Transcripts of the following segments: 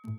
You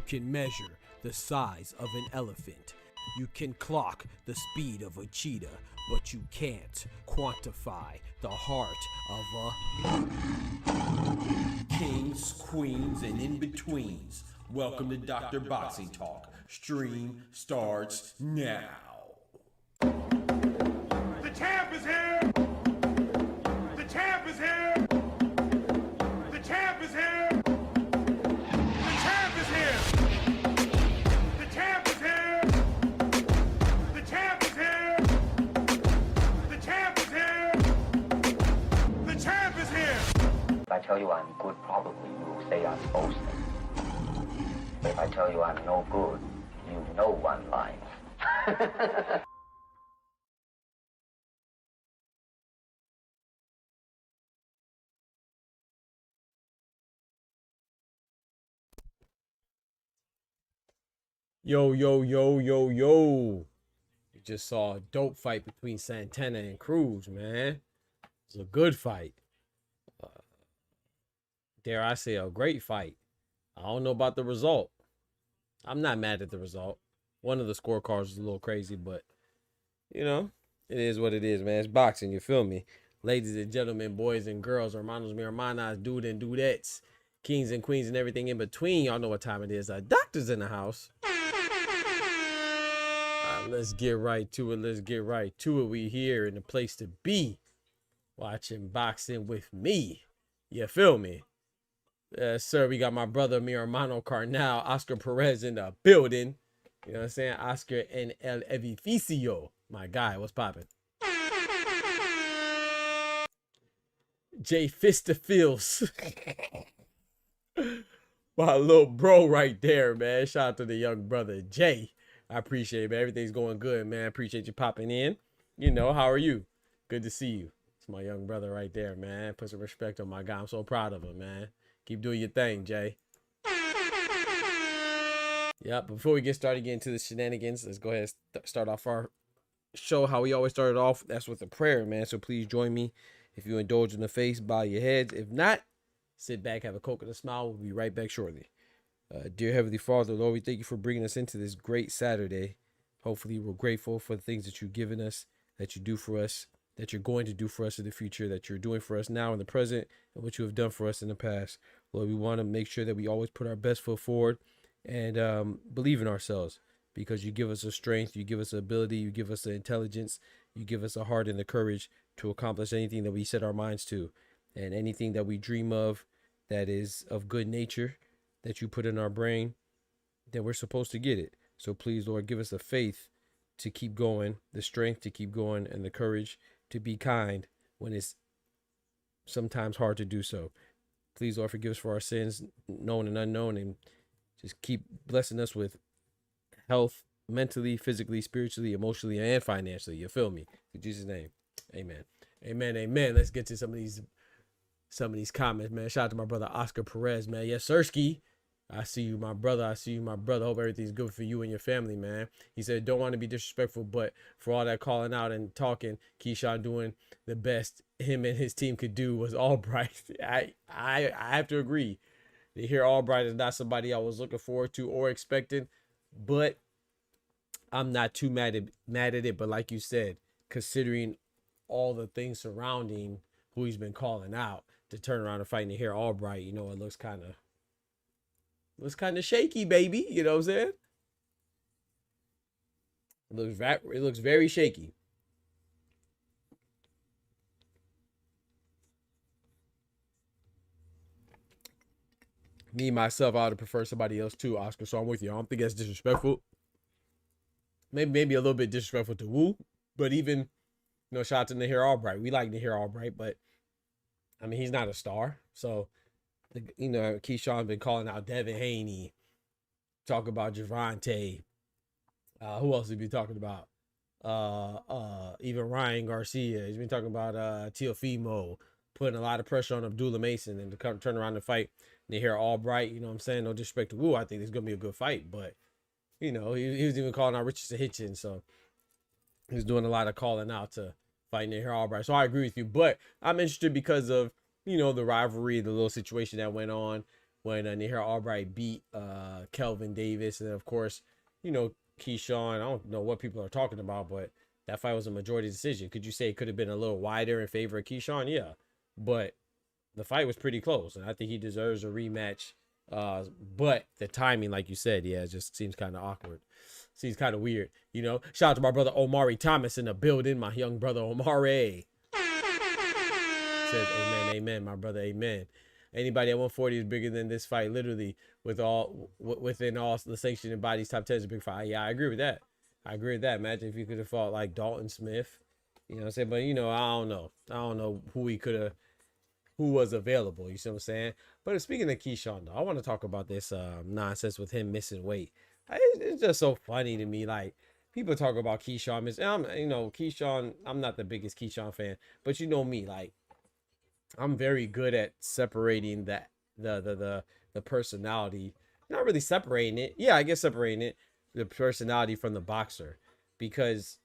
can measure the size of an elephant. You can clock the speed of a cheetah, but you can't quantify the heart of a kings, queens, and in-betweens. Welcome to Dr. Boxing Talk. Stream starts now. The champ is here! The champ is here! The champ is here! The champ is here! The champ is here! The champ is here! The champ is here! The champ is here! If I tell you I'm good, probably you will say I'm boasting. If I tell you I'm no good, you know one line. Yo, yo, yo, yo, yo. You just saw a dope fight between Santana and Cruz, man. It's a good fight. Dare I say a great fight. I don't know about the result. I'm not mad at the result. One of the scorecards was a little crazy, but, you know, it is what it is, man. It's boxing, you feel me? Ladies and gentlemen, boys and girls, hermanos, mi hermanas, dude and dudettes, kings and queens and everything in between. Y'all know what time it is. Doctor's in the house. Let's get right to it. Let's get right to it. We here in the place to be, watching boxing with me. You feel me? Yes, sir. We got my brother, mi hermano Carnal, Oscar Perez in the building. You know what I'm saying? Oscar en el edificio. My guy, what's popping? Jay Fistafils. My little bro right there, man. Shout out to the young brother, Jay. I appreciate it, man. Everything's going good, man. Appreciate you popping in. You know, how are you? Good to see you. It's my young brother right there, man. Put some respect on my guy. I'm so proud of him, man. Keep doing your thing, Jay. Yeah, before we get started getting to the shenanigans, let's go ahead and start off our show how we always started off. That's with a prayer, man. So please join me. If you indulge in the face, bow your heads. If not, sit back, have a coconut smile. We'll be right back shortly. Dear Heavenly Father, Lord, we thank you for bringing us into this great Saturday. Hopefully, we're grateful for the things that you've given us, that you do for us, that you're going to do for us in the future, that you're doing for us now in the present, and what you have done for us in the past. Lord, we want to make sure that we always put our best foot forward and believe in ourselves, because you give us the strength, you give us the ability, you give us the intelligence, you give us the heart and the courage to accomplish anything that we set our minds to, and anything that we dream of that is of good nature, that you put in our brain, that we're supposed to get it. So please, Lord, give us the faith to keep going, the strength to keep going, and the courage to be kind when it's sometimes hard to do so. Please, Lord, forgive us for our sins, known and unknown, and just keep blessing us with health, mentally, physically, spiritually, emotionally, and financially. You feel me? In Jesus' name, amen. Amen, amen. Let's get to some of these comments, man. Shout out to my brother Oscar Perez, man. Yes, Sirski. I see you, my brother. I see you, my brother. Hope everything's good for you and your family, man. He said, don't want to be disrespectful, but for all that calling out and talking, KEYSHAWN doing the best him and his team could do was Albright. I have to agree. NAHIR Albright is not somebody I was looking forward to or expecting, but I'm not too mad at it. But like you said, considering all the things surrounding who he's been calling out to turn around and fight NAHIR Albright, you know, it looks kind of shaky, baby. You know what I'm saying? It looks very shaky. Me, myself, I would prefer somebody else too, Oscar. So I'm with you. I don't think that's disrespectful. Maybe a little bit disrespectful to Wu, but even, you know, shout out to NAHIR Albright. We like NAHIR Albright, but I mean, he's not a star. So, you know, KEYSHAWN been calling out Devin Haney, talk about Javante. Who else have you been talking about? Even Ryan Garcia. He's been talking about Teofimo, putting a lot of pressure on Abdullah Mason and to come turn around and fight NAHIR Albright. You know what I'm saying? No disrespect to Wu. I think it's gonna be a good fight, but you know, he was even calling out Richardson Hitchens, so he was doing a lot of calling out to fight NAHIR Albright. So I agree with you, but I'm interested because of, you know, the rivalry, the little situation that went on when NAHIR Albright beat Kelvin Davis, and of course, you know, KEYSHAWN. I don't know what people are talking about, but that fight was a majority decision. Could you say it could have been a little wider in favor of KEYSHAWN? Yeah, but the fight was pretty close, and I think he deserves a rematch. But the timing, like you said, yeah, it just seems kind of awkward. Seems kind of weird, you know. Shout out to my brother Omari Thomas in the building, my young brother Omari. Says amen, amen, my brother, amen. Anybody at 140 is bigger than this fight, literally, within all the sanctioned bodies. Top 10 is a big fight. Yeah, I agree with that. Imagine if you could have fought like Dalton Smith, you know what I'm saying? But you know, I don't know who was available. You see what I'm saying? But speaking of KEYSHAWN, though, I want to talk about this nonsense with him missing weight. It's just so funny to me. Like, people talk about KEYSHAWN. You know, KEYSHAWN, I'm not the biggest KEYSHAWN fan, but you know me, like, I'm very good at separating the personality. Not really separating it. Yeah, I guess separating it, the personality from the boxer, because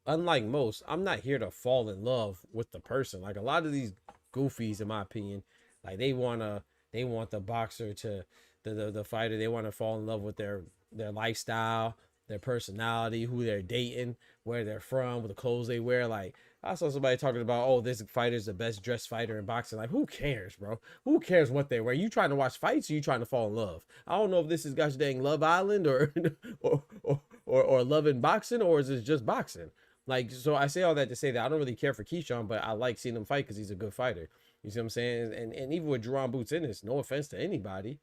unlike most, I'm not here to fall in love with the person. Like a lot of these goofies, in my opinion, like they want the boxer to the fighter, they want to fall in love with their lifestyle, their personality, who they're dating, where they're from, with the clothes they wear. Like, I saw somebody talking about, oh, this fighter's the best dressed fighter in boxing. Like, who cares, bro? Who cares what they wear? You trying to watch fights, or you trying to fall in love? I don't know if this is gosh dang Love Island or or Love in Boxing, or is it just boxing? Like, so I say all that to say that I don't really care for KEYSHAWN, but I like seeing him fight because he's a good fighter. You see what I'm saying? And even with Jerron Boots Ennis, no offense to anybody,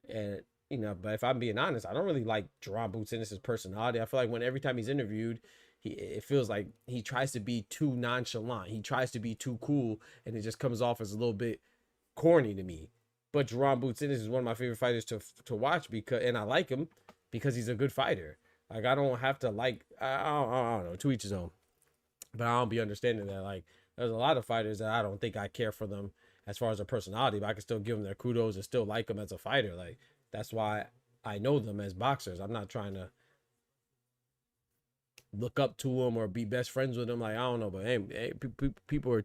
and you know, but if I'm being honest, I don't really like Jerron Boots Ennis's personality. I feel like every time he's interviewed, it feels like he tries to be too nonchalant. He tries to be too cool, and it just comes off as a little bit corny to me. But Jerron Boots Ennis is one of my favorite fighters to watch, and I like him because he's a good fighter. Like, I don't have to like, I don't know, to each his own. But I don't be understanding that. Like, there's a lot of fighters that I don't think I care for them as far as their personality, but I can still give them their kudos and still like them as a fighter. Like, that's why I know them as boxers. I'm not trying to look up to them or be best friends with them. Like, I don't know, but hey, people are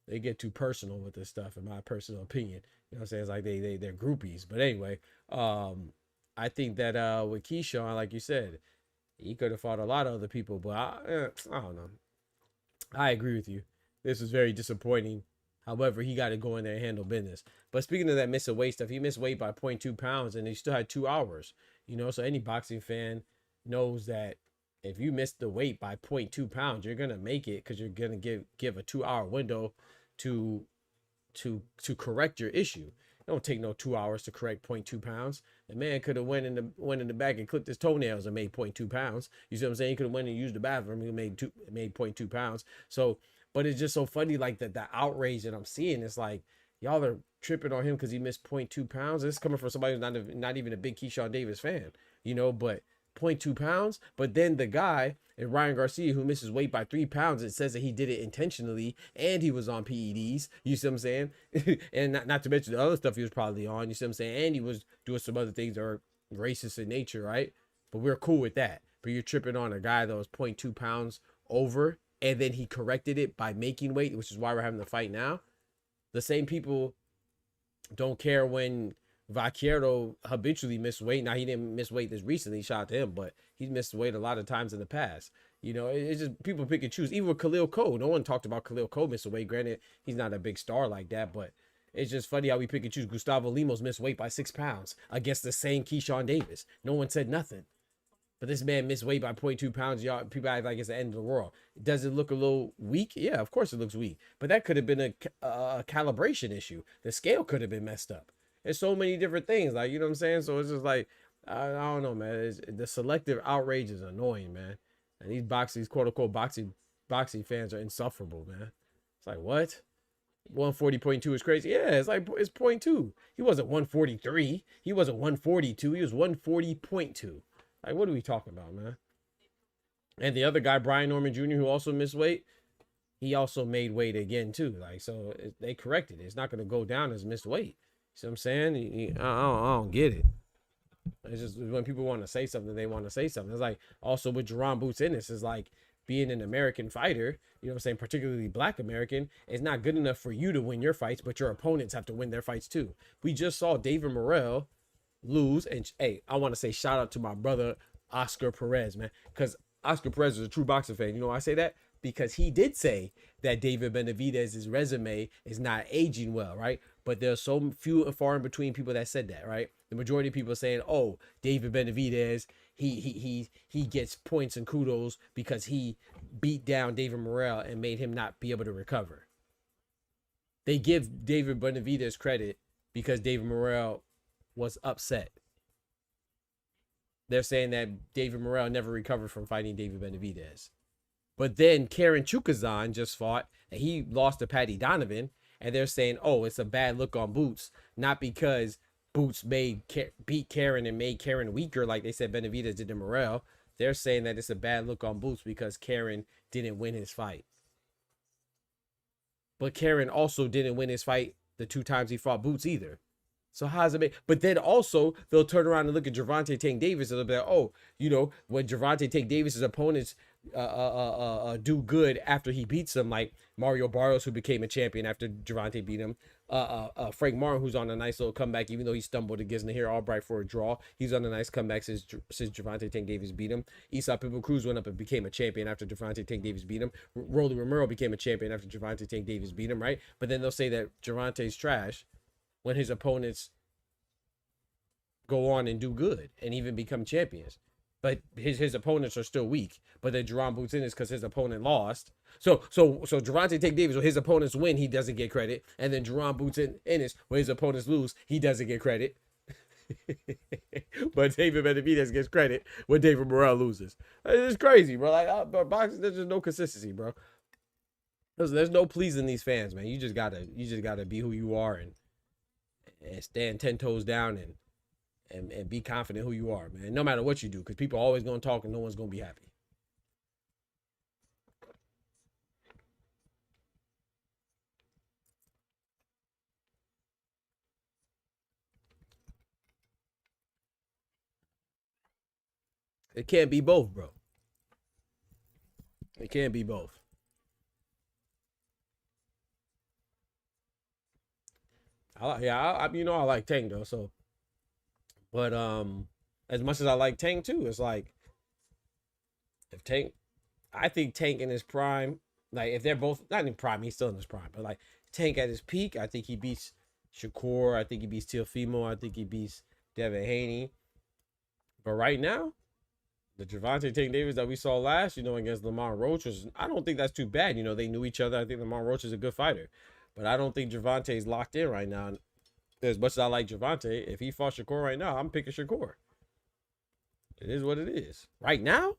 they get too personal with this stuff, in my personal opinion. You know what I'm saying? It's like they're groupies. But anyway, I think that with KEYSHAWN, like you said, he could have fought a lot of other people, but I don't know. I agree with you. This was very disappointing. However, he got to go in there and handle business. But speaking of that missing weight stuff, he missed weight by 0.2 pounds, and he still had 2 hours. You know, so any boxing fan knows that if you miss the weight by 0.2 pounds, you're gonna make it because you're gonna give a 2-hour window to correct your issue. It don't take no 2 hours to correct 0.2 pounds. The man could have went in the back and clipped his toenails and made 0.2 pounds. You see what I'm saying? He could have went and used the bathroom and made 0.2 pounds. So, but it's just so funny, like the outrage that I'm seeing. It's like, y'all are tripping on him because he missed 0.2 pounds. This is coming from somebody who's not even a big KEYSHAWN Davis fan, you know, but 0.2 pounds. But then the guy, and Ryan Garcia, who misses weight by 3 pounds, it says that he did it intentionally and he was on PEDs. You see what I'm saying? And not to mention the other stuff he was probably on. You see what I'm saying? And he was doing some other things that are racist in nature, right? But we're cool with that. But you're tripping on a guy that was 0.2 pounds over, and then he corrected it by making weight, which is why we're having the fight now. The same people don't care when Vaquero habitually missed weight. Now, he didn't miss weight this recently, shout out to him, but he's missed weight a lot of times in the past. You know, it's just people pick and choose. Even with Khalil Cole, no one talked about Khalil Cole missing weight. Granted, he's not a big star like that, but it's just funny how we pick and choose. Gustavo Limos missed weight by 6 pounds against the same KEYSHAWN Davis. No one said nothing. But this man missed weight by 0.2 pounds. Y'all, people act like it's the end of the world. Does it look a little weak? Yeah, of course it looks weak. But that could have been a calibration issue. The scale could have been messed up. There's so many different things. Like, you know what I'm saying? So it's just like, I don't know, man. The selective outrage is annoying, man. And these quote-unquote boxing fans are insufferable, man. It's like, what? 140.2 is crazy. Yeah, it's like, it's 0.2. He wasn't 143. He wasn't 142. He was 140.2. Like, what are we talking about, man? And the other guy, Brian Norman Jr., who also missed weight, he also made weight again, too. Like, so they corrected it. It's not going to go down as missed weight. See what I'm saying? I don't get it. It's just when people want to say something, they want to say something. It's like also with Jerron Boots Ennis, is like being an American fighter, you know what I'm saying, particularly Black American, it's not good enough for you to win your fights, but your opponents have to win their fights too. We just saw David Morrell lose, and hey, I want to say shout out to my brother Oscar Perez, man, because Oscar Perez is a true boxing fan. You know why I say that? Because he did say that David Benavidez's resume is not aging well, right? But there's so few and far in between people that said that, right? The majority of people are saying, oh, David Benavidez, he gets points and kudos because he beat down David Morrell and made him not be able to recover. They give David Benavidez credit because David Morrell was upset. They're saying that David Morrell never recovered from fighting David Benavidez. But then Karen Chukazan just fought, and he lost to Patty Donovan, and they're saying, oh, it's a bad look on Boots, not because Boots beat Karen and made Karen weaker like they said Benavidez did to Morrell. They're saying that it's a bad look on Boots because Karen didn't win his fight. But Karen also didn't win his fight the 2 times he fought Boots either. So how's it make? But then also they'll turn around and look at Gervonta Tank Davis and they'll be like, oh, you know, when Gervonta Tank Davis's opponents do good after he beats them, like Mario Barrios, who became a champion after Gervonta beat him, Frank Martin, who's on a nice little comeback, even though he stumbled against Nahir Albright for a draw. He's on a nice comeback since Gervonta Tank Davis beat him. Isaac Pitbull Cruz went up and became a champion after Gervonta Tank Davis beat him. Rolly Romero became a champion after Gervonta Tank Davis beat him, right? But then they'll say that Gervonta's trash when his opponents go on and do good and even become champions. But his opponents are still weak. But then Jerron Boots Ennis, because his opponent lost. So Gervonta Tank Davis, when his opponents win, he doesn't get credit. And then Jerron Boots Ennis, when his opponents lose, he doesn't get credit. But David Benavidez gets credit when David Morrell loses. It's crazy, bro. Like, boxing, there's just no consistency, bro. There's no pleasing these fans, man. You just gotta be who you are and stand 10 toes down and be confident who you are, man. No matter what you do, because people are always gonna talk and no one's gonna be happy. It can't be both, bro. It can't be both. I like Tank though. So, but as much as I like Tank too, it's like I think Tank in his prime, like if they're both not in prime, he's still in his prime, but like Tank at his peak, I think he beats Shakur. I think he beats Teofimo. I think he beats Devin Haney. But right now, the Gervonta Tank Davis that we saw last, against Lamont Roach, I don't think that's too bad. They knew each other. I think Lamont Roach is a good fighter. But I don't think Gervonta is locked in right now. As much as I like Gervonta, if he fought Shakur right now, I'm picking Shakur. It is what it is. Right now,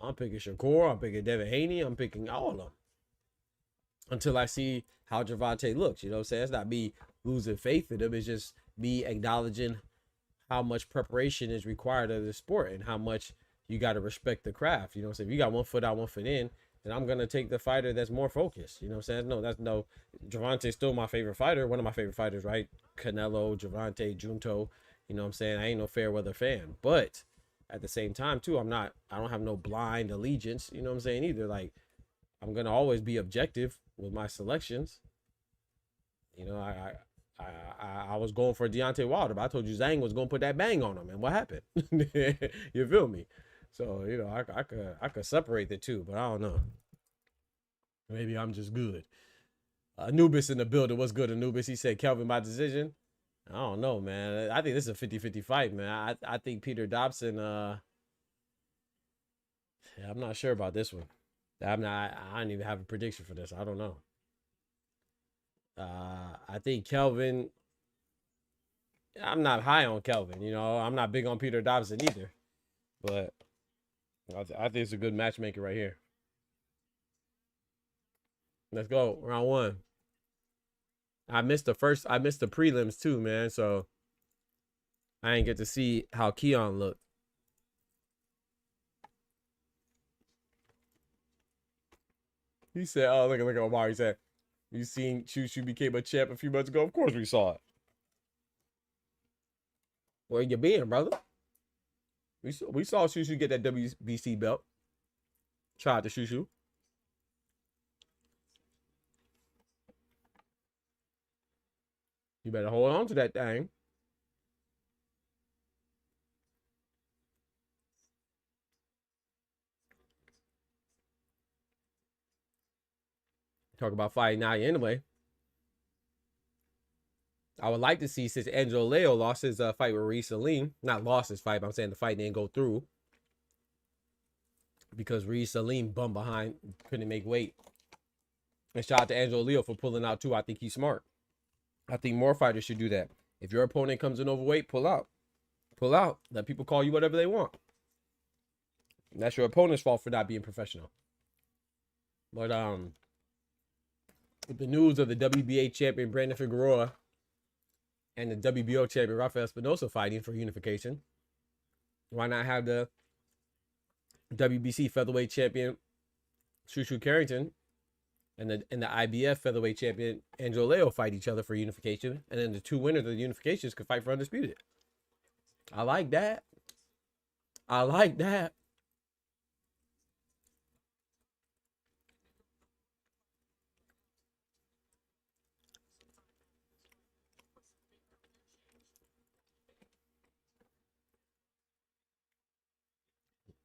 I'm picking Shakur. I'm picking Devin Haney. I'm picking all of them. until I see how Gervonta looks. You know what I'm saying? It's not me losing faith in him. It's just me acknowledging how much preparation is required of the sport and how much you got to respect the craft. You know what I'm saying? If you got 1 foot out, 1 foot in, then I'm going to take the fighter that's more focused. You know what I'm saying? No, Gervonta's still my favorite fighter. One of my favorite fighters, right? Canelo, Gervonta, Junto. You know what I'm saying? I ain't no fair weather fan. But at the same time, too, I don't have no blind allegiance. You know what I'm saying? Either. Like, I'm going to always be objective with my selections. You know, I was going for Deontay Wilder, but I told you Zhang was going to put that bang on him. And what happened? You feel me? So, you know, I could separate the two, but I don't know. Maybe I'm just good. Anubis in the building. What's good, Anubis? He said Kelvin by decision. I don't know, man. I think this is a 50-50 fight, man. I think Peter Dobson, I'm not sure about this one. I don't even have a prediction for this. I don't know. I think Kelvin, I'm not high on Kelvin. You know, I'm not big on Peter Dobson either. But I think it's a good matchmaker right here. Let's go. Round one. I missed the prelims too, man. So I didn't get to see how Keon looked. He said, oh, look at Omar. He said, you seen Shushu became a champ a few months ago? Of course we saw it. Where you been, brother? We saw Shushu get that WBC belt. Shout out to Shushu. You better hold on to that thing. Talk about fighting now anyway. I would like to see, since Angelo Leo lost his fight with Reece Salim, not lost his fight, but I'm saying the fight didn't go through because Reece Salim bumped behind, couldn't make weight. And shout out to Angelo Leo for pulling out too. I think he's smart. I think more fighters should do that. If your opponent comes in overweight, pull out. Pull out. Let people call you whatever they want. And that's your opponent's fault for not being professional. But with the news of the WBA champion Brandon Figueroa and the WBO champion Rafael Espinosa fighting for unification, why not have the WBC featherweight champion Shushu Carrington and the IBF featherweight champion Angelo Leo fight each other for unification, and then the two winners of the unifications could fight for undisputed? I like that. I like that.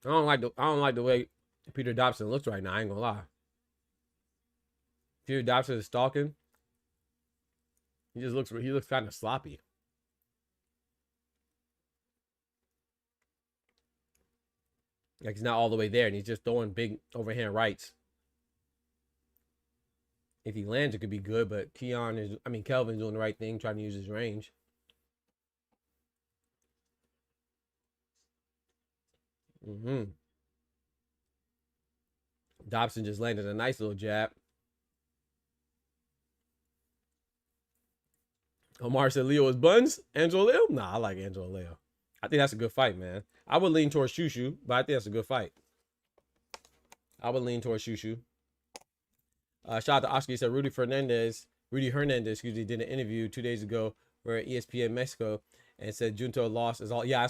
I don't like the way Peter Dobson looks right now. I ain't gonna lie. Peter Dobson is stalking. He looks kind of sloppy. Like he's not all the way there, and he's just throwing big overhand rights. If he lands, it could be good, but Kelvin's doing the right thing, trying to use his range. Dobson just landed a nice little jab. Omar said Leo is buns. Angelo Leo? Nah, I like Angelo Leo. I think that's a good fight, man. I would lean towards Shushu, but I think that's a good fight. I would lean towards Shushu. Shout out to Oscar. He said Rudy Hernandez, did an interview 2 days ago where ESPN Mexico and said Junto lost is all. Yeah,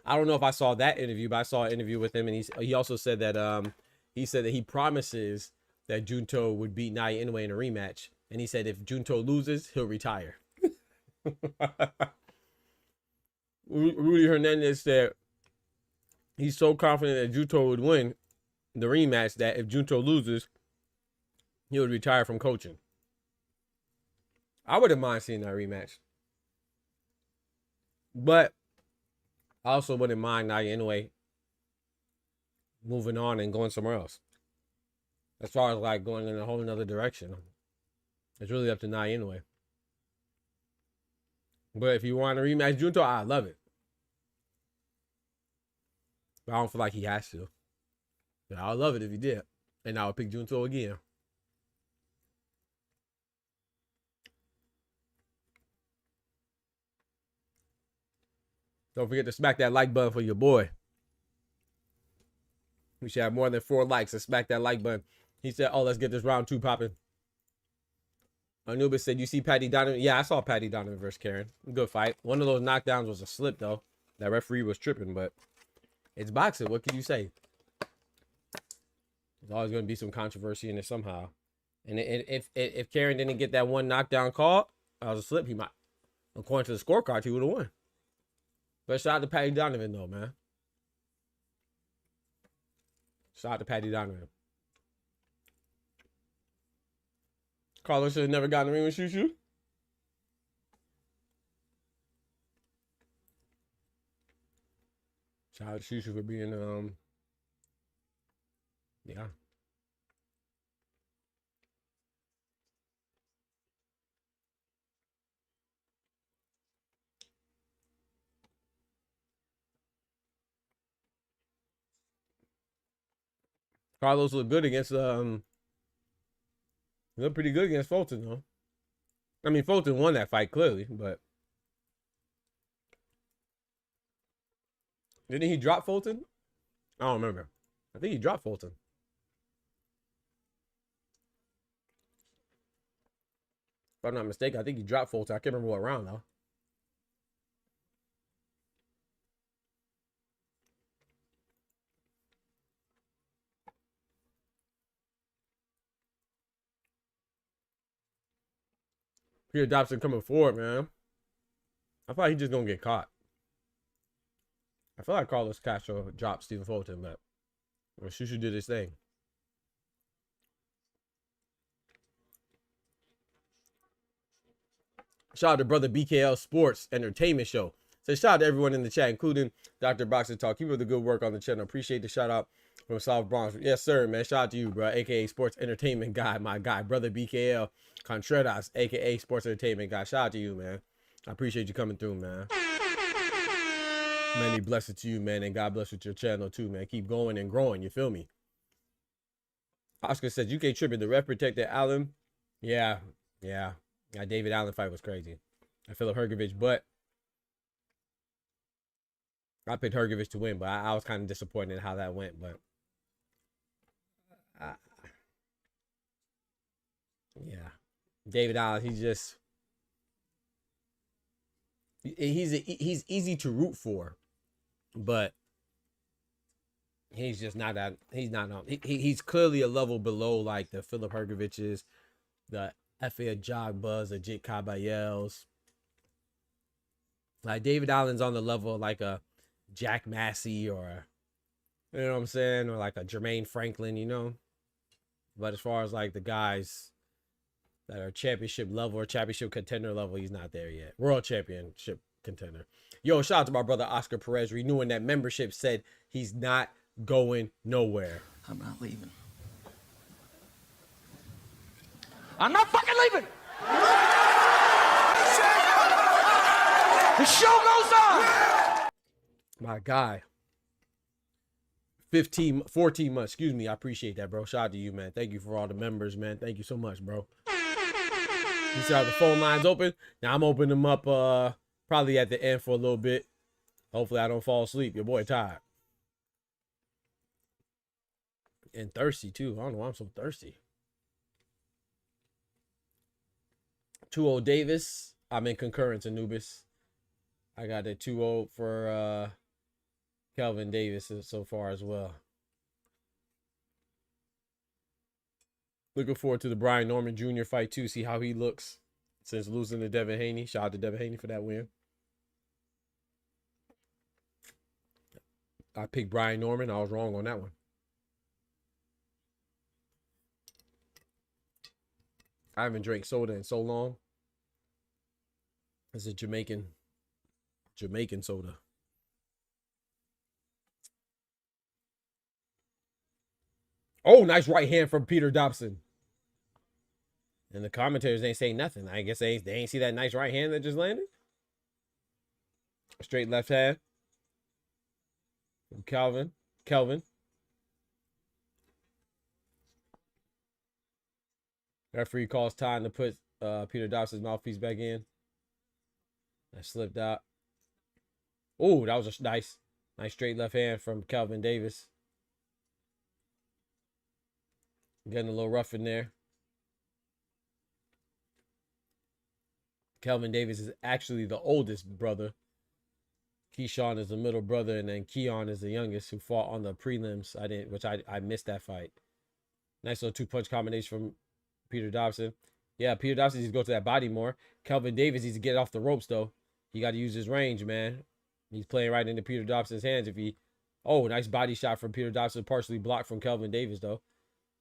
I don't know if I saw that interview, but I saw an interview with him, and he also said that he promises that Junto would beat Naya Inoue in a rematch, and he said if Junto loses, he'll retire. Rudy Hernandez said he's so confident that Junto would win the rematch that if Junto loses, he would retire from coaching. I wouldn't mind seeing that rematch. But I also wouldn't mind Naya Inoue moving on and going somewhere else. As far as like going in a whole another direction, it's really up to Naya Inoue. But if you want to rematch Junto, I love it. But I don't feel like he has to. But I would love it if he did. And I would pick Junto again. Don't forget to smack that like button for your boy. We should have more than 4 likes, so smack that like button. He said, oh, let's get this round 2 popping. Anubis said, you see Patty Donovan? Yeah, I saw Patty Donovan versus Karen. Good fight. One of those knockdowns was a slip, though. That referee was tripping, but it's boxing. What can you say? There's always going to be some controversy in it somehow. And if Karen didn't get that one knockdown call, that was a slip, he might, according to the scorecard, he would have won. But shout out to Patty Donovan, though, man. Shout out to Patty Donovan. Carlos should have never gotten in the ring with Shushu. Shout out to Shushu for being, yeah. Carlos looked good against, looked pretty good against Fulton, though. I mean, Fulton won that fight, clearly, but didn't he drop Fulton? I don't remember. I think he dropped Fulton. If I'm not mistaken, I think he dropped Fulton. I can't remember what round, though. Peter Dobson coming forward, man. I thought he just gonna get caught. I feel like Carlos Castro dropped Stephen Fulton, but Shushu did his thing. Shout out to brother BKL Sports Entertainment Show. So shout out to everyone in the chat, including Dr. Boxing Talk. Keep up the good work on the channel. Appreciate the shout out from South Bronx. Yes, sir, man. Shout out to you, bro. AKA Sports Entertainment Guy, my guy. Brother BKL Contreras, AKA Sports Entertainment Guy. Shout out to you, man. I appreciate you coming through, man. Many blessings to you, man. And God bless with your channel, too, man. Keep going and growing. You feel me? Oscar says, UK tripping. The ref protected Allen. Yeah. That David Allen fight was crazy. I Philip Hergovich, but I picked Hergovich to win, but I was kind of disappointed in how that went. But yeah, David Allen, he's easy to root for, but he's just not that. He's not on. He's clearly a level below like the Philip Hergoviches, the F.A. Jogbuzz, the Jit Caballeros. Like David Allen's on the level of like a Jack Massey or, you know what I'm saying, or like a Jermaine Franklin, you know. But as far as like the guys that are championship level or championship contender level, he's not there yet. World championship contender. Yo, shout out to my brother Oscar Perez renewing that membership. Said he's not going nowhere. I'm not leaving. I'm not fucking leaving. The show goes on. My guy. 14 months. Excuse me. I appreciate that, bro. Shout out to you, man. Thank you for all the members, man. Thank you so much, bro. You see how the phone lines open? Now I'm opening them up probably at the end for a little bit. Hopefully I don't fall asleep. Your boy tired. And thirsty, too. I don't know why I'm so thirsty. 2-0 Davis. I'm in concurrence, Anubis. I got a 2-0 for Kelvin Davis so far as well. Looking forward to the Brian Norman Jr. fight too. See how he looks since losing to Devin Haney. Shout out to Devin Haney for that win. I picked Brian Norman. I was wrong on that one. I haven't drank soda in so long. It's a Jamaican soda. Oh, nice right hand from Peter Dobson. And the commentators ain't saying nothing. I guess they ain't see that nice right hand that just landed. Straight left hand from Kelvin. Referee calls time to put Peter Dobson's mouthpiece back in. That slipped out. Oh, that was a nice straight left hand from Kelvin Davis. Getting a little rough in there. Kelvin Davis is actually the oldest brother. KEYSHAWN is the middle brother, and then Keon is the youngest, who fought on the prelims. I missed that fight. Nice little 2-punch combination from Peter Dobson. Yeah, Peter Dobson needs to go to that body more. Kelvin Davis needs to get off the ropes, though. He got to use his range, man. He's playing right into Peter Dobson's hands. Oh, nice body shot from Peter Dobson, partially blocked from Kelvin Davis, though.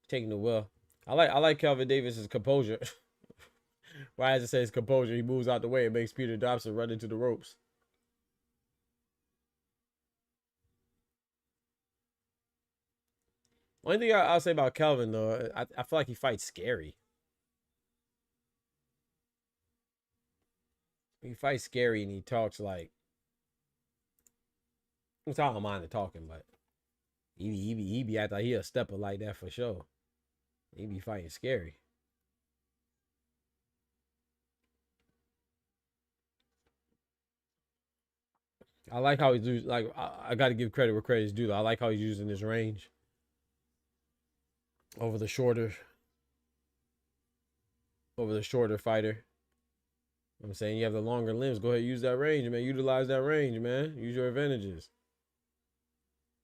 Taking the will. I like Kelvin Davis's composure. Right as it says composure, he moves out the way and makes Peter Dobson run into the ropes. Only thing I'll say about Kelvin, though, I feel like he fights scary. He fights scary and he talks like, I don't mind the talking, but he be acting like he a stepper like that for sure. He be fighting scary. I like how he's using, like, I got to give credit where credit is due, though. I like how he's using his range over the shorter fighter. I'm saying you have the longer limbs. Go ahead, use that range, man. Utilize that range, man. Use your advantages.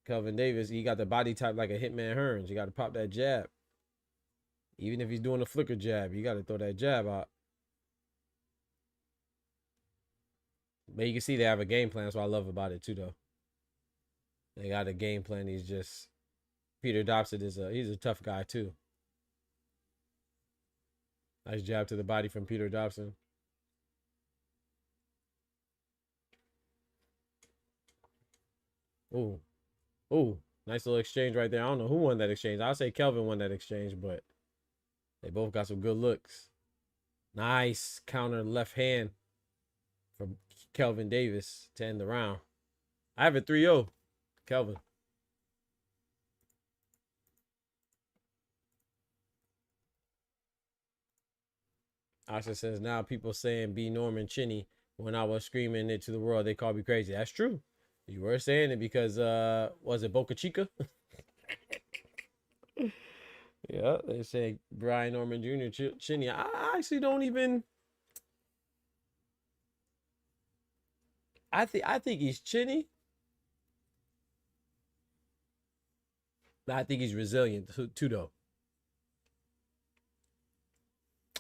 Kelvin Davis, he got the body type like a Hitman Hearns. You got to pop that jab. Even if he's doing a flicker jab, you got to throw that jab out. But you can see they have a game plan. That's what I love about it, too, though. They got a game plan. Peter Dobson he's a tough guy, too. Nice jab to the body from Peter Dobson. Ooh. Ooh. Nice little exchange right there. I don't know who won that exchange. I'll say Kelvin won that exchange, but they both got some good looks. Nice counter left hand from Kelvin Davis to end the round. I have a 3-0. Kelvin. Asha says, now people saying B Norman Chinny. When I was screaming it to the world, they called me crazy. That's true. You were saying it because, was it Boca Chica? Yeah, they say Brian Norman Jr. Chinny. I actually don't even. I think he's chinny. But I think he's resilient too, though.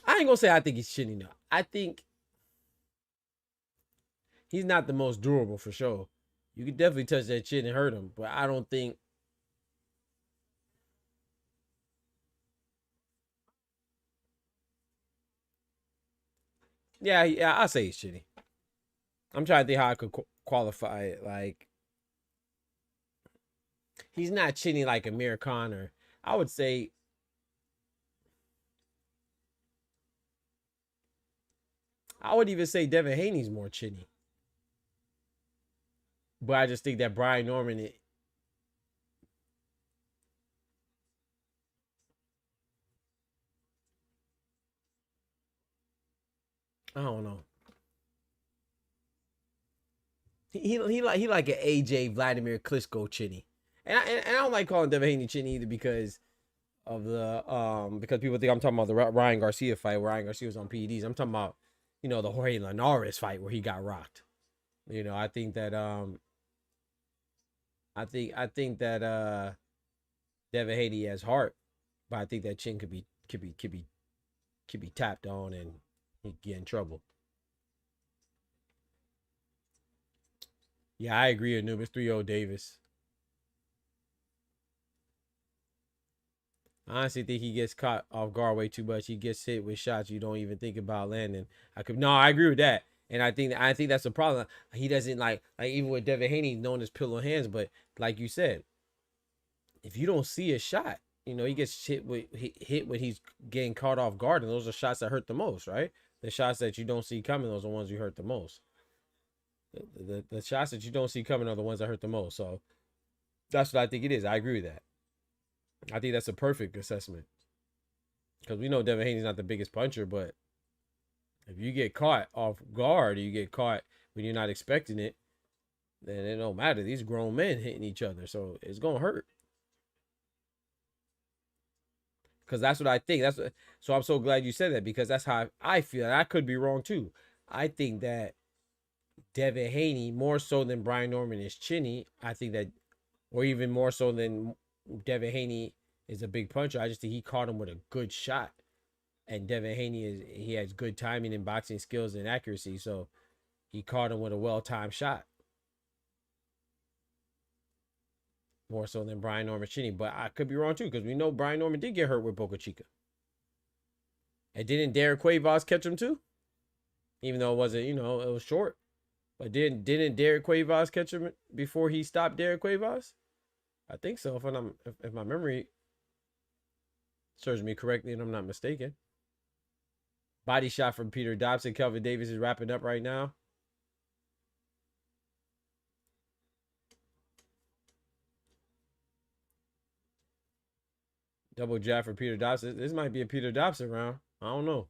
I ain't gonna say I think he's chinny now. I think he's not the most durable for sure. You could definitely touch that chin and hurt him, but I don't think. Yeah, I'll say he's chinny. I'm trying to think how I could qualify it. Like, he's not chinny like Amir Khan, or I would say. I would even say Devin Haney's more chinny. But I just think that Brian Norman, I don't know. He like an AJ Vladimir Klitschko chinny. And I don't like calling Devin Haney chinny either because of the because people think I'm talking about the Ryan Garcia fight where Ryan Garcia was on PEDs. I'm talking about, the Jorge Linares fight where he got rocked. I think that I think that Devin Haney has heart, but I think that chin could be tapped on and he'd get in trouble. Yeah, I agree, Anubis. 3-0 Davis. I honestly think he gets caught off guard way too much. He gets hit with shots you don't even think about landing. I agree with that. And I think that's the problem. He doesn't like even with Devin Haney known as pillow hands, but like you said, if you don't see a shot, he gets hit when he's getting caught off guard, and those are shots that hurt the most, right? The shots that you don't see coming, those are the ones you hurt the most. The shots that you don't see coming are the ones that hurt the most. So that's what I think it is. I agree with that. I think that's a perfect assessment. Because we know Devin Haney's not the biggest puncher, but if you get caught off guard or you get caught when you're not expecting it, then it don't matter. These grown men hitting each other, so it's gonna hurt. Because that's what I think. That's what, so I'm so glad you said that, because that's how I feel. And I could be wrong too. I think that Devin Haney, more so than Brian Norman, is chinny. I think that, or even more so than Devin Haney is a big puncher. I just think he caught him with a good shot. And Devin Haney he has good timing and boxing skills and accuracy. So he caught him with a well-timed shot. More so than Brian Norman chinny. But I could be wrong too, because we know Brian Norman did get hurt with Boca Chica. And didn't Derek Cuevas catch him too? Even though it wasn't, it was short. But didn't Derek Cuevas catch him before he stopped Derek Cuevas? I think so, if my memory serves me correctly and I'm not mistaken. Body shot from Peter Dobson. Kelvin Davis is wrapping up right now. Double jab for Peter Dobson. This might be a Peter Dobson round. I don't know.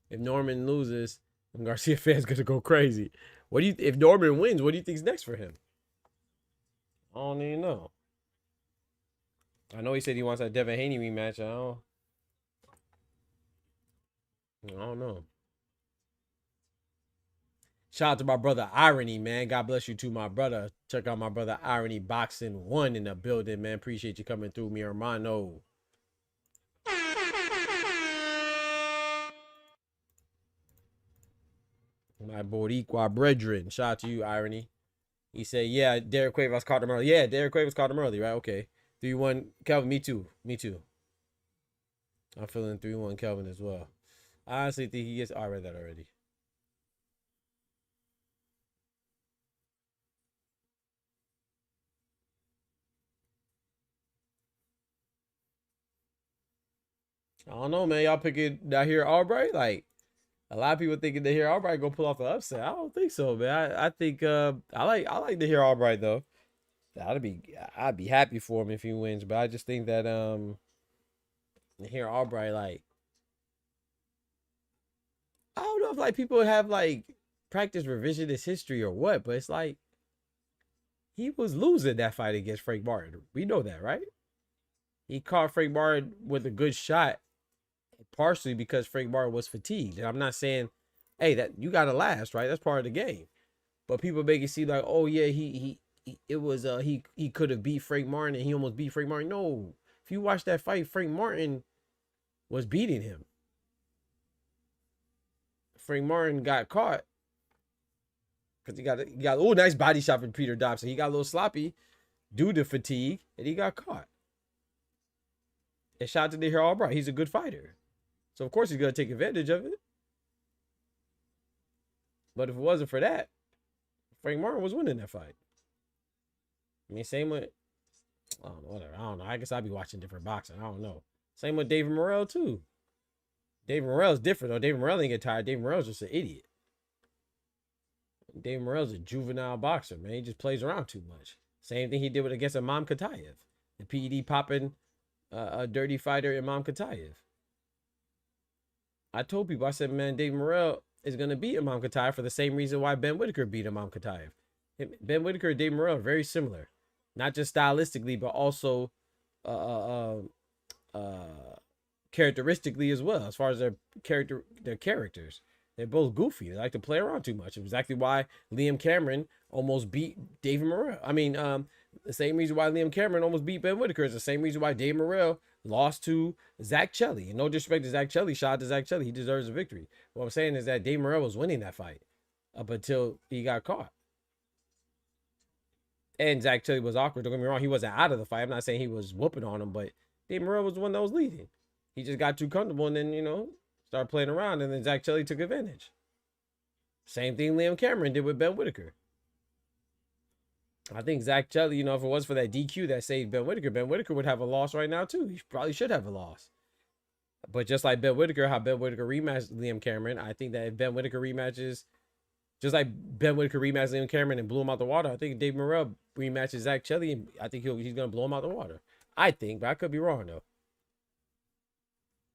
If Norman loses, Garcia fans gonna go crazy. If Norman wins, what do you think's next for him? I don't even know. I know he said he wants that Devin Haney rematch. I don't know. Shout out to my brother Irony, man. God bless you too, my brother. Check out my brother Irony Boxing 1 in the building, man. Appreciate you coming through, mi hermano. My Boricua brethren. Shout out to you, Irony. He said, yeah, Derek Cuevas caught him early. Yeah, Derek Cuevas caught him early, right? Okay. 3-1. Kelvin, me too. Me too. I'm feeling 3-1 Kelvin as well. I honestly think he gets... Oh, I read that already. I don't know, man. Y'all picking NAHIR Albright? Like, a lot of people thinking NAHIR Albright gonna pull off the upset. I don't think so, man. I think I like NAHIR Albright though. I'd be happy for him if he wins, but I just think that NAHIR Albright, like, I don't know if like people have like practice revisionist history or what, but it's like he was losing that fight against Frank Martin. We know that, right? He caught Frank Martin with a good shot, partially because Frank Martin was fatigued. And I'm not saying, hey, that you gotta last, right? That's part of the game. But people make it seem like, oh yeah, he could have beat Frank Martin and he almost beat Frank Martin. No, if you watch that fight, Frank Martin was beating him. Frank Martin got caught because he got oh, nice body shot from Peter Dobson. He got a little sloppy due to fatigue and he got caught. And shout out to NAHIR Albright. He's a good fighter. So, of course, he's going to take advantage of it. But if it wasn't for that, Frank Martin was winning that fight. I mean, same with, I don't know, whatever. I don't know. I guess I'll be watching different boxing. I don't know. Same with David Morrell, too. David Morrell's different, though. David Morrell didn't get tired. David Morrell's just an idiot. David Morrell's a juvenile boxer, man. He just plays around too much. Same thing he did against Imam Katayev. The PED popping a dirty fighter, Imam Katayev. I told people, I said, man, David Morrell is going to beat Imam Katayev for the same reason why Ben Whitaker beat Imam Katayev. Ben Whitaker and David Morrell are very similar. Not just stylistically, but also characteristically as well, as far as their characters. They're both goofy. They like to play around too much. It's exactly why Liam Cameron almost beat David Morrell. I mean, the same reason why Liam Cameron almost beat Ben Whitaker is the same reason why David Morrell lost to Zach Chelly. And no disrespect to Zach Chelly, shout out to Zach Chelly. He deserves a victory. What I'm saying is that David Morrell was winning that fight up until he got caught. And Zach Chelly was awkward. Don't get me wrong. He wasn't out of the fight. I'm not saying he was whooping on him, but David Morrell was the one that was leading. He just got too comfortable and then, started playing around, and then Zach Chelly took advantage. Same thing Liam Cameron did with Ben Whitaker. I think Zach Chelly, if it was for that DQ that saved Ben Whitaker would have a loss right now too. He probably should have a loss. But just like Ben Whitaker, how Ben Whitaker rematched Liam Cameron, I think that if Ben Whitaker rematches, just like Ben Whitaker rematched Liam Cameron and blew him out the water, I think Dave Morrell rematches Zach Chelly, and I think he's going to blow him out the water. I think, but I could be wrong though.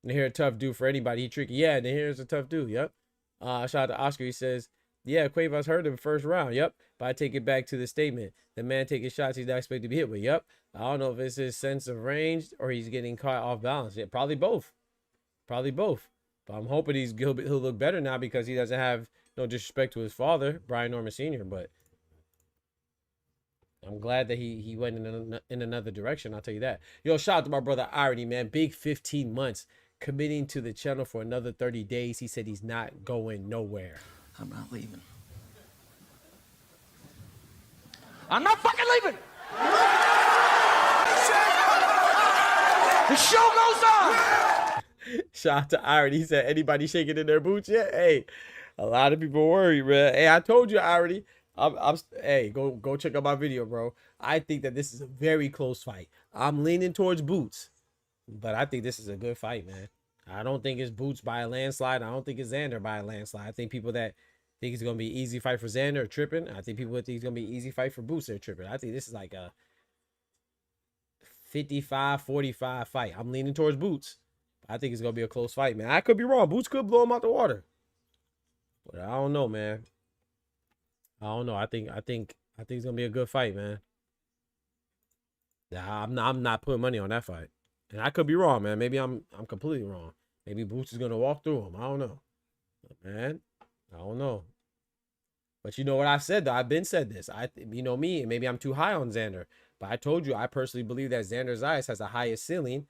NAHIR a tough dude for anybody. He tricky. Yeah, NAHIR's a tough dude. Yep. Shout out to Oscar. He says, yeah, Quavo's hurt in the first round. Yep. But I take it back to the statement. The man taking shots he's not expected to be hit with. Yep. I don't know if it's his sense of range or he's getting caught off balance. Yeah, probably both. Probably both. But I'm hoping he'll look better now because he doesn't have, no disrespect to his father, Brian Norman Sr., but I'm glad that he went in another direction. I'll tell you that. Yo, shout out to my brother Irony, man. Big 15 months committing to the channel for another 30 days. He said he's not going nowhere. I'm not leaving. I'm not fucking leaving. The show goes on. Shout out to Irony. He said, anybody shaking in their boots yet? Hey, a lot of people worried, man. Hey, I told you, Irony. Hey, go check out my video, bro. I think that this is a very close fight. I'm leaning towards Boots, but I think this is a good fight, man. I don't think it's Boots by a landslide. I don't think it's Xander by a landslide. I think people that think it's gonna be an easy fight for Xander are tripping. I think people that think it's gonna be an easy fight for Boots are tripping. I think this is like a 55-45 fight. I'm leaning towards Boots. I think it's gonna be a close fight, man. I could be wrong. Boots could blow him out the water, but I don't know, man. I don't know. I think it's gonna be a good fight, man. I'm not putting money on that fight, and I could be wrong, man. Maybe I'm completely wrong. Maybe Boots is gonna walk through him. I don't know, man. I don't know. But you know what I said though? I've been said this. You know me, and maybe I'm too high on Xander, but I told you I personally believe that Xander Zayas has the highest ceiling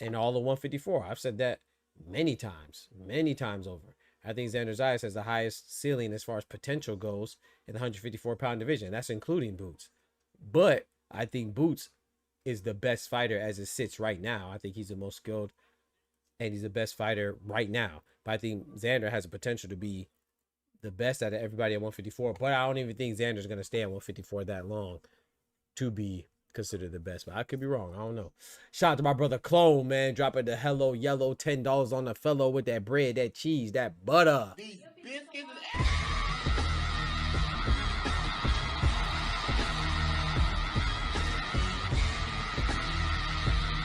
in all of 154. I've said that many times over. I think Xander Zayas has the highest ceiling as far as potential goes in the 154-pound division. That's including Boots. But I think Boots is the best fighter as it sits right now. I think he's the most skilled and he's the best fighter right now. But I think Xander has the potential to be the best out of everybody at 154. But I don't even think Xander's going to stay at 154 that long to be considered the best. But I could be wrong. I don't know. Shout out to my brother Clone, man. Dropping the hello yellow $10 on the fellow with that bread, that cheese, that butter.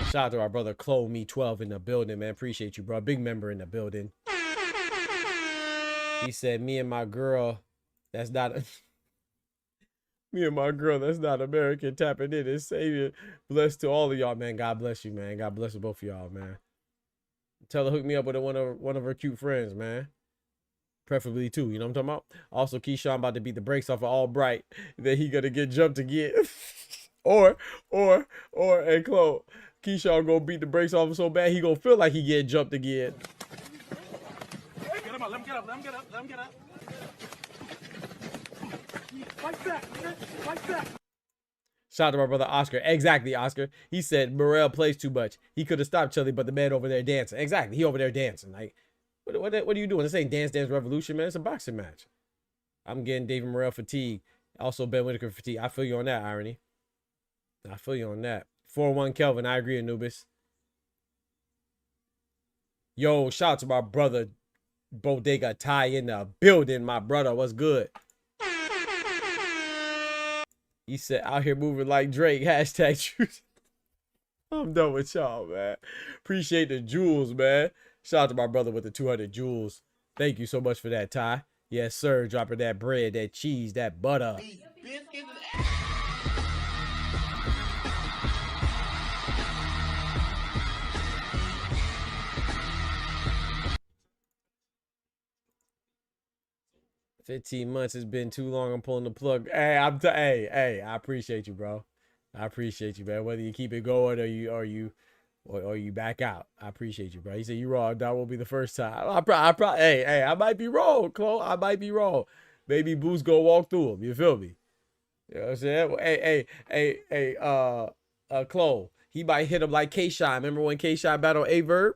Shout out to our brother Clone Me 12 in the building, man. Appreciate you, bro. Big member in the building. He said, me and my girl, that's not American, tapping in and Savior. Bless to all of y'all, man. God bless you, man. God bless both of y'all, man. Tell her hook me up with one of her cute friends, man. Preferably two, you know what I'm talking about? Also, KEYSHAWN about to beat the brakes off of Albright. Then he gonna get jumped again. or and Chloe, KEYSHAWN gonna beat the brakes off him so bad he gonna feel like he get jumped again. Get him up, let him get up, let him get up, let him get up. Fight back, fight back. Shout out to my brother Oscar. Exactly, Oscar. He said Morrell plays too much. He could have stopped Chili, but the man over there dancing. Exactly, he over there dancing. Like, what are you doing? This ain't Dance Dance Revolution, man. It's a boxing match. I'm getting David Morrell fatigue. Also, Ben Whitaker fatigue. I feel you on that, Irony. I feel you on that. 4-1 Kelvin. I agree, Anubis. Yo, shout out to my brother Bodega Ty in the building. My brother, what's good? He said, out here moving like Drake. Hashtag truth. I'm done with y'all, man. Appreciate the jewels, man. Shout out to my brother with the 200 jewels. Thank you so much for that, Ty. Yes, sir. Dropping that bread, that cheese, that butter. Biscuits. 15 months has been too long. I'm pulling the plug. Hey, I appreciate you, bro. I appreciate you, man. Whether you keep it going or you back out, I appreciate you, bro. He said you wrong. That won't be the first time. I might be wrong, Chloe. I might be wrong. Maybe Boo's gonna walk through him. You feel me? You know what I'm saying? Chloe. He might hit him like KEYSHAWN. Remember when KEYSHAWN battled A-Verb?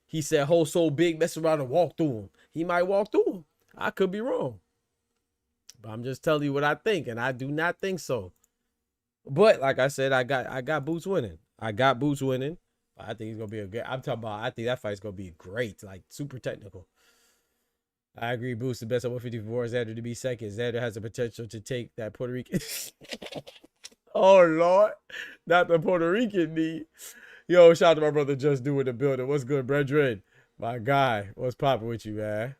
He said, "Whole so big, mess around and walk through him." He might walk through him. I could be wrong. But I'm just telling you what I think, and I do not think so. But like I said, I got Boots winning. I got Boots winning. I think it's gonna be a good. I think that fight's gonna be great, like super technical. I agree. Boots the best at 154. Xander to be second. Xander has the potential to take that Puerto Rican. Oh Lord, not the Puerto Rican knee. Yo, shout out to my brother Just Do in the building. What's good, brethren? My guy, what's popping with you, man?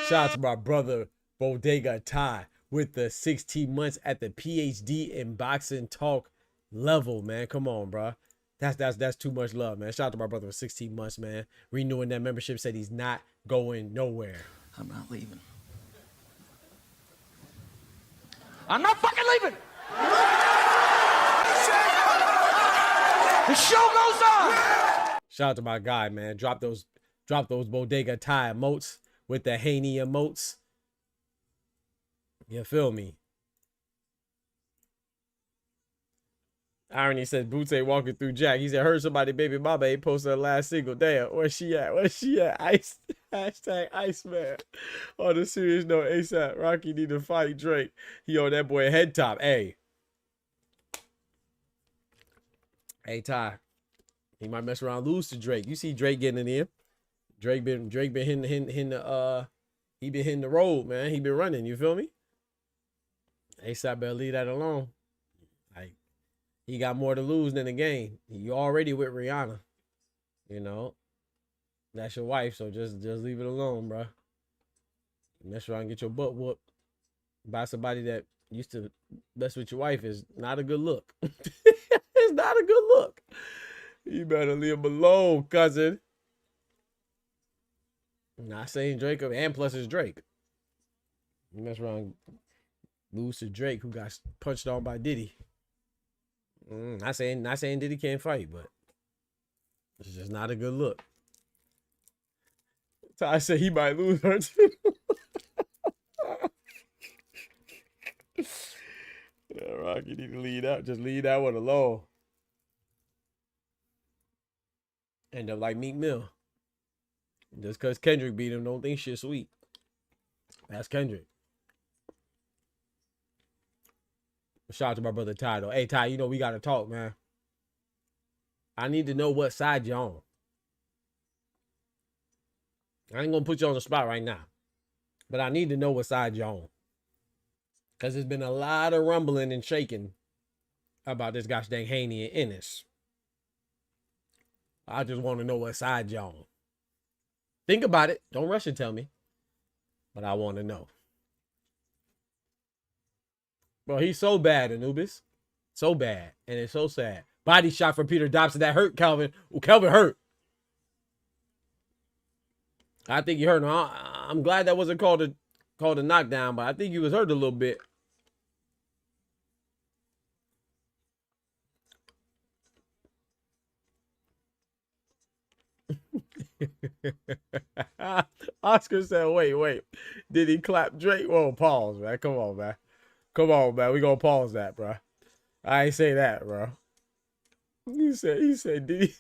Shout out to my brother Bodega Ty with the 16 months at the PhD in boxing talk level, man. Come on, bro. That's too much love, man. Shout out to my brother for 16 months, man. Renewing that membership, said he's not going nowhere. I'm not leaving. I'm not fucking leaving. The show goes on. Shout out to my guy, man. Drop those Bodega Ty emotes with the Haney emotes. You feel me? Irony said Boots ain't walking through Jack. He said, heard somebody baby mama ain't posted her last single. Damn, where's she at? Where's she at? Ice hashtag Iceman. On a serious note, ASAP Rocky need to fight Drake. He on that boy head top. Hey, Ty. He might mess around, lose to Drake. You see Drake getting it in. Drake been hitting he been hitting the road, man. He been running. You feel me? ASAP better leave that alone. Like, he got more to lose than the game. You already with Rihanna. You know, that's your wife, so just leave it alone, bro. Mess around and get your butt whooped by somebody that used to mess with your wife is not a good look. It's not a good look. You better leave him alone, cousin. Not saying Drake, and plus it's Drake. You mess around, lose to Drake, who got punched on by Diddy. Not saying Diddy can't fight, but it's just not a good look. Ty said he might lose her too. Yeah, Rocky need to lead out. Just leave that one alone. End up like Meek Mill. Just because Kendrick beat him, don't think shit's sweet. That's Kendrick. Shout out to my brother Ty, though. Hey, Ty, you know we got to talk, man. I need to know what side you're on. I ain't going to put you on the spot right now. But I need to know what side you're on. Because there's been a lot of rumbling and shaking about this gosh dang Haney and Ennis. I just want to know what side you're on. Think about it. Don't rush and tell me. But I want to know. Bro, he's so bad, Anubis. So bad. And it's so sad. Body shot from Peter Dobson. That hurt Calvin. Well, Calvin hurt. I think he hurt him. I'm glad that wasn't called a knockdown, but I think he was hurt a little bit. Oscar said, wait. Did he clap Drake? Whoa, pause, man. Come on, man. We gonna pause that, bro. I ain't say that, bro. He said, did he?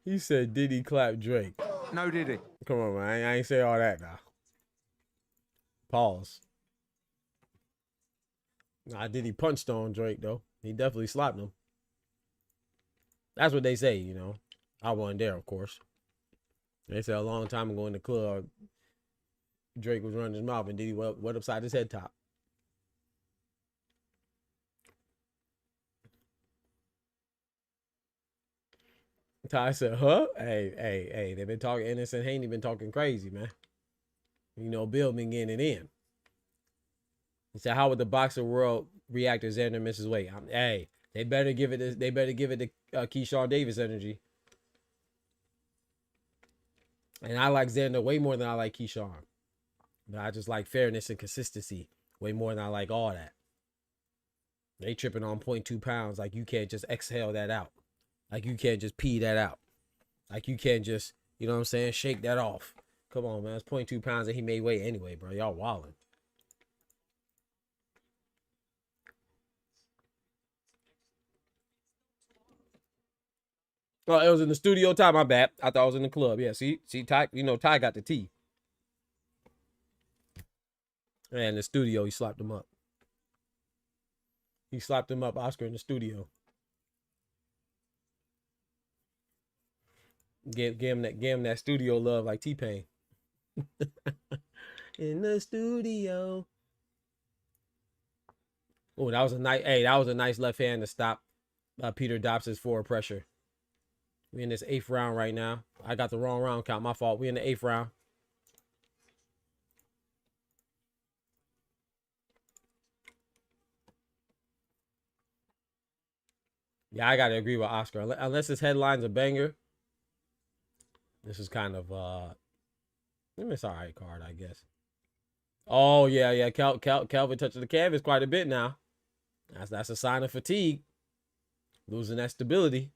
He said, did he clap Drake? No, did he? Come on, man. I ain't say all that now. Pause. Nah, did he punched on Drake, though? He definitely slapped him. That's what they say, you know. I wasn't there, of course. They said a long time ago in the club, Drake was running his mouth and Diddy went upside his head top. Ty said, huh? Hey, they've been talking, Ennis and Haney been talking crazy, man. You know, Bill been getting it in. He said, how would the boxing world react if Xander misses weight? Hey, they better give it to KEYSHAWN Davis energy. And I like Xander way more than I like KEYSHAWN. But I just like fairness and consistency way more than I like all that. They tripping on 0.2 pounds. Like, you can't just exhale that out. Like, you can't just pee that out. Like, you can't just, you know what I'm saying, shake that off. Come on, man. It's 0.2 pounds that he made weight anyway, bro. Y'all wildin'. Oh, it was in the studio, Ty. My bad. I thought it was in the club. Yeah, see, Ty. You know, Ty got the tea. And in the studio, he slapped him up. He slapped him up, Oscar, in the studio. Give him that studio love like T-Pain. In the studio. Oh, that was a nice left hand to stop Peter Dobson's forward pressure. We in this 8th round right now. I got the wrong round count. My fault. We in the 8th round. Yeah, I gotta agree with Oscar. Unless his headline's a banger, this is kind of it's all right card, I guess. Oh yeah. Kelvin touching the canvas quite a bit now. That's a sign of fatigue, losing that stability.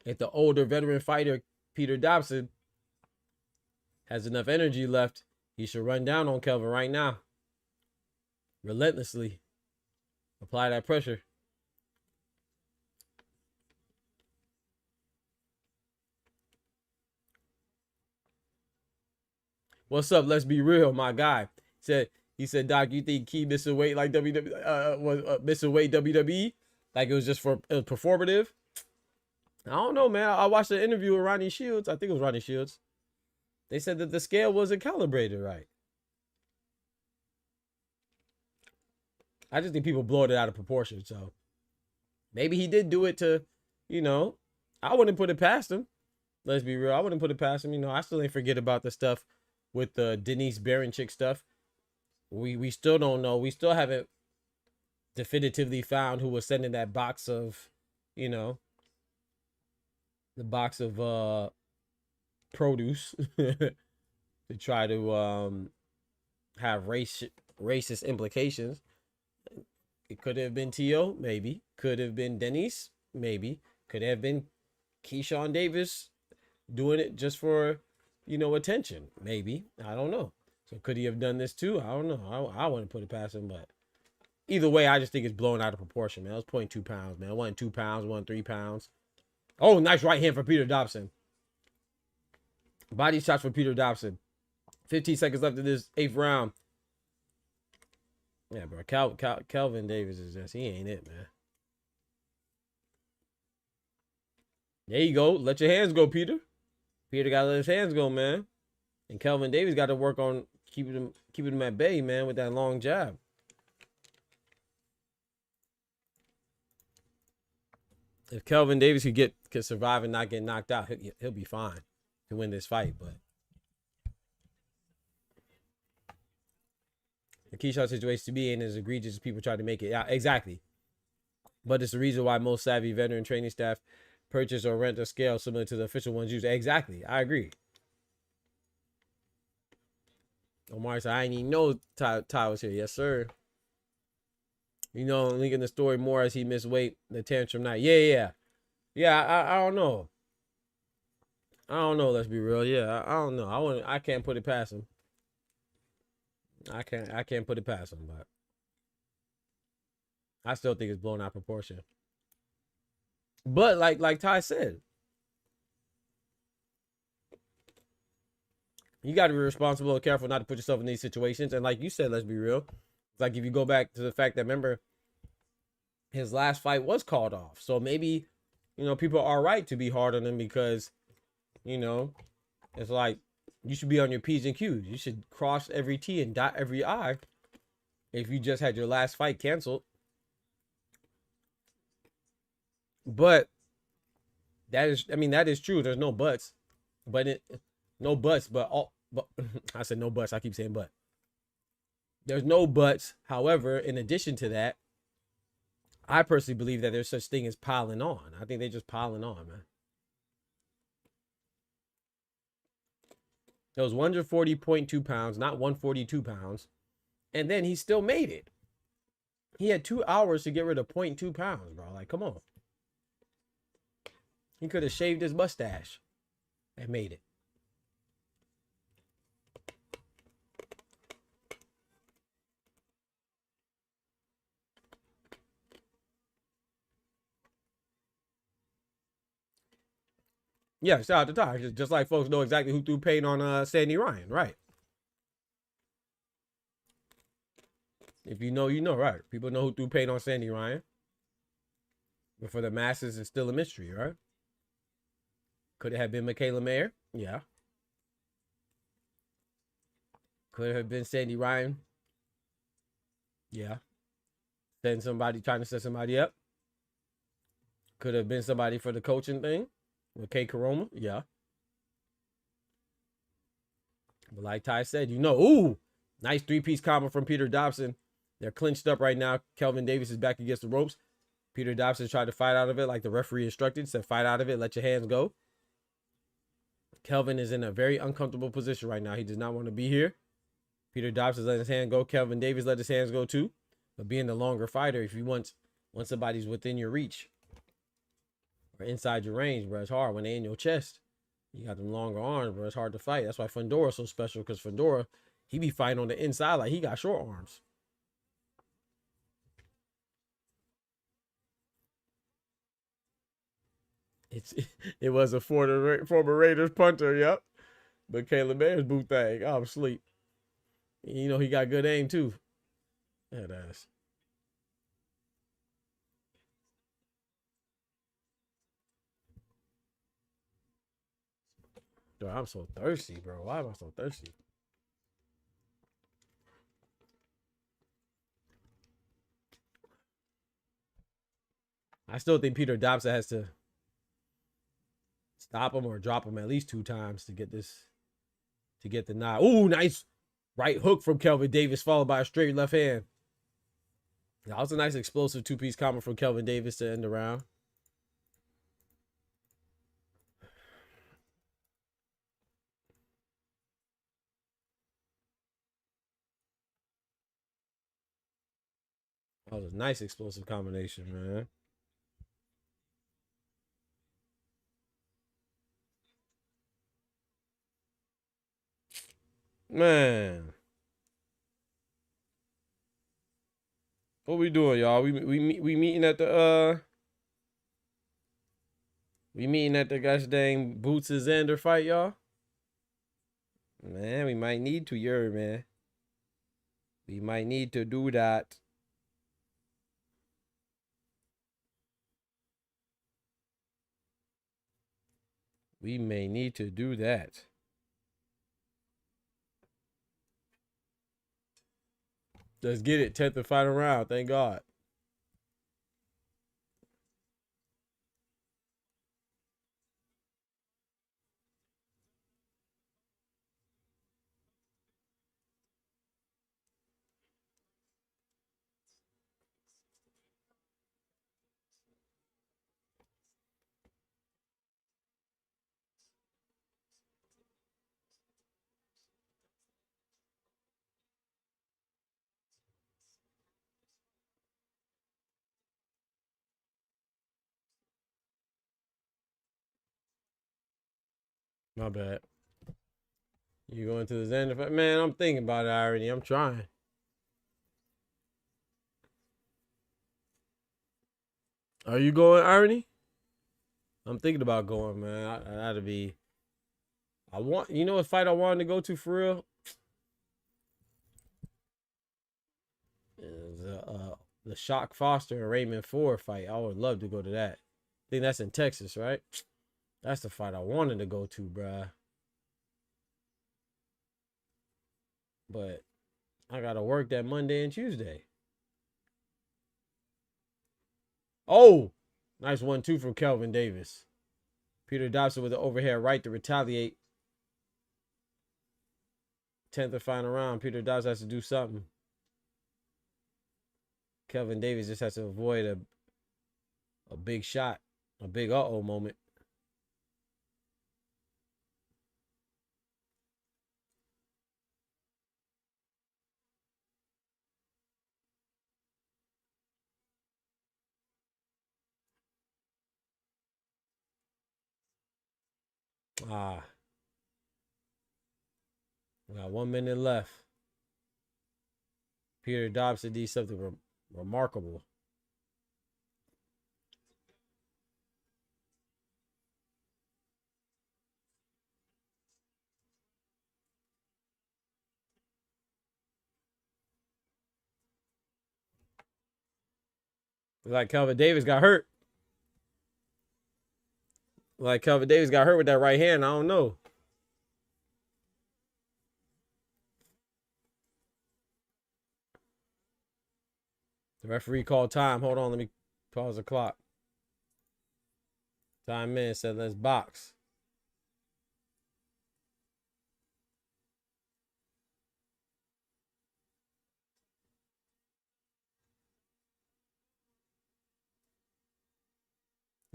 If the older veteran fighter Peter Dobson has enough energy left, he should run down on Kelvin right now. Relentlessly apply that pressure. What's up? Let's be real, my guy. He said, Doc, you think Key missing weight like WWE was missing weight WWE? Like it was just for performative? I don't know, man. I watched the interview with Ronnie Shields. I think it was Ronnie Shields. They said that the scale wasn't calibrated right. I just think people blow it out of proportion. So maybe he did do it to, I wouldn't put it past him. Let's be real. I wouldn't put it past him. I still ain't forget about the stuff with the Denise Baranchik stuff. We still don't know. We still haven't definitively found who was sending that box of, the box of produce to try to have racist implications. It could have been T.O., maybe. Could have been Denise, maybe. Could have been KEYSHAWN Davis doing it just for, attention, maybe. I don't know. So could he have done this too? I don't know. I wouldn't put it past him, but either way, I just think it's blown out of proportion, man. It was 0.2 pounds, man. It wasn't 2 pounds, it wasn't 3 pounds. Oh, nice right hand for Peter Dobson. Body shots for Peter Dobson. 15 seconds left in this 8th round. Yeah, bro. Kelvin Davis is just, he ain't it, man. There you go. Let your hands go, Peter. Peter got to let his hands go, man. And Kelvin Davis got to work on keeping him at bay, man, with that long jab. If Kelvin Davis could survive and not get knocked out, he'll be fine to win this fight. But the KEYSHAWN situation to be in is egregious as people try to make it. Yeah, exactly. But it's the reason why most savvy veteran training staff purchase or rent a scale similar to the official ones used. Exactly. I agree. Omar said, I didn't even know Ty was here. Yes, sir. Linking the story more as he missed weight, the tantrum night. Yeah. I don't know. Let's be real. Yeah, I don't know. I can't put it past him. I can't put it past him, but I still think it's blown out of proportion. But like Ty said, you got to be responsible and careful not to put yourself in these situations. And like you said, let's be real. It's like if you go back to the fact that, remember, his last fight was called off. So maybe, people are right to be hard on him because, it's like you should be on your P's and Q's. You should cross every T and dot every I if you just had your last fight canceled. But that is true. There's no buts. But I said no buts. I keep saying but. There's no buts. However, in addition to that, I personally believe that there's such thing as piling on. I think they're just piling on, man. It was 140.2 pounds, not 142 pounds. And then he still made it. He had 2 hours to get rid of 0.2 pounds, bro. Like, come on. He could have shaved his mustache and made it. Yeah, shout out to Ty. Just like folks know exactly who threw pain on Sandy Ryan, right? If you know, you know, right? People know who threw pain on Sandy Ryan. But for the masses, it's still a mystery, right? Could it have been Michaela Mayer? Yeah. Could it have been Sandy Ryan? Yeah. Trying to set somebody up. Could have been somebody for the coaching thing with Kay Coroma. Yeah. But like Ty said, ooh, nice 3-piece combo from Peter Dobson. They're clinched up right now. Kelvin Davis is back against the ropes. Peter Dobson tried to fight out of it like the referee instructed, said fight out of it, let your hands go. Kelvin is in a very uncomfortable position right now. He does not want to be here. Peter Dobson let his hand go. Kelvin Davis let his hands go too. But being the longer fighter, if you want somebody's within your reach or inside your range, bro, it's hard when they in your chest. You got them longer arms, bro. It's hard to fight. That's why Fundora's so special, because Fundora, he be fighting on the inside like he got short arms. It was a former Raiders punter, yep. But Caleb Ayers boot thing. Oh, I'm asleep. You know he got good aim too. That ass. Bro, I'm so thirsty, bro. Why am I so thirsty? I still think Peter Dobson has to stop him or drop him at least 2 times to get the nod. Ooh, nice right hook from Kelvin Davis, followed by a straight left hand. That was a nice explosive 2-piece combo from Kelvin Davis to end the round. That was a nice explosive combination, man. Man. What we doing, y'all? We meeting at the we meeting at the gosh dang Boots and Xander fight, y'all? Man, we might need to, man. We might need to do that. We may need to do that. Let's get it. 10th and final round. Thank God. My bad. You going to the Xander fight? Man, I'm thinking about it already. I'm trying. Are you going, Irony? I'm thinking about going, man. I gotta be. You know what fight I wanted to go to for real? Is the Shock Foster and Raymond Ford fight. I would love to go to that. I think that's in Texas, right? That's the fight I wanted to go to, bruh. But I gotta work that Monday and Tuesday. Oh, nice 1-2 from Kelvin Davis. Peter Dobson with the overhead right to retaliate. 10th and final round. Peter Dobson has to do something. Kelvin Davis just has to avoid a big shot, a big uh-oh moment. We got 1 minute left. Peter Dobson did something remarkable. Like Kelvin Davis got hurt. Like Kelvin Davis got hurt with that right hand. I don't know. The referee called time. Hold on, let me pause the clock. Time in, said let's box.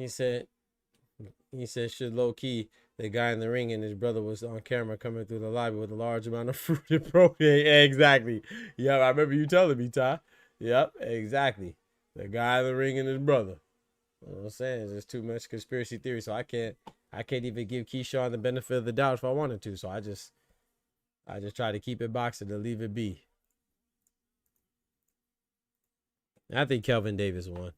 He said, should low key, the guy in the ring and his brother was on camera coming through the lobby with a large amount of fruit and protein. Exactly. Yeah, I remember you telling me, Ty. Yep, exactly. The guy in the ring and his brother. You know what I'm saying? There's too much conspiracy theory, so I can't even give KEYSHAWN the benefit of the doubt if I wanted to. So I just try to keep it boxing and leave it be. I think Kelvin Davis won.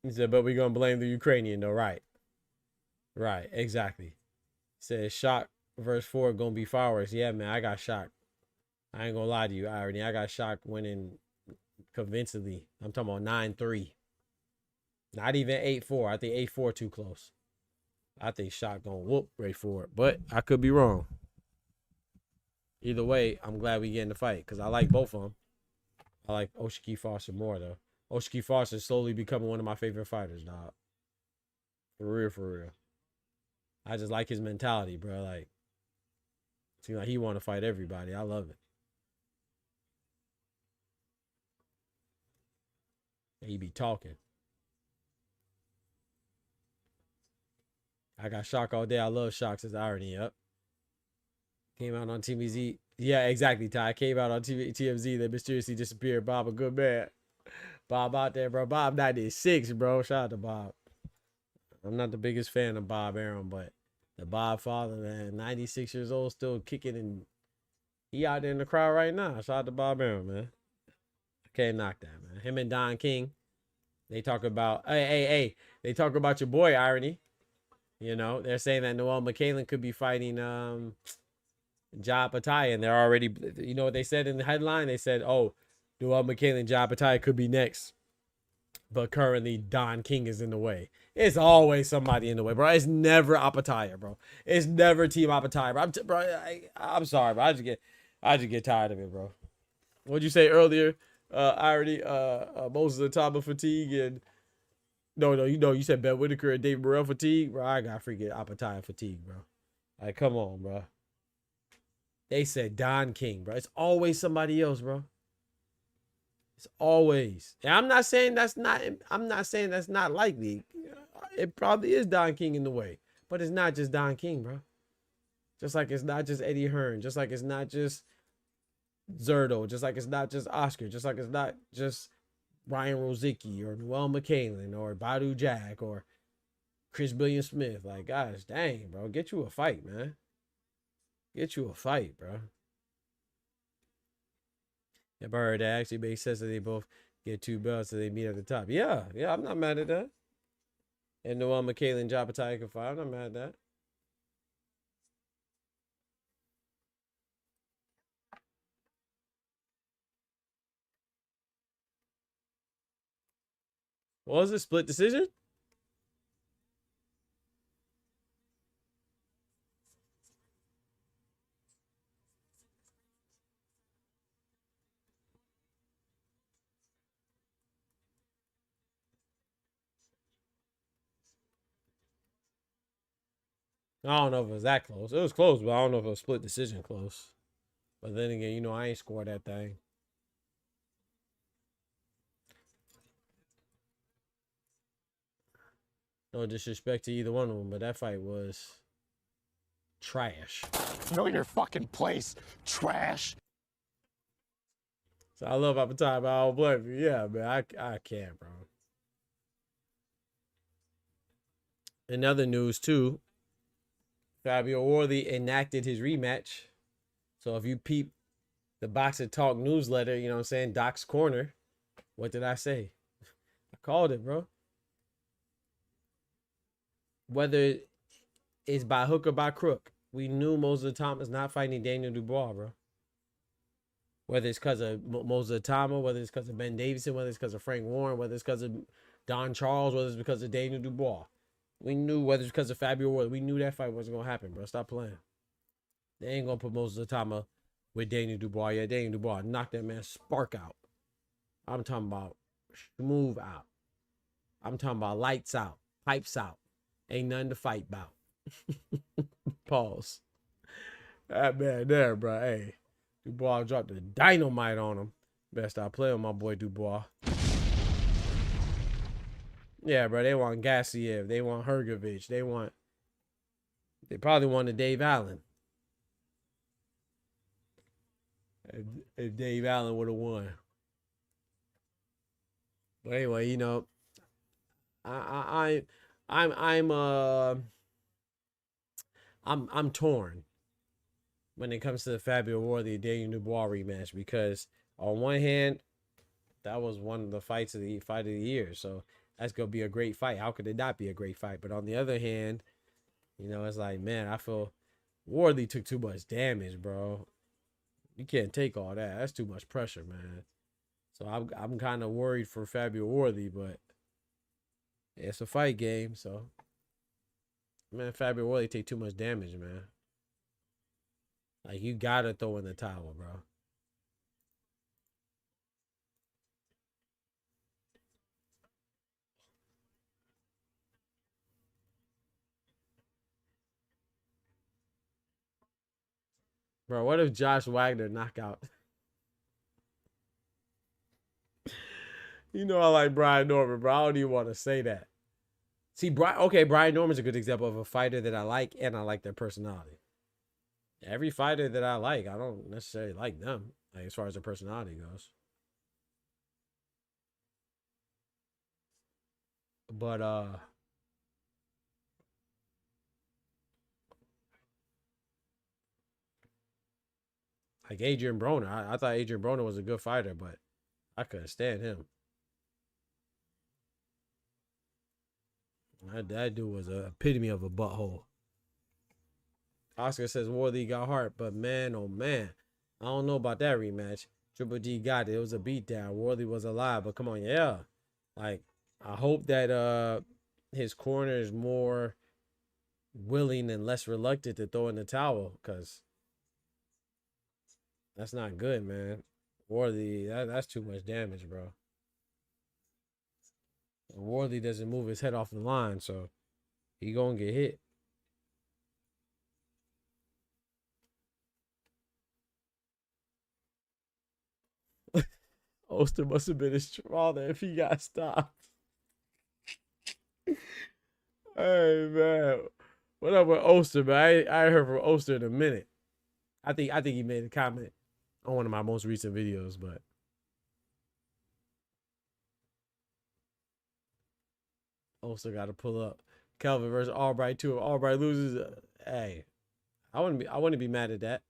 He said, but we're going to blame the Ukrainian, though. Right. Right. Exactly. He said, shock verse 4 going to be fireworks. Yeah, man, I got shocked. I ain't going to lie to you, Irony. I got shocked winning convincingly. I'm talking about 9-3. Not even 8-4. I think 8-4 too close. I think shock going to whoop Ray Ford. But I could be wrong. Either way, I'm glad we get in the fight because I like both of them. I like Oshiki Foster more, though. Oshiki Foster is slowly becoming one of my favorite fighters, dog. For real, for real. I just like his mentality, bro. Like, seems like he want to fight everybody. I love it. And he be talking. I got shock all day. I love shock since Irony. Yep. Came out on TMZ. Yeah, exactly, Ty. Came out on TMZ. They mysteriously disappeared. Bob, a good man. Bob out there, bro. Bob 96, bro. Shout out to Bob. I'm not the biggest fan of Bob Arum, but the Bob father, man, 96 years old, still kicking, and he out there in the crowd right now. Shout out to Bob Arum, man. I can't knock that, man. Him and Don King, they talk about, hey. They talk about your boy, Irony. You know, they're saying that Noel McCallan could be fighting Ja Pattaya, and they're already, you know what they said in the headline? They said, oh, Noel McCallan, Ja Pattaya could be next. But currently, Don King is in the way. It's always somebody in the way, bro. It's never Apataya, bro. It's never Team Apataya, bro. I'm sorry, bro. I just get tired of it, bro. What'd you say earlier? I already Moses of the top of fatigue and no, you said Ben Whitaker and Dave Burrell fatigue, bro. I got freaking Apataya fatigue, bro. Like, come on, bro. They said Don King, bro. It's always somebody else, bro. It's always. And I'm not saying that's not likely. It probably is Don King in the way. But it's not just Don King, bro. Just like it's not just Eddie Hearn. Just like it's not just Zerto. Just like it's not just Oscar. Just like it's not just Ryan Rozicki or Noel McCallan or Badu Jack or Chris Billion Smith. Like, gosh, dang, bro. Get you a fight, man. Get you a fight, bro. Yeah, but I heard that actually makes sense that they both get 2 belts so they meet at the top. Yeah, I'm not mad at that. And Noel McCallan and Ja Pattaya can fight. I'm not mad at that. What was it? Split decision? I don't know if it was that close. It was close, but I don't know if it was split decision close. But then again, you know, I ain't scored that thing. No disrespect to either one of them, but that fight was trash. Know your fucking place, trash. So I love Apataya, but I don't blame you. Yeah, man, I can't, bro. In other news, too, Fabio Worthy enacted his rematch. So if you peep the Boxing Talk newsletter, you know what I'm saying, Doc's Corner, what did I say? I called it, bro. Whether it's by hook or by crook, we knew Moses Thomas not fighting Daniel Dubois, bro. Whether it's because of Moses Thomas, whether it's because of Ben Davison, whether it's because of Frank Warren, whether it's because of Don Charles, whether it's because of Daniel Dubois. We knew whether it's because of Fabio Worthy. We knew that fight wasn't going to happen, bro. Stop playing. They ain't going to put Moses Thomas with Daniel Dubois. Yeah, Daniel Dubois knocked that man spark out. I'm talking about smooth out. I'm talking about lights out, pipes out. Ain't nothing to fight about. Pause. That man there, bro. Hey, Dubois dropped the dynamite on him. Best I play on my boy Dubois. Yeah, bro. They want Gassiev. They want Hergovich. They probably wanted Dave Allen. If Dave Allen would have won. But anyway, you know, I, I I'm I'm torn when it comes to the Fabio Worthy Daniel Dubois rematch, because on one hand, that was one of the fight of the year, so that's gonna be a great fight. How could it not be a great fight? But on the other hand, you know, it's like, man, I feel Worthy took too much damage, bro. You can't take all that. That's too much pressure, man. So I'm kind of worried for Fabio Worthy, but it's a fight game, so man, Fabio Worthy take too much damage, man. Like, you gotta throw in the towel, bro. Bro, what if Josh Wagner knockout? You know I like Brian Norman, bro. I don't even want to say that. See, Brian Norman's a good example of a fighter that I like, and I like their personality. Every fighter that I like, I don't necessarily like them, like, as far as their personality goes. But like Adrian Broner, I thought Adrian Broner was a good fighter, but I couldn't stand him. That dude was a epitome of a butthole. Oscar says Worthy got heart, but man, oh man, I don't know about that rematch. Triple G got it. It was a beatdown. Worthy was alive, but come on, yeah. Like, I hope that his corner is more willing and less reluctant to throw in the towel, because that's not good, man. Worthy, that's too much damage, bro. Worthy doesn't move his head off the line, so he gonna get hit. Oster must have been his father if he got stopped. Hey man, what up with Oster, man? I heard from Oster in a minute. I think he made a comment on one of my most recent videos, but Oster got to pull up. Kelvin versus Albright too. If Albright loses, hey, I wouldn't be mad at that.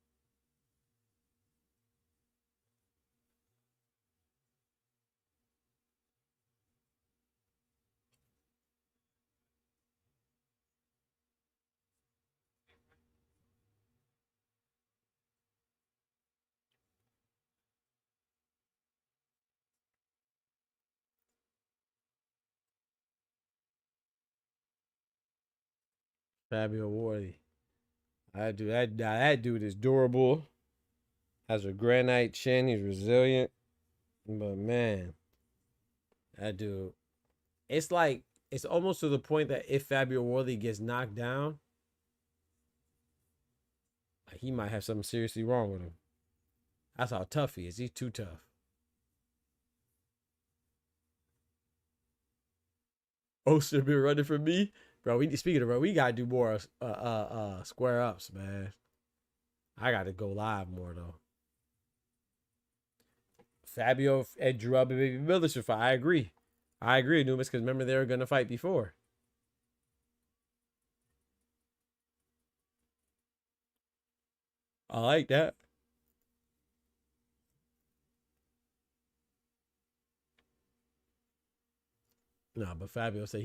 Fabio Worthy. That dude is durable. Has a granite chin. He's resilient. But man, that dude. It's like, it's almost to the point that if Fabio Worthy gets knocked down, like, he might have something seriously wrong with him. That's how tough he is. He's too tough. Oster been running from me, bro. Speaking of, bro, we gotta do more square ups, man. I gotta go live more though. Fabio and Drew and Baby Miller should fight. I agree, Numis, because remember they were gonna fight before. I like that. No, but Fabio said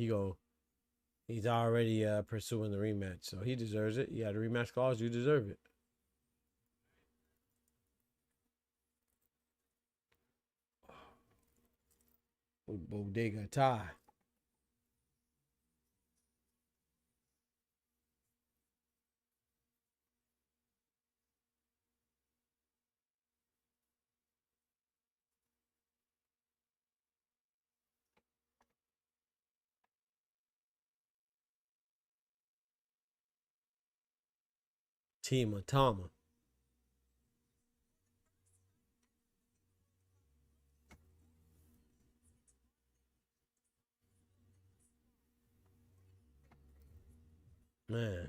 he's already pursuing the rematch, so he deserves it. You had a rematch clause, you deserve it. Bodega tie. Team Atama. Man.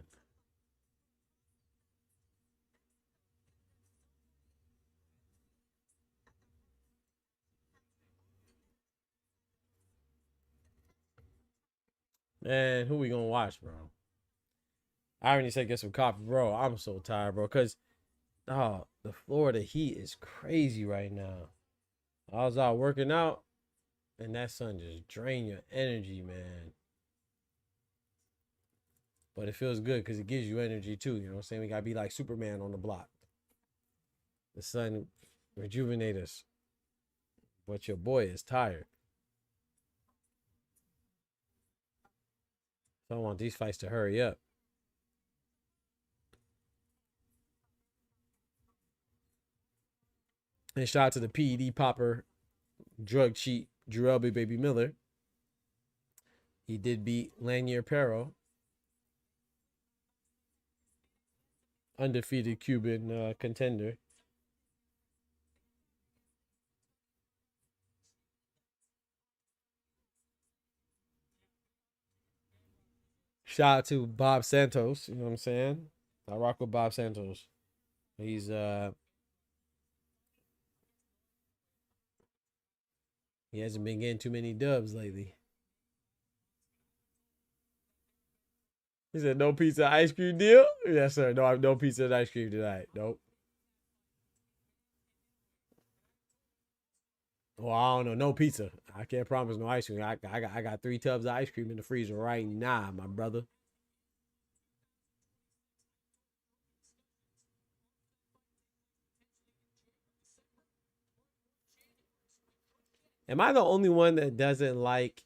Man, who we gonna watch, bro? I already said get some coffee, bro. I'm so tired, bro. Cause the Florida heat is crazy right now. I was out working out, and that sun just drain your energy, man. But it feels good because it gives you energy too. You know what I'm saying? We gotta be like Superman on the block. The sun rejuvenate us. But your boy is tired. So I want these fights to hurry up. And shout out to the PED popper, drug cheat, Jarrell Baby Miller. He did beat Lanier Perro, undefeated Cuban contender. Shout out to Bob Santos. You know what I'm saying? I rock with Bob Santos. He's he hasn't been getting too many dubs lately. He said no pizza ice cream deal? Yes, sir. No, I have no pizza and ice cream tonight. Nope. Well, I don't know. No pizza. I can't promise no ice cream. I got 3 tubs of ice cream in the freezer right now, my brother. Am I the only one that doesn't like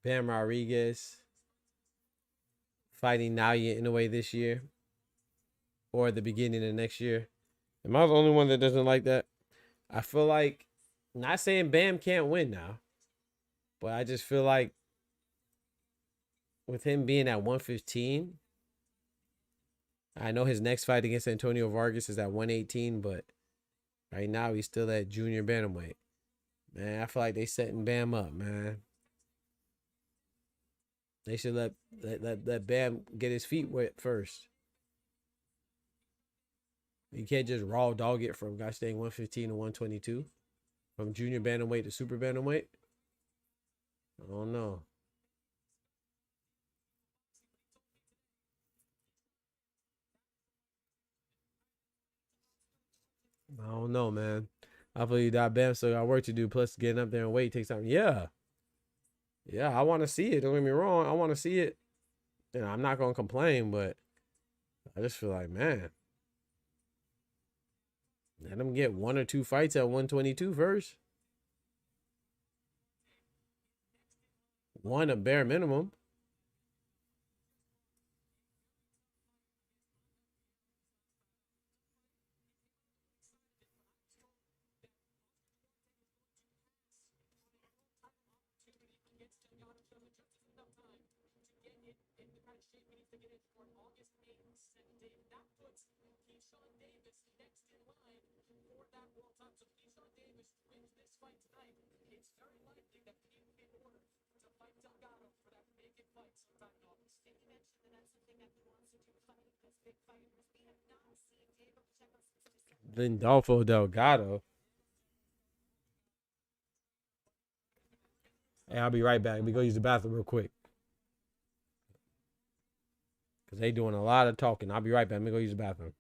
Bam Rodriguez fighting Nalia in a way this year or at the beginning of next year? Am I the only one that doesn't like that? I feel like, not saying Bam can't win now, but I just feel like with him being at 115, I know his next fight against Antonio Vargas is at 118, but right now he's still at junior bantamweight. Man, I feel like they setting Bam up, man. They should let Bam get his feet wet first. You can't just raw dog it from guys staying 115 to 122. From junior bantamweight to super bantamweight. I don't know. I don't know, man. I believe that Bam still got work to do. Plus, getting up there and weight takes time. Yeah. Yeah, I want to see it. Don't get me wrong. I want to see it. And I'm not going to complain, but I just feel like, man, let him get 1 or 2 fights at 122 first. 1 a bare minimum. Lindolfo Delgado. Hey, I'll be right back. Let me go use the bathroom real quick. Because they doing a lot of talking. I'll be right back. Let me go use the bathroom.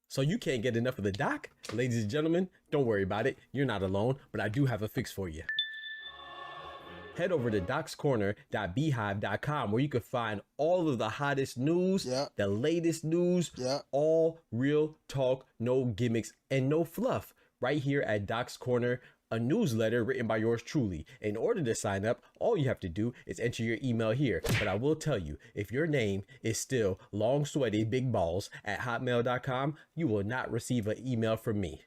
So you can't get enough of the doc? Ladies and gentlemen, don't worry about it. You're not alone, but I do have a fix for you. Head over to docscorner.beehive.com where you can find all of the hottest news, the latest news, all real talk, no gimmicks, and no fluff. Right here at Doc's Corner, a newsletter written by yours truly. In order to sign up, all you have to do is enter your email here. But I will tell you, if your name is still long sweaty big balls at hotmail.com, you will not receive an email from me.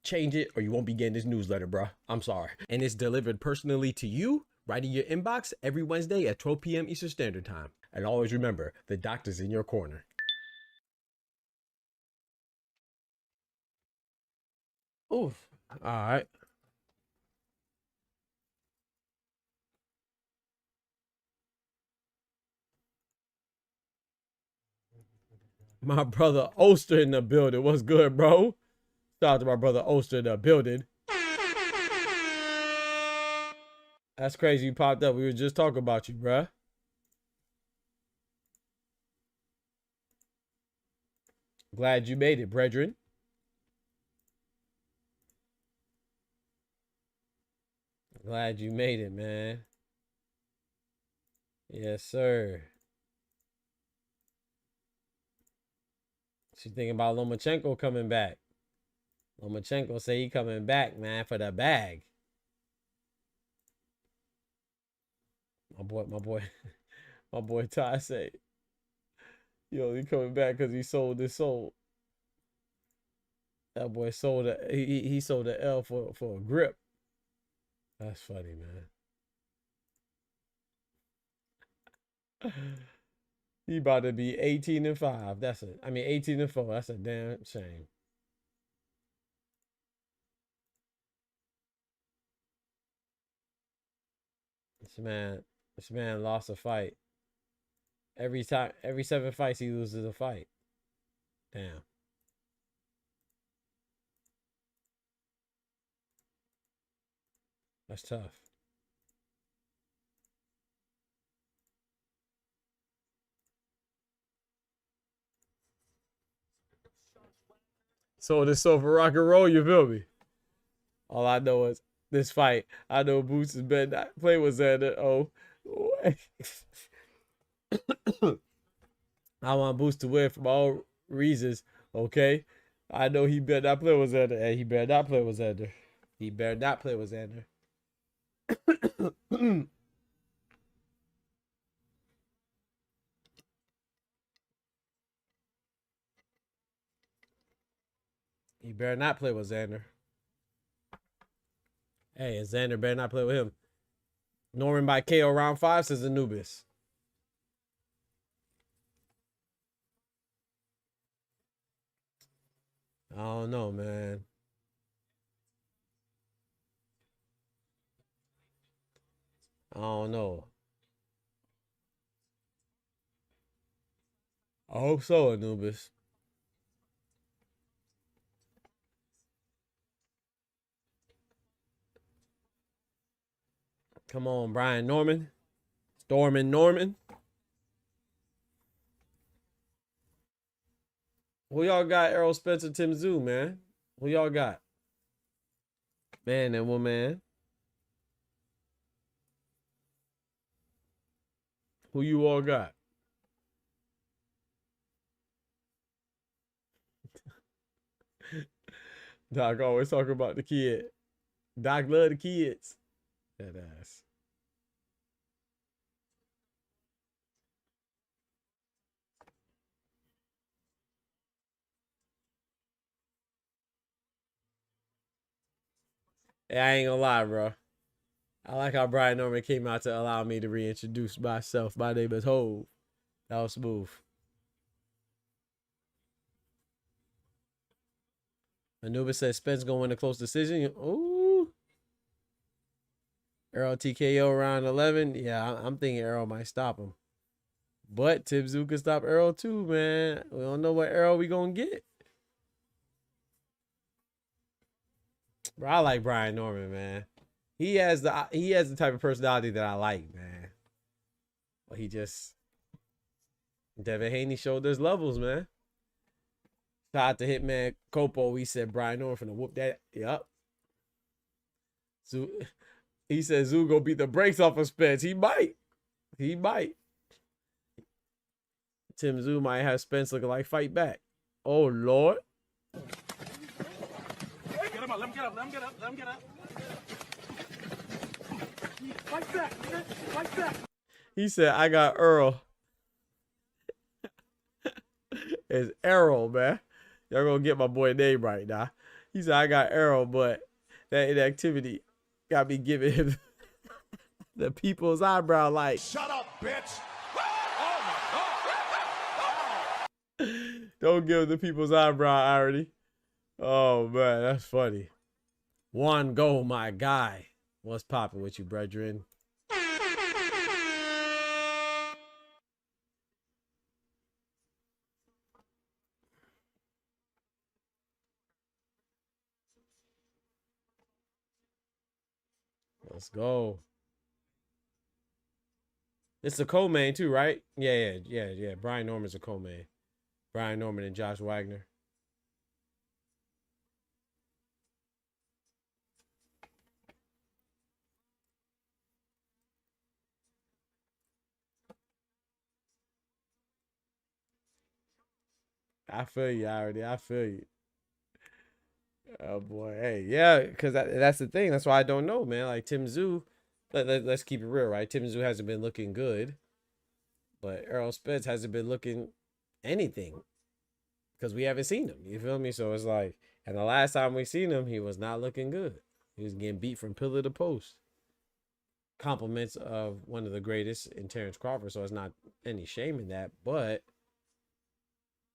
Change it or you won't be getting this newsletter, bruh. I'm sorry. And it's delivered personally to you right in your inbox every Wednesday at 12 p.m. Eastern Standard Time. And always remember, the doctor's in your corner. Oof. All right. My brother Oster in the building. What's good, bro? Shout out to my brother Oster in the building. That's crazy you popped up. We were just talking about you, bruh. Glad you made it, brethren. Glad you made it, man. Yes, sir. She thinking about Lomachenko coming back. Lomachenko say he coming back, man, for the bag. My boy Ty say, yo, he coming back because he sold his soul. That boy sold he sold the L for a grip. That's funny, man. He about to be 18-5. 18-4. That's a damn shame. This man lost a fight. Every 7 fights he loses a fight. Damn. That's tough. So this so for rock and roll, you feel me? All I know is this fight. I know Boots has been not play with Xander. Oh, I want Boots to win for all reasons. Okay, I know he better not play with Xander. Hey, he better not play with Xander. He better not play with Xander. He better not play with Xander. Hey, and Xander better not play with him. Norman by KO round 5, says Anubis. I don't know, man. I don't know. I hope so, Anubis. Come on, Brian Norman. Stormin Norman. Who y'all got? Errol Spencer, Tim Zoo, man. Who y'all got? Man and woman. Who you all got? Doc always talking about the kid. Doc love the kids. That ass. Hey, I ain't gonna lie, bro. I like how Brian Norman came out to allow me to reintroduce myself. My name is Hove. That was smooth. Anubis says Spence gonna win a close decision. Ooh. Errol TKO round 11. Yeah, I'm thinking Errol might stop him. But Tim Zoo can stop Errol too, man. We don't know what Errol we gonna get. Bro, I like Brian Norman, man. He has the type of personality that I like, man. But he just Devin Haney showed there's levels, man. Shout out to Hitman Copo. He said Brian Norman finna whoop that. Yup. So he said Zoo gonna beat the brakes off of Spence. He might. He might. Tim Zoo might have Spence looking like fight back. Oh Lord. Get him up. Let him get up. Let him get up. Let him get up. Fight back. Fight back. He said, I got Earl. It's Errol, man. Y'all gonna get my boy name right now. He said, I got Errol, but that inactivity got me giving him the people's eyebrow like. Shut up, bitch. Don't give the people's eyebrow irony. Oh, man, that's funny. One go, my guy. What's popping with you, brethren? Let's go. It's a co-main too, right? Yeah. Brian Norman's a co-main. Brian Norman and Josh Wagner. I feel you already. I feel you. Oh boy, hey, yeah, because that's the thing. That's why I don't know, man. Like Tim Zoo, let's keep it real, right? Tim Zoo hasn't been looking good, but Errol Spence hasn't been looking anything because we haven't seen him. You feel me? So it's like, and the last time we seen him, he was not looking good. He was getting beat from pillar to post. Compliments of one of the greatest in Terrence Crawford, so it's not any shame in that. But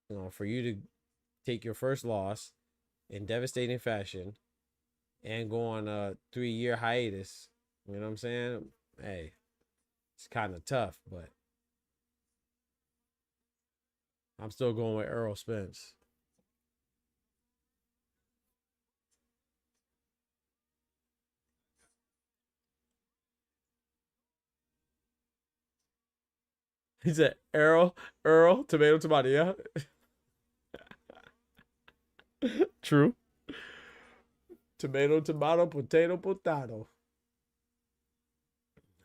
you know, for you to take your first loss in devastating fashion and go on a 3-year hiatus, you know what I'm saying? Hey, it's kind of tough, but I'm still going with Errol Spence. He said, Earl, tomato, tomato, yeah. True. Tomato, tomato, potato, potato.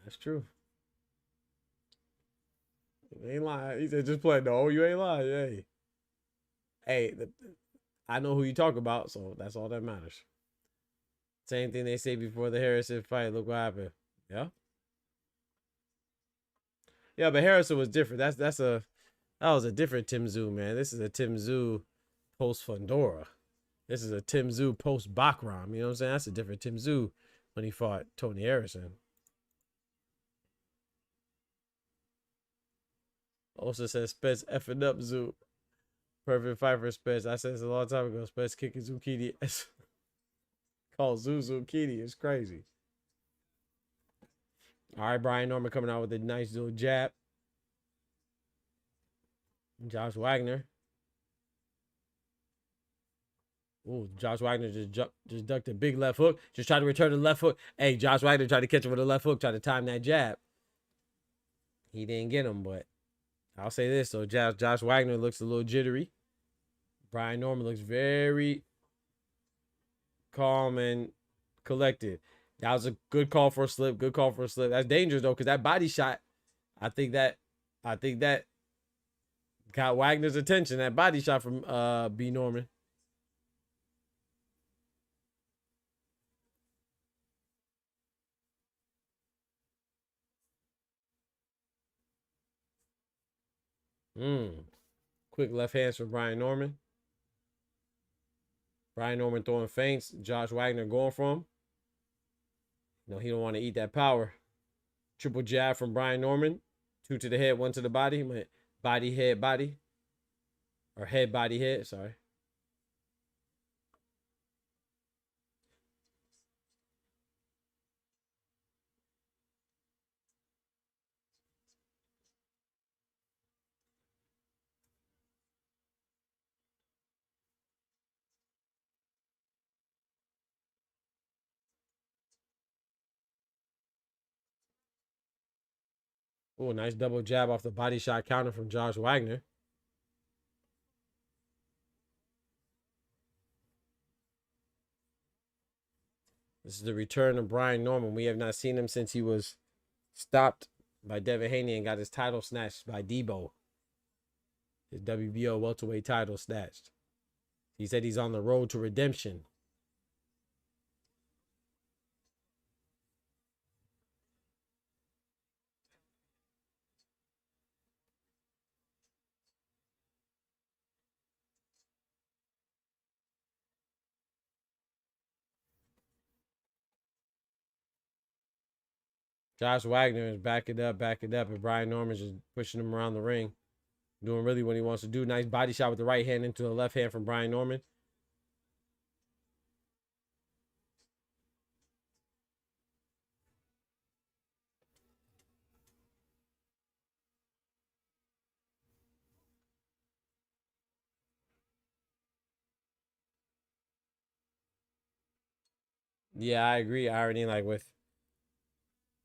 That's true. You ain't lying. He said, just play. No, you ain't lying. Hey, I know who you talk about, so that's all that matters. Same thing they say before the Harrison fight. Look what happened. Yeah. Yeah, but Harrison was different. That was a different Tim Zoo, man. This is a Tim Zoo post Fundora. This is a Tim Zoo post Bakram. You know what I'm saying? That's a different Tim Zoo when he fought Tony Harrison. Also says Spence effing up Zoo. Perfect fight for Spence. I said this a long time ago. Spence kicking Zucchini. Called Zoo Zucchini. It's crazy. All right, Brian Norman coming out with a nice little jab. Josh Wagner. Ooh, Josh Wagner just ducked a big left hook. Just tried to return the left hook. Hey, Josh Wagner tried to catch him with a left hook. Tried to time that jab. He didn't get him, but I'll say this. So Josh Wagner looks a little jittery. Brian Norman looks very calm and collected. That was a good call for a slip. Good call for a slip. That's dangerous though, because that body shot, I think that got Wagner's attention. That body shot from B. Norman. Quick left hands from Brian Norman. Brian Norman throwing feints. Josh Wagner going for him. No, he don't want to eat that power. Triple jab from Brian Norman. 2 to the head, 1 to the body. Body, head, body. Or head, body, head. Sorry. Oh, nice double jab off the body shot counter from Josh Wagner. This is the return of Brian Norman. We have not seen him since he was stopped by Devin Haney and got his title snatched by Debo. His WBO welterweight title snatched. He said he's on the road to redemption. Josh Wagner is backing up, and Brian Norman's just pushing him around the ring, doing really what he wants to do. Nice body shot with the right hand into the left hand from Brian Norman. Yeah, I agree. I already like with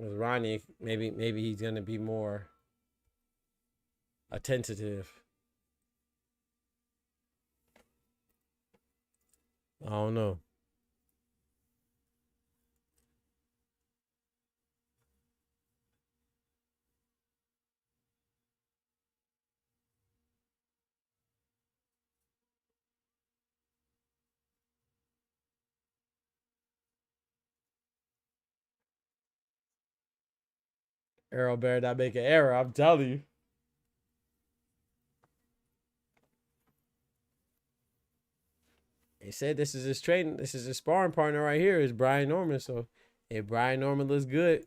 With Ronnie, maybe he's gonna be more attentive. I don't know. Errol better not make an error. I'm telling you. They said this is his training. This is his sparring partner right here. Is Brian Norman. So if Brian Norman looks good,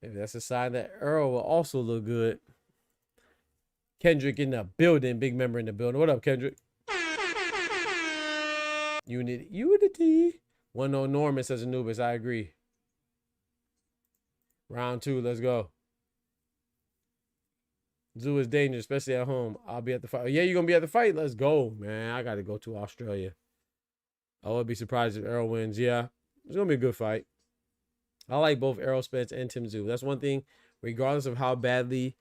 maybe that's a sign that Earl will also look good. Kendrick in the building. Big member in the building. What up, Kendrick? Unity. 1-0 Norman, says Anubis. I agree. Round 2. Let's go. Zoo is dangerous, especially at home. I'll be at the fight. Yeah, you're going to be at the fight? Let's go, man. I got to go to Australia. I would be surprised if Errol wins. Yeah, it's going to be a good fight. I like both Errol Spence and Tim Tszyu. That's one thing, regardless of how badly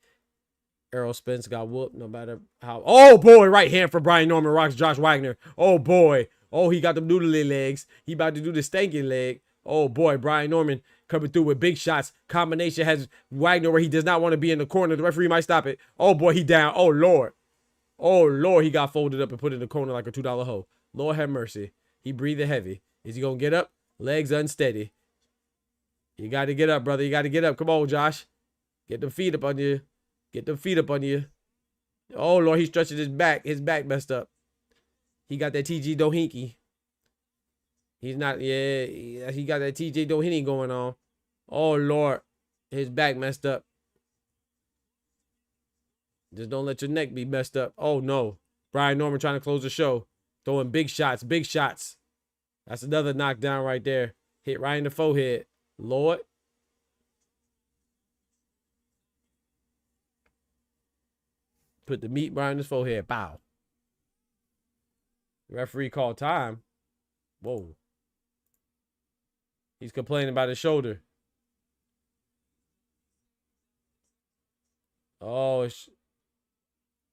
Errol Spence got whooped, no matter how. Oh, boy, right hand for Brian Norman rocks Josh Wagner. Oh, boy. Oh, he got them noodly legs. He about to do the stanking leg. Oh, boy, Brian Norman coming through with big shots. Combination has Wagner where he does not want to be in the corner. The referee might stop it. Oh, boy, he down. Oh, Lord. Oh, Lord, he got folded up and put in the corner like a $2 hoe. Lord have mercy. He breathing heavy. Is he going to get up? Legs unsteady. You got to get up, brother. You got to get up. Come on, Josh. Get the feet up on you. Get the feet up on you. Oh, Lord, he's stretching his back. His back messed up. He got that TG Dohinky. He's not, yeah, he got that TJ Doheny going on. Oh, Lord. His back messed up. Just don't let your neck be messed up. Oh, no. Brian Norman trying to close the show. Throwing big shots, big shots. That's another knockdown right there. Hit right in the forehead. Lord. Put the meat right in his forehead. Bow. Referee called time. Whoa. He's complaining about his shoulder. Oh,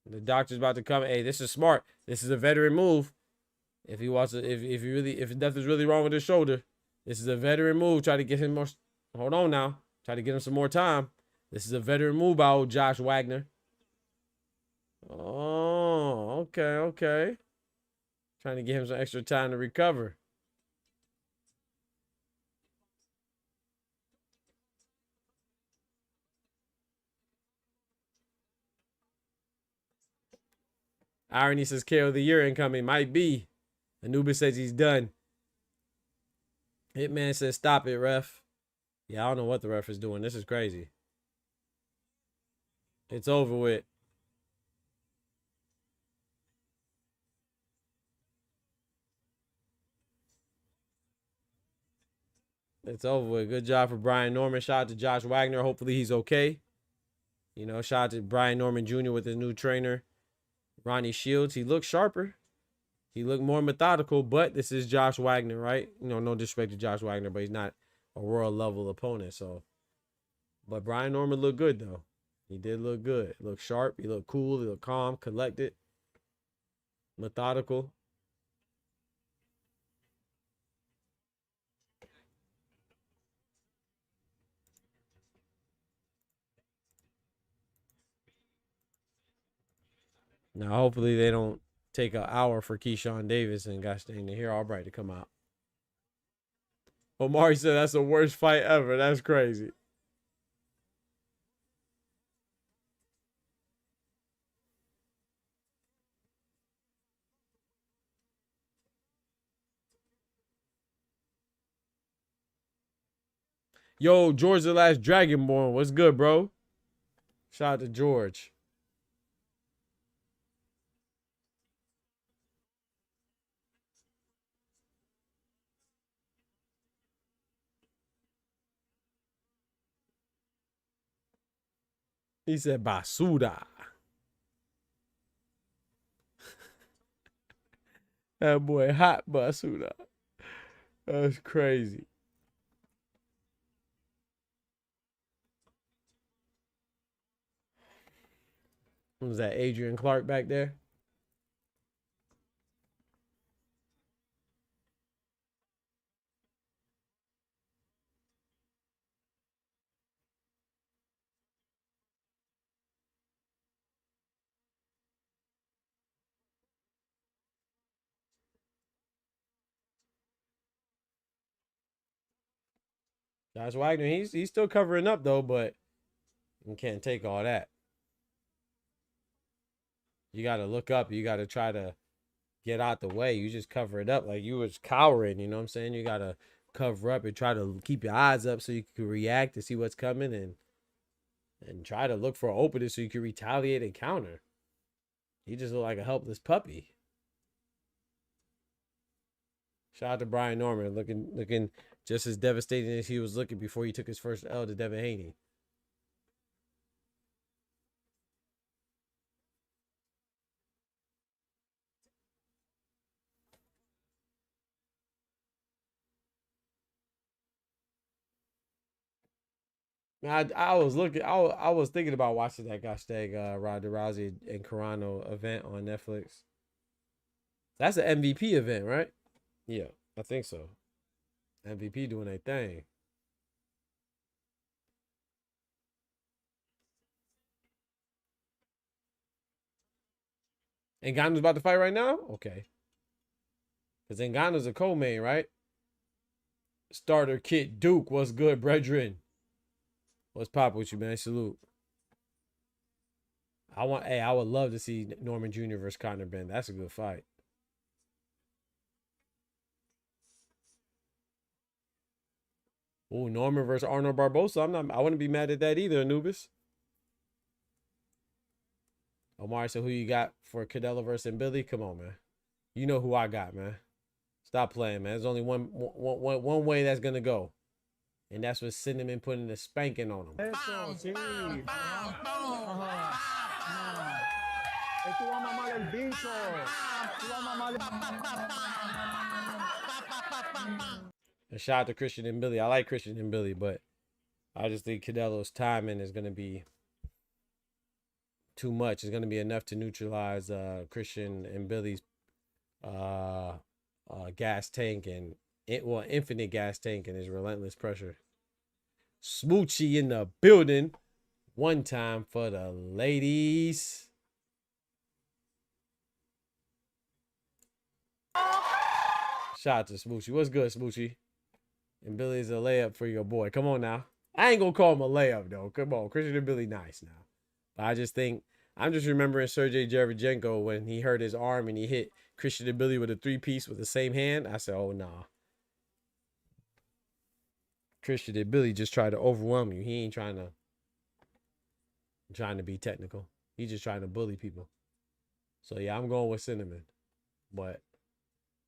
the doctor's about to come. Hey, this is smart. This is a veteran move. If he wants to, if nothing's really wrong with his shoulder, this is a veteran move. Try to get him more. Hold on now. Try to get him some more time. This is a veteran move by old Josh Wagner. Oh, okay. Trying to get him some extra time to recover. Irony says KO of the year incoming. Might be. Anubis says he's done. Hitman says stop it, ref. Yeah, I don't know what the ref is doing. This is crazy. It's over with. It's over with. Good job for Brian Norman. Shout out to Josh Wagner. Hopefully he's okay. You know, shout out to Brian Norman Jr. with his new trainer, Ronnie Shields. He looked sharper. He looked more methodical, but this is Josh Wagner, right? You know, no disrespect to Josh Wagner, but he's not a world level opponent. So, but Brian Norman looked good though. He did look good. He looked sharp. He looked cool. He looked calm, collected, methodical. Now, hopefully they don't take an hour for KEYSHAWN Davis and gosh dang NAHIR Albright to come out. Omari said that's the worst fight ever. That's crazy. Yo, George the Last Dragonborn. What's good, bro? Shout out to George. He said basura. That boy hot basura. That's crazy. Was that Adrian Clark back there? Josh Wagner, he's still covering up though, but you can't take all that. You got to look up. You got to try to get out the way. You just cover it up like you was cowering. You know what I'm saying? You got to cover up and try to keep your eyes up so you can react to see what's coming and try to look for an opening so you can retaliate and counter. You just look like a helpless puppy. Shout out to Brian Norman, looking just as devastating as he was looking before he took his first L to Devin Haney. I was thinking about watching that Ronda Rousey and Carano event on Netflix. That's an MVP event, right? Yeah, I think so. MVP doing their thing. Ngannou's about to fight right now? Okay. Because Ngannou's a co-main, right? Starter Kit Duke, what's good, brethren? What's pop with you, man? Salute. I would love to see Norman Jr. versus Conor Benn. That's a good fight. Oh, Norman versus Arnold Barbosa. I wouldn't be mad at that either, Anubis. Omar said, who you got for Canelo versus Billy? Come on, man. You know who I got, man. Stop playing, man. There's only one way that's gonna go. And that's with Cinnamon putting a spanking on him. And shout out to Christian and Billy. I like Christian and Billy, but I just think Canelo's timing is going to be too much. It's going to be enough to neutralize Christian and Billy's gas tank and infinite gas tank and his relentless pressure. Smoochie in the building. One time for the ladies. Shout out to Smoochie. What's good, Smoochie? And Billy's a layup for your boy. Come on now. I ain't gonna call him a layup though. Come on. Christian and Billy nice now. But I just think I'm just remembering Sergey Derevchenko when he hurt his arm and he hit Christian and Billy with a 3-piece with the same hand. I said, oh nah. Christian and Billy just tried to overwhelm you. He ain't trying to be technical. He's just trying to bully people. So yeah, I'm going with Cinnamon. But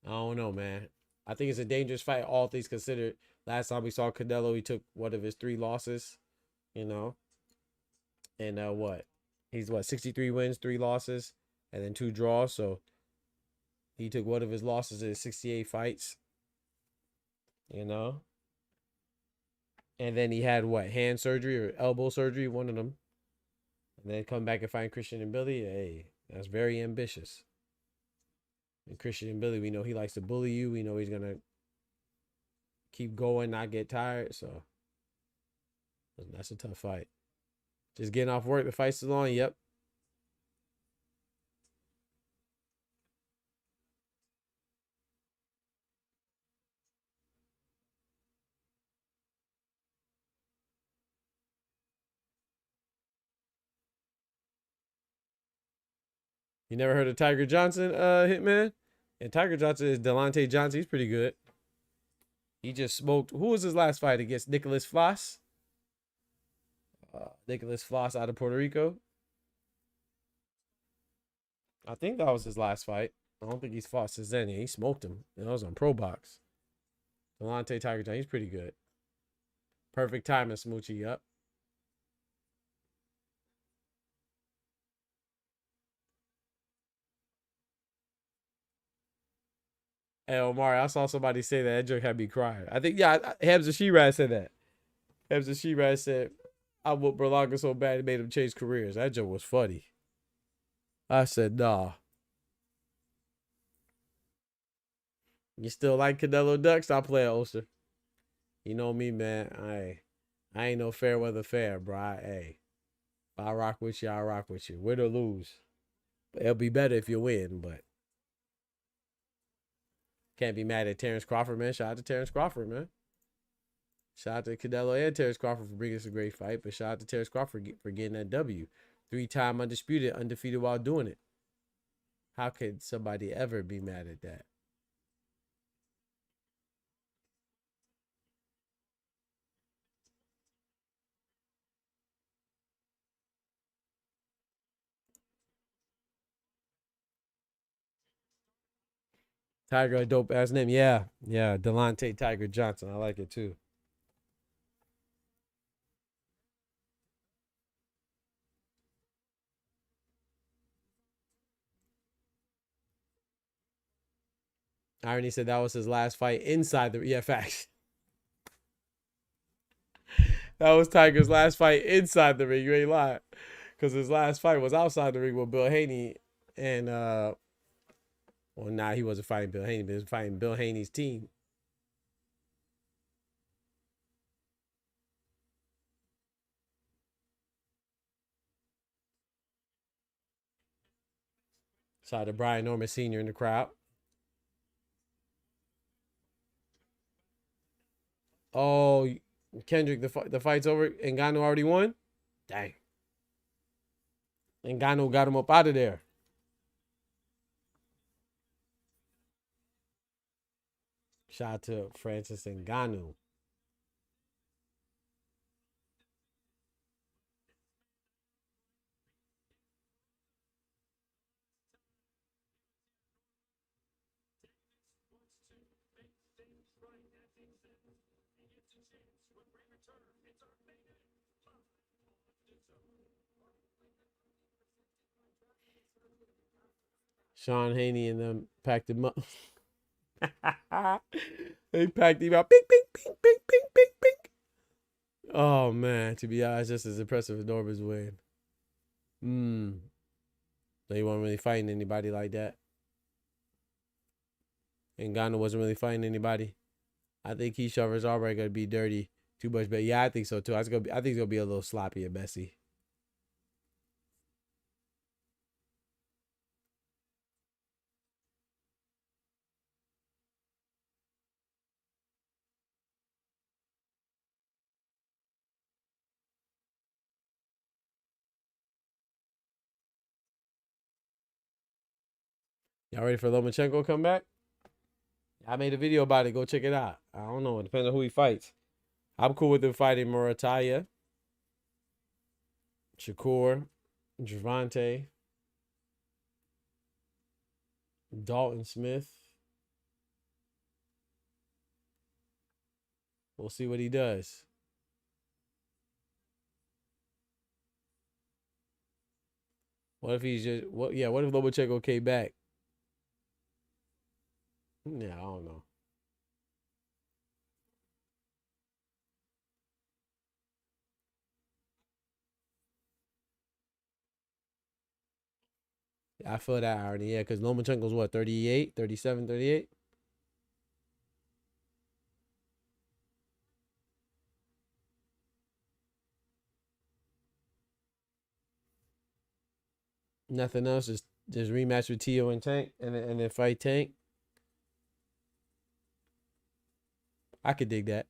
I don't know, man. I think it's a dangerous fight, all things considered. Last time we saw Canelo, he took one of his 3 losses, you know. And he's 63 wins, 3 losses, and then 2 draws. So he took one of his losses in 68 fights, you know. And then he had hand surgery or elbow surgery, one of them. And then come back and find Christian and Billy. Hey, that's very ambitious. And Christian and Billy, we know he likes to bully you. We know he's going to keep going, not get tired. So that's a tough fight. Just getting off work, the fight's still on. Yep. You never heard of Tiger Johnson, Hitman? And Tiger Johnson is Delonte Johnson. He's pretty good. He just smoked. Who was his last fight against? Nicholas Floss? Nicholas Floss out of Puerto Rico. I think that was his last fight. I don't think he's fought since then. He smoked him. That was on Pro Box. Delonte Tiger Johnson. He's pretty good. Perfect timing, Smoochie. Up. Hey, Omar, I saw somebody say that joke had me crying. I think, yeah, Hamza Shiraz said that. Hamza Shiraz said, I whooped Berlanga so bad it made him change careers. That joke was funny. I said, nah. You still like Canelo Duck? Stop playing, Ulster. You know me, man. I ain't no fair weather fair, bro. Hey, if I rock with you, I rock with you. Win or lose. It'll be better if you win, but can't be mad at Terrence Crawford, man. Shout out to Terrence Crawford, man. Shout out to Canelo and Terrence Crawford for bringing us a great fight, but shout out to Terrence Crawford for getting that W. 3-time undisputed, undefeated while doing it. How could somebody ever be mad at that? Tiger, a dope ass name. Yeah, Delonte Tiger Johnson. I like it too. Irony said that was his last fight inside the facts. That was Tiger's last fight inside the ring. You ain't lying, because his last fight was outside the ring with Bill Haney, and he wasn't fighting Bill Haney, but he was fighting Bill Haney's team. Shout out to Brian Norman Sr. in the crowd. Oh, Kendrick, the fight's over. Ngannou already won? Dang. Ngannou got him up out of there. Shout out to Francis Ngannou. Sean Haney and them packed him up. They packed him out. Bing, bing, bing, bing, bing, bing, bing. Oh, man. To be honest, just as impressive as Norman's win. They weren't really fighting anybody like that. And Ngannou wasn't really fighting anybody. I think KEYSHAWN versus Albright going to be dirty. Too much, but yeah, I think so too. I think it's going to be a little sloppy and messy. Y'all ready for Lomachenko to come back? I made a video about it. Go check it out. I don't know. It depends on who he fights. I'm cool with him fighting Murataya, Shakur, Gervonta, Dalton Smith. We'll see what he does. What if he's just what? Yeah, what if Lomachenko came back? Yeah, I don't know. I feel that already. Yeah, because Lomachenko's what, 38, 37, 38? Nothing else. Just rematch with Tio and Tank, and then fight Tank. I could dig that.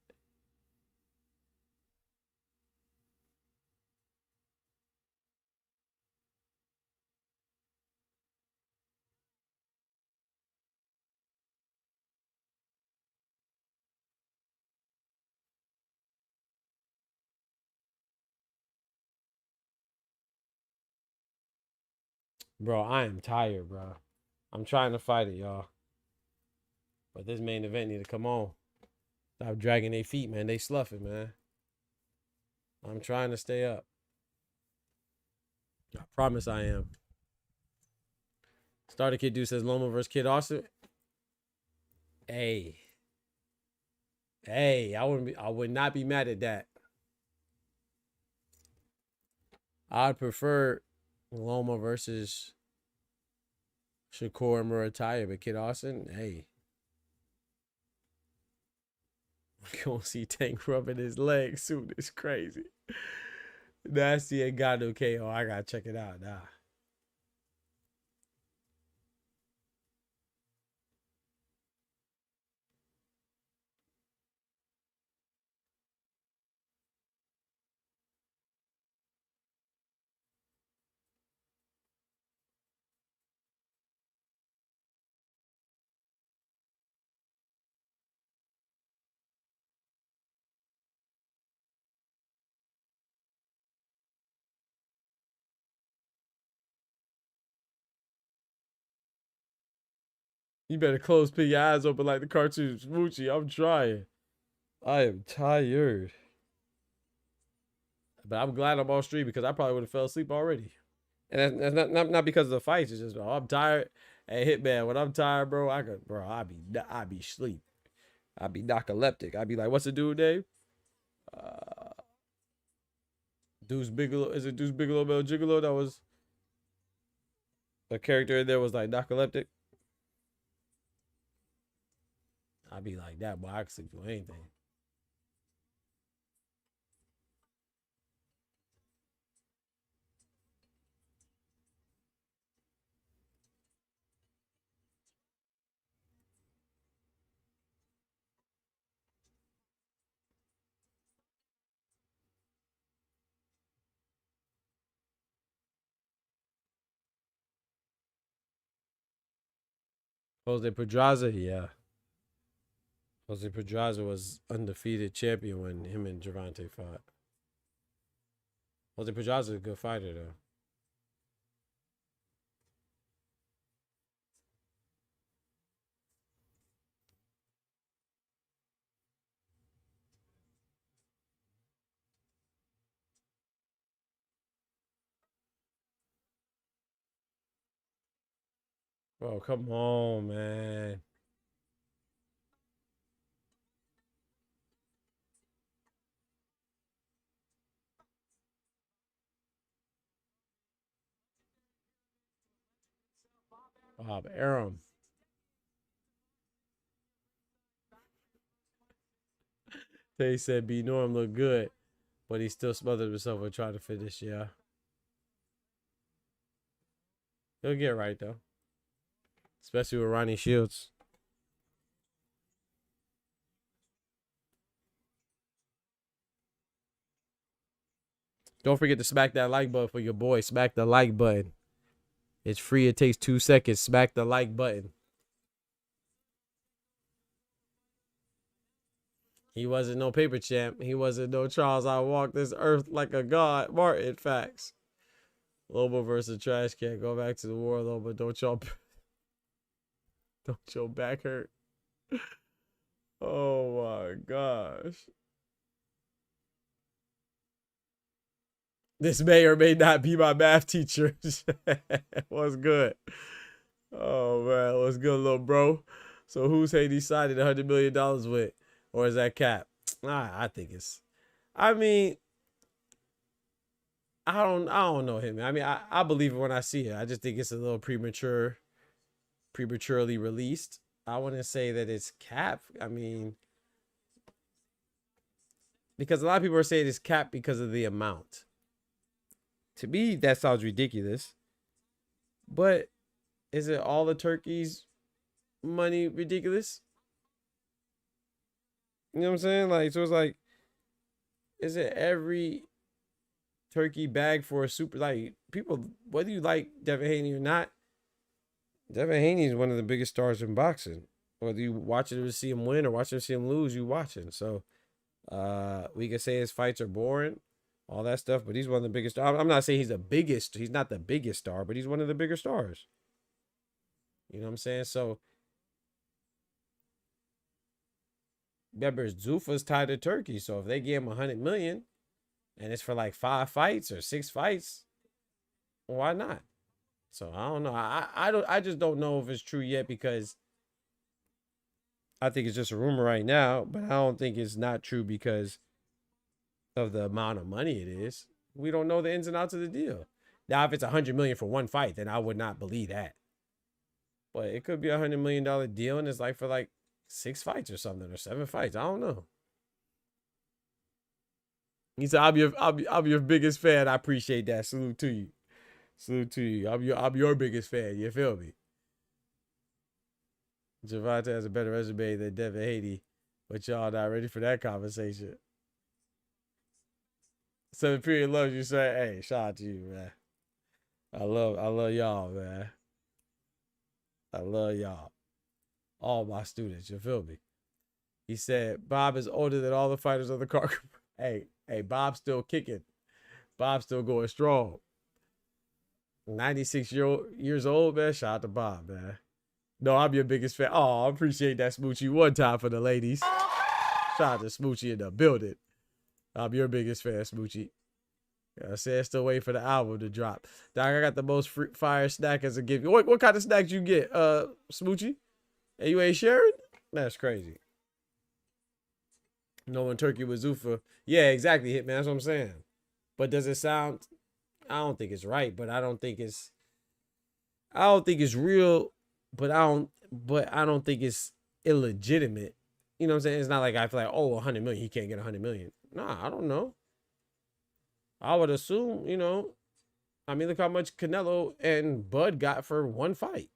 Bro, I am tired, bro. I'm trying to fight it, y'all. But this main event need to come on. Stop dragging their feet, man. They sloughing, man. I'm trying to stay up. I promise I am. Starter Kid Dude says Loma versus Kid Austin. Hey, I would not be mad at that. I'd prefer Loma versus Shakur Murataya, but Kid Austin, hey. We're gonna see Tank rubbing his leg soon. It's crazy. Nasty ain't got no KO. I gotta check it out now. You better put your eyes open like the cartoons. Smoochie, I'm trying. I am tired. But I'm glad I'm on stream because I probably would have fell asleep already. And that's not because of the fights. It's just, I'm tired. Hey, Hitman, when I'm tired, bro, I be sleep. I be narcoleptic. I be like, what's the dude name? Deuce Bigelow. Is it Deuce Bigelow Mel Gigolo? That was a character in there was like narcoleptic. I be like that, boy. I can sleep through anything. Jose Pedraza, yeah. Jose Pedraza was undefeated champion when him and Gervonta fought. Jose Pedraza is a good fighter, though. Oh, come on, man. Bob Arum. They said B Norm looked good, but he still smothered himself and tried to finish. Yeah. He'll get right, though. Especially with Ronnie Shields. Don't forget to smack that like button for your boy. Smack the like button. It's free. It takes 2 seconds. Smack the like button. He wasn't no paper champ. He wasn't no Charles. I walk this earth like a god. Martin, facts. Lobo versus Trash Can. Go back to the war, Lobo. Don't your back hurt. Oh my gosh. This may or may not be my math teacher. What's good? Oh man, what's good, little bro? So who's Haiti signed $100 million with? Or is that cap? I think it's. I mean, I don't know him. I mean, I believe it when I see it. I just think it's a little prematurely released. I wouldn't say that it's cap. I mean, because a lot of people are saying it's cap because of the amount. To me, that sounds ridiculous. But is it all the turkeys' money ridiculous? You know what I'm saying? Like, so it's like, is it every turkey bag for a super, like, people, whether you like Devin Haney or not, Devin Haney is one of the biggest stars in boxing. Whether you watch it to see him win or watch it to see him lose, you watching. So we can say his fights are boring, all that stuff, but he's one of the biggest. I'm not saying he's the biggest. He's not the biggest star, but he's one of the bigger stars. You know what I'm saying? So remember, Zuffa's tied to Turkey. So if they give him $100 million and it's for like 5 fights or 6 fights, why not? So I don't know. I just don't know if it's true yet because I think it's just a rumor right now, but I don't think it's not true because of the amount of money it is. We don't know the ins and outs of the deal. Now, if it's $100 million for 1 fight, then I would not believe that. But it could be $100 million deal, and it's like for like 6 fights or something, or 7 fights. I don't know. He said, I'm your biggest fan. I appreciate that. Salute to you. Salute to you. I'm your biggest fan. You feel me? Javante has a better resume than Devin Haney, but y'all not ready for that conversation. 7 period loves you, say, hey, shout out to you, man. I love y'all, man. I love y'all. All my students, you feel me? He said, Bob is older than all the fighters on the card. Hey, Bob's still kicking. Bob's still going strong. 96 years old, man. Shout out to Bob, man. No, I'm your biggest fan. Oh, I appreciate that, Smoochie. One time for the ladies. Shout out to Smoochie in the building. I'm your biggest fan, Smoochie. I said still waiting for the album to drop. Doc, I got the most fire snack as a gift. What kind of snacks you get, Smoochie? And you ain't sharing? That's crazy. No one turkey with Zuffa. Yeah, exactly, Hitman. That's what I'm saying. But does it sound? I don't think it's right, but I don't think it's real, but I don't think it's illegitimate. You know what I'm saying? It's not like I feel like, oh, 100 million, he can't get 100 million. Nah, I don't know. I would assume, you know, I mean, look how much Canelo and Bud got for one fight.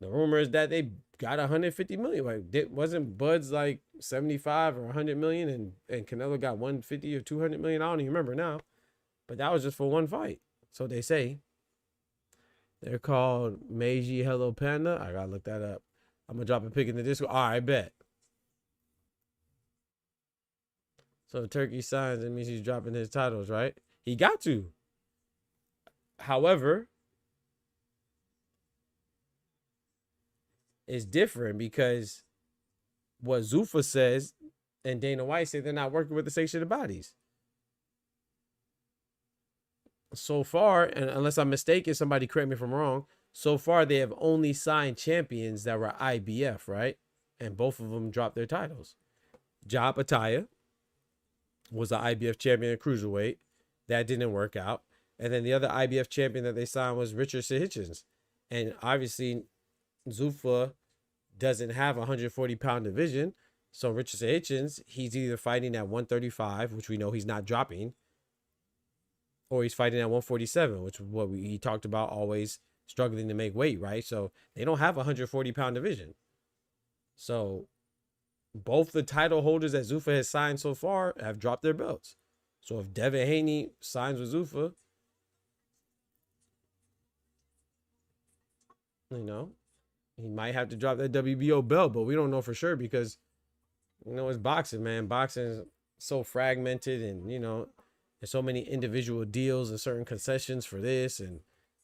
The rumor is that they got 150 million. Like, wasn't Bud's like 75 or 100 million, and Canelo got 150 or 200 million? I don't even remember now. But that was just for one fight. So they say. They're called Meiji Hello Panda. I gotta look that up. I'm gonna drop a pic in the Discord. All right, bet. So Turkey signs, it means he's dropping his titles, right? He got to. However, it's different because what Zuffa says and Dana White say, they're not working with the sanctioned bodies. So far, and unless I'm mistaken, somebody correct me if I'm wrong, so far they have only signed champions that were IBF, right? And both of them dropped their titles. Job Ataya was the IBF champion at cruiserweight. That didn't work out. And then the other IBF champion that they signed was Richard Hitchens. And obviously, Zuffa doesn't have a 140-pound division. So Richard Hitchens, he's either fighting at 135, which we know he's not dropping, or he's fighting at 147, which is what he talked about, always struggling to make weight, right? So they don't have a 140-pound division. So both the title holders that Zuffa has signed so far have dropped their belts. So if Devin Haney signs with Zuffa, you know, he might have to drop that WBO belt, but we don't know for sure because, you know, it's boxing, man. Boxing is so fragmented, and, you know, there's so many individual deals and certain concessions for this and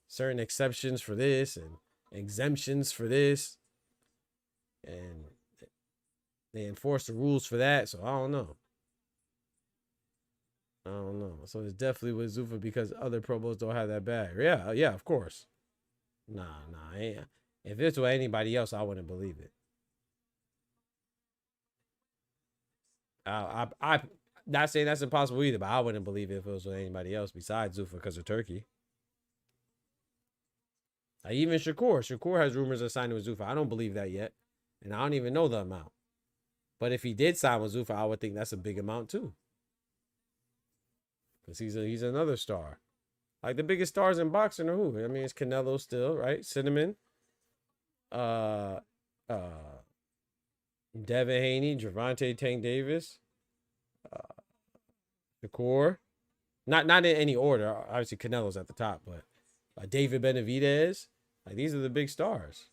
certain exceptions for this and exemptions for this. And they enforce the rules for that. So I don't know. So it's definitely with Zuffa because other promos don't have that bag. Yeah, of course. Nah. If it's with anybody else, I wouldn't believe it. I'm not saying that's impossible either, but I wouldn't believe it if it was with anybody else besides Zuffa because of Turkey. Even Shakur has rumors of signing with Zuffa. I don't believe that yet, and I don't even know the amount. But if he did sign with Zuffa, I would think that's a big amount too, because he's another star. Like the biggest stars in boxing are who? I mean, it's Canelo still, right? Cinnamon, Devin Haney, Gervonta Tank Davis, Shakur. Not in any order. Obviously, Canelo's at the top, but David Benavidez. Like, these are the big stars.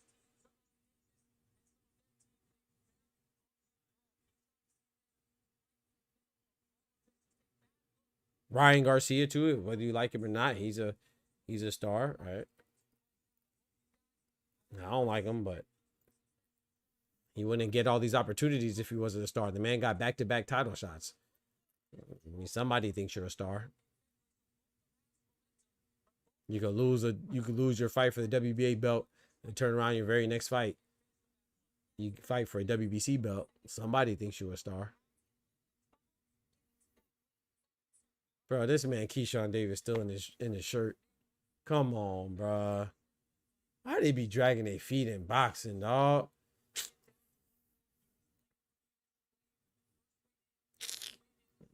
Ryan Garcia too, whether you like him or not, he's a star, right? I don't like him, but he wouldn't get all these opportunities if he wasn't a star. The man got back-to-back title shots. I mean, somebody thinks you're a star. You could lose your fight for the WBA belt and turn around your very next fight. You fight for a WBC belt. Somebody thinks you're a star. Bro, this man KEYSHAWN Davis still in his shirt. Come on, bro. Why they be dragging their feet in boxing, dog?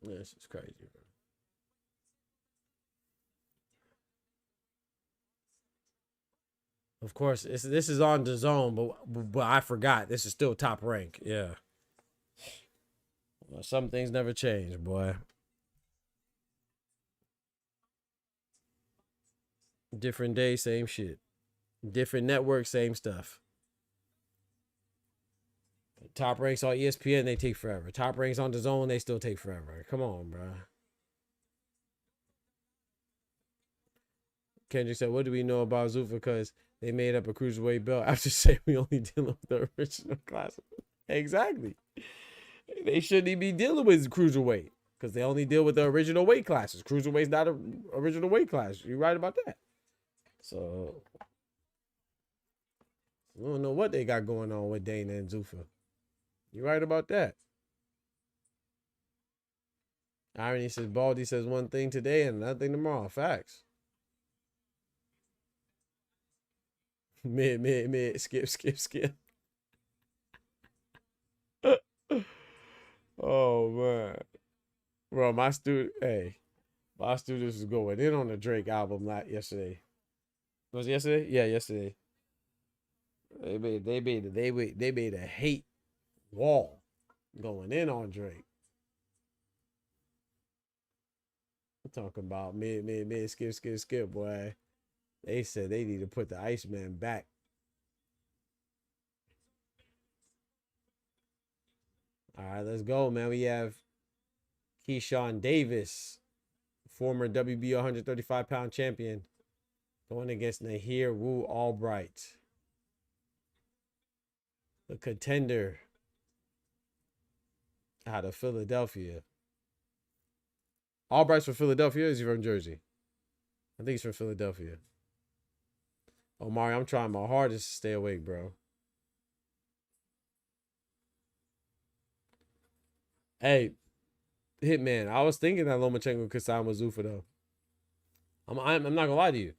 This is crazy, bro. Of course, this is on the zone, but I forgot. This is still Top Rank. Yeah. Well, some things never change, boy. Different day, same shit. Different network, same stuff. Top Ranks on ESPN, they take forever. Top Ranks on the zone, they still take forever. Come on, bro. Kendrick said, what do we know about Zuffa? Because they made up a cruiserweight belt after saying we only dealing with the original class. Exactly. They shouldn't even be dealing with cruiserweight because they only deal with the original weight classes. Cruiserweight's not an original weight class. You're right about that. So, I don't know what they got going on with Dana and Zuffa. You're right about that. Irony says, Baldy says one thing today and another thing tomorrow. Facts. Mid, skip. Oh, man. Bro, my students was going in on the Drake album yesterday. Was it yesterday? Yeah, yesterday. They made a hate wall going in on Drake. I'm talking about mid, skip, boy. They said they need to put the Iceman back. All right, let's go, man. We have KEYSHAWN Davis, former WBO 135-pound champion, going against NAHIR Albright, the contender out of Philadelphia. Albright's from Philadelphia, or is he from Jersey? I think he's from Philadelphia. Omari, I'm trying my hardest to stay awake, bro. Hey, Hitman, I was thinking that Lomachenko could sign with Zuffa, though. I'm not gonna lie to you.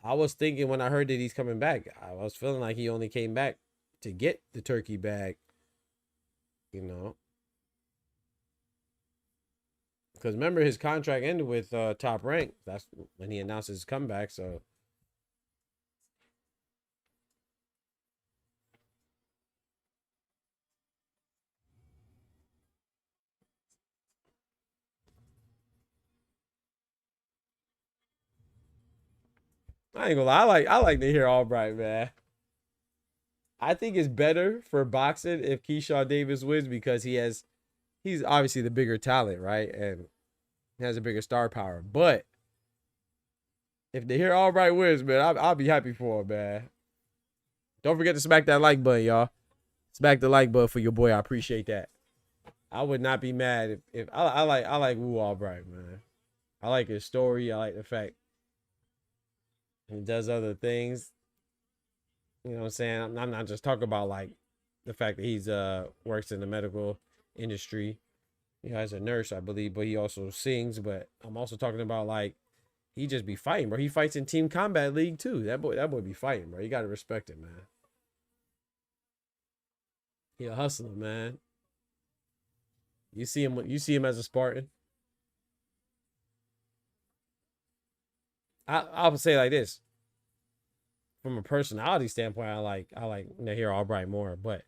I was thinking when I heard that he's coming back, I was feeling like he only came back to get the turkey bag, you know. Because remember, his contract ended with Top Rank. That's when he announced his comeback, so. I ain't gonna lie, I like to hear Albright, man. I think it's better for boxing if KEYSHAWN Davis wins because he's obviously the bigger talent, right? And he has a bigger star power. But if they hear Albright wins, man, I'll be happy for him, man. Don't forget to smack that like button, y'all. Smack the like button for your boy. I appreciate that. I would not be mad if I like Woo Albright, man. I like his story. I like the fact he does other things. You know what I'm saying? I'm not just talking about like the fact that he's works in the medical industry. You know, as a nurse, I believe, but he also sings. But I'm also talking about like he just be fighting, bro. He fights in Team Combat League too. That boy be fighting, bro. You gotta respect it, man. He a hustler, man. You see him as a Spartan. I would say like this. From a personality standpoint, I like NAHIR Albright more, but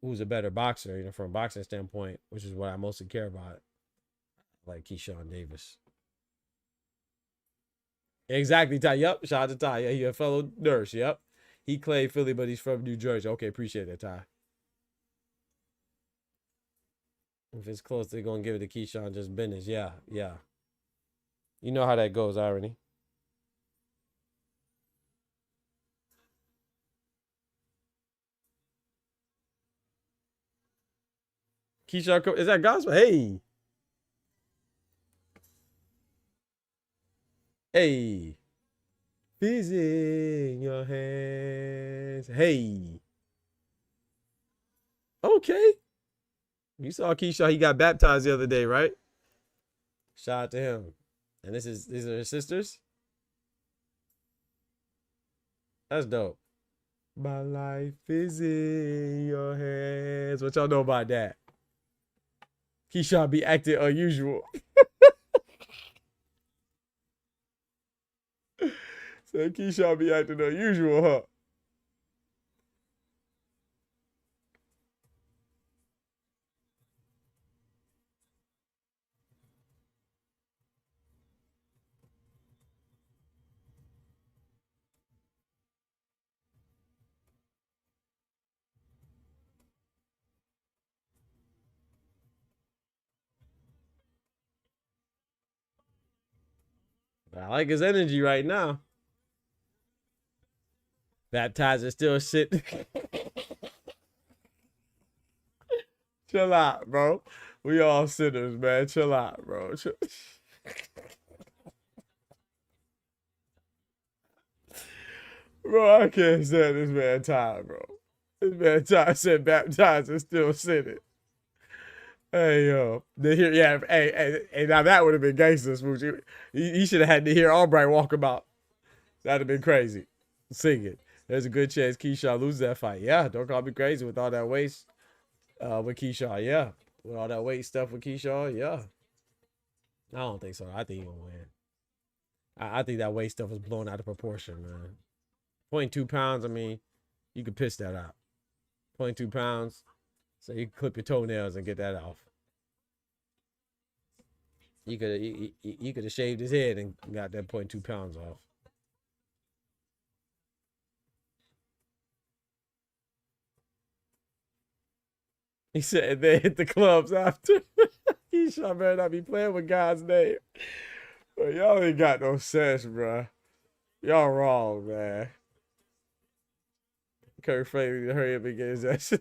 who's a better boxer, you know, from a boxing standpoint, which is what I mostly care about. I like KEYSHAWN Davis. Exactly, Ty. Yep. Shout out to Ty. Yeah, you're a fellow nurse. Yep. He claimed Philly, but he's from New Jersey. Okay, appreciate that, Ty. If it's close, they're gonna give it to KEYSHAWN, just business. Yeah. You know how that goes, Irony. KEYSHAWN, is that gospel? Hey. Fizz in your hands. Hey. Okay. You saw KEYSHAWN, he got baptized the other day, right? Shout out to him. And these are his sisters? That's dope. My life is in your hands. What y'all know about that? KEYSHAWN be acting unusual. So KEYSHAWN be acting unusual, huh? I like his energy right now. Baptizer still sitting. Chill out, bro. We all sinners, man. Chill out, bro. Bro, I can't stand this man time, bro. This man time said baptizer still sitting. Hey, yo. Yeah, hey, now that would have been gangster, Smoochie. He should have had NAHIR ALBRIGHT walk about. That'd have been crazy. Singing. There's a good chance KEYSHAWN loses that fight. Yeah, don't call me crazy with all that waist with KEYSHAWN. Yeah. With all that weight stuff with KEYSHAWN. Yeah. I don't think so. I think he's going to win. I think that weight stuff was blown out of proportion, man. 0.2 pounds, I mean, you could piss that out. 0.2 pounds. So you can clip your toenails and get that off. You could have shaved his head and got that 0.2 pounds off. He said they hit the clubs after. KEYSHAWN better not be playing with God's name. But y'all ain't got no sense, bruh. Y'all wrong, man. Kurt Franklin to hurry up and get his ass.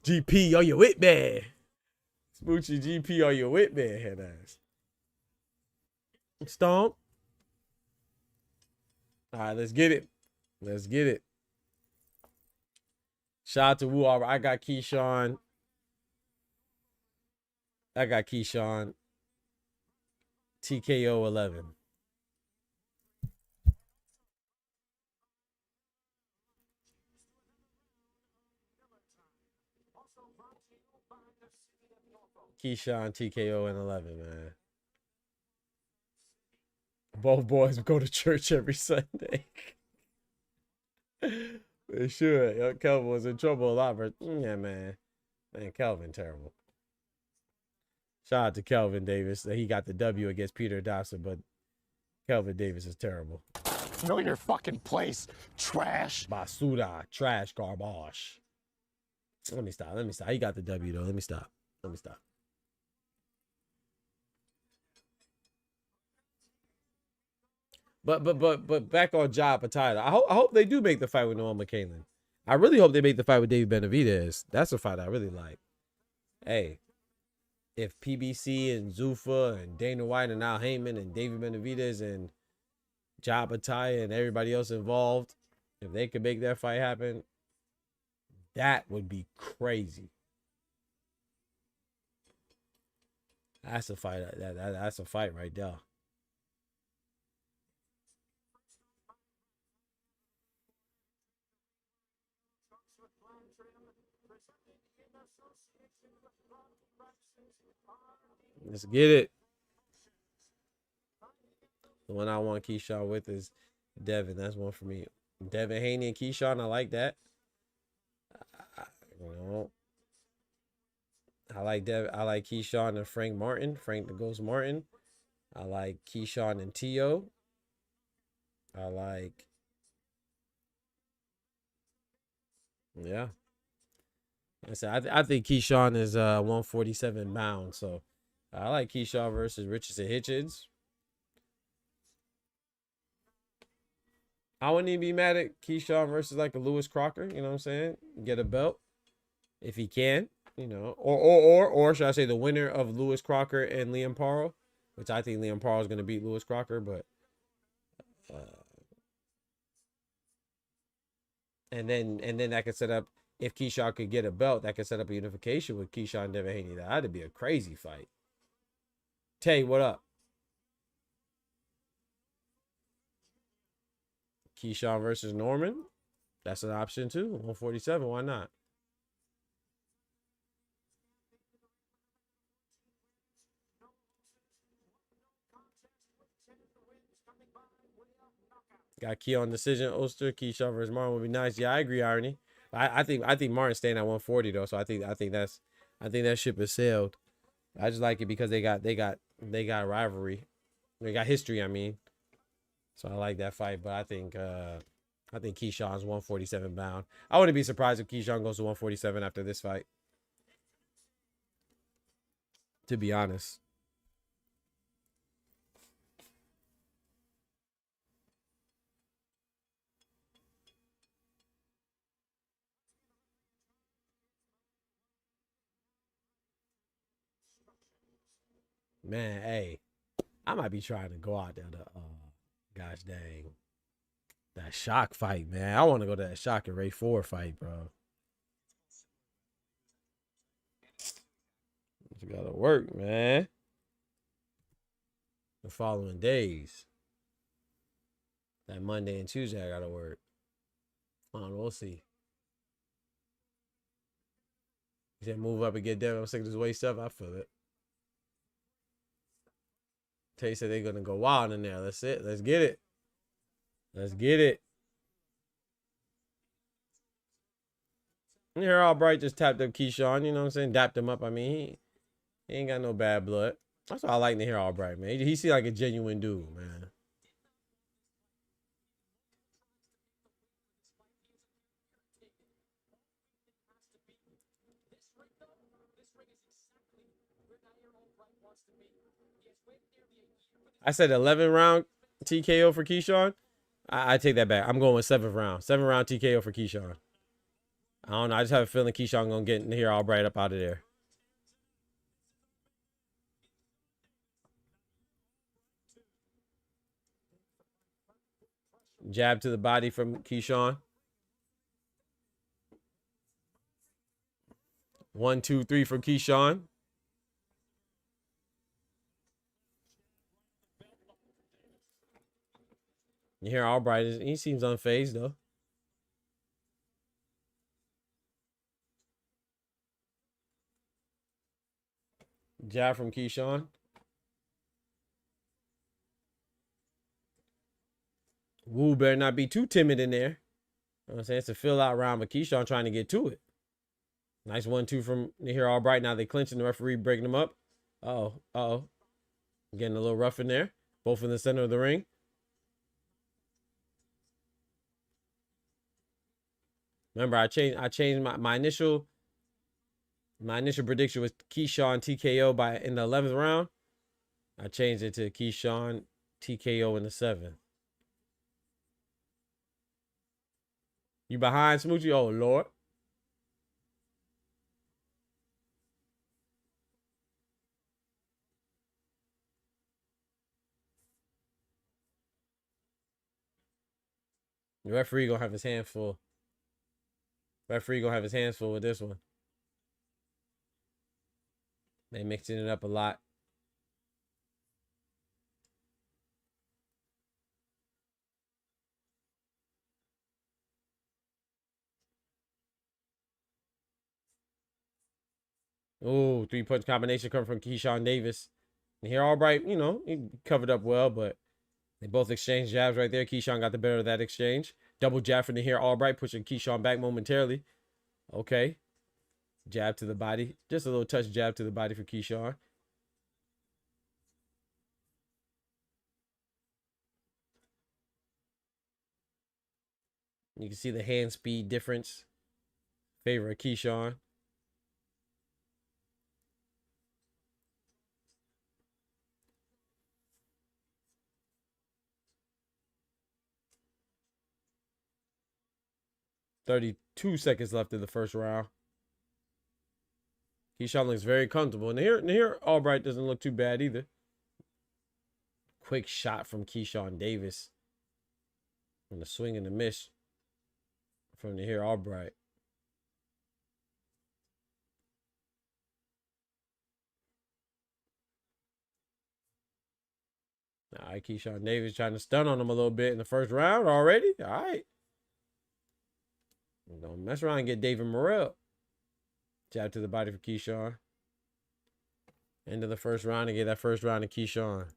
GP, are you with me? Smoochie GP, are you with me? Head ass. Stomp. All right, let's get it. Let's get it. Shout out to Woo. I got KEYSHAWN. I got KEYSHAWN. TKO 11. KEYSHAWN TKO in 11, man. Both boys go to church every Sunday. They should. Yo, Kelvin was in trouble a lot, but yeah, man. Man, Kelvin terrible. Shout out to Kelvin Davis. He got the W against Peter Dawson, but Kelvin Davis is terrible. Know your fucking place, trash. Basura, trash, garbage. Let me stop. Let me stop. He got the W though. Let me stop. Let me stop. But back on Ja Patida. I hope they do make the fight with Noah McCain. I really hope they make the fight with David Benavidez. That's a fight I really like. Hey, if PBC and Zuffa and Dana White and Al Heyman and David Benavidez and Ja Patida and everybody else involved, if they could make that fight happen, that would be crazy. That's a fight. That's a fight right there. Let's get it. The one I want KEYSHAWN with is Devin. That's one for me. Devin Haney and KEYSHAWN. I like that. I like Devin. I like KEYSHAWN and Frank Martin. Frank the Ghost Martin. I like KEYSHAWN and T.O. I like. Yeah. I think KEYSHAWN is 147 pounds, so I like KEYSHAWN versus Richardson Hitchens. I wouldn't even be mad at KEYSHAWN versus like a Lewis Crocker, you know what I'm saying? Get a belt if he can, you know. Or should I say the winner of Lewis Crocker and Liam Paro, which I think Liam Paro is going to beat Lewis Crocker, but and then that could set up, if KEYSHAWN could get a belt, that could set up a unification with KEYSHAWN and Devin Haney. That'd be a crazy fight. Tay, what up? KEYSHAWN versus Norman. That's an option too. 147. Why not? Got Key on decision. Oster, KEYSHAWN versus Martin would be nice. Yeah, I agree, Irony. I think Martin's staying at 140 though. So I think that ship is sailed. I just like it because they got rivalry. They got history, I mean. So I like that fight, but I think KEYSHAWN's 147 bound. I wouldn't be surprised if KEYSHAWN goes to 147 after this fight. To be honest. Man, hey, I might be trying to go out there to gosh dang. That Shock fight, man. I want to go to that Shock and Ray 4 fight, bro. You gotta work, man. The following days. That Monday and Tuesday, I gotta work. I don't know, we'll see. He said move up and get Devin. I'm sick of this weight stuff. I feel it. Tay said they're gonna go wild in there. That's it. Let's get it. Let's get it. NAHIR Albright just tapped up KEYSHAWN, you know what I'm saying? Dapped him up. I mean, he ain't got no bad blood. That's why I like NAHIR Albright, man. He seems like a genuine dude, man. I said 11 round TKO for KEYSHAWN. I take that back. I'm going with 7th round. 7th round TKO for KEYSHAWN. I don't know. I just have a feeling KEYSHAWN gonna get NAHIR Albright up out of there. Jab to the body from KEYSHAWN. 1, 2, 3 from KEYSHAWN. NAHIR Albright, he seems unfazed though. Jab from KEYSHAWN. Wu better not be too timid in there. You know what I'm saying? It's a fill out round, but KEYSHAWN trying to get to it. Nice 1-2 from NAHIR Albright. Now they clinching, the referee breaking them up. Uh-oh. Getting a little rough in there. Both in the center of the ring. Remember, I changed my initial prediction was KEYSHAWN TKO in the 11th round. I changed it to KEYSHAWN TKO in the 7th. You behind, Smoochie? Oh, Lord. The referee gonna have his hands full. Referee gonna have his hands full with this one. They mixing it up a lot. Oh, 3-punch combination coming from KEYSHAWN Davis. NAHIR Albright, you know, he covered up well, but they both exchanged jabs right there. KEYSHAWN got the better of that exchange. Double jab for NAHIR Albright, pushing KEYSHAWN back momentarily. Okay. Jab to the body. Just a little touch jab to the body for KEYSHAWN. You can see the hand speed difference. Favor of KEYSHAWN. "32 seconds left in the first round." KEYSHAWN looks very comfortable. And NAHIR Albright doesn't look too bad either. Quick shot from KEYSHAWN Davis. And the swing and the miss from NAHIR Albright. All right, KEYSHAWN Davis trying to stun on him a little bit in the first round already. All right. Don't mess around and get David Morrell. Jab to the body for KEYSHAWN. End of the first round and get that first round to KEYSHAWN.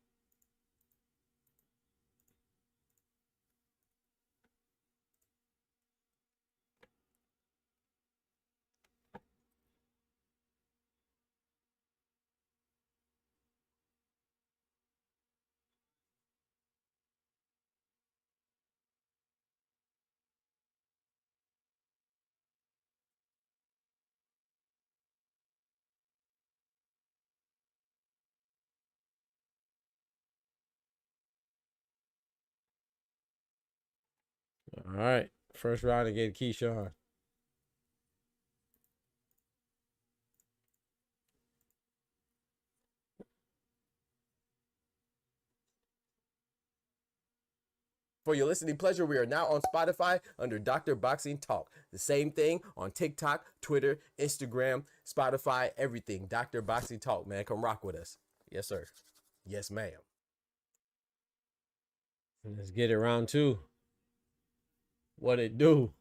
All right. First round to get KEYSHAWN. For your listening pleasure, we are now on Spotify under Dr. Boxing Talk. The same thing on TikTok, Twitter, Instagram, Spotify, everything. Dr. Boxing Talk, man. Come rock with us. Yes, sir. Yes, ma'am. Let's get it round two. What it do?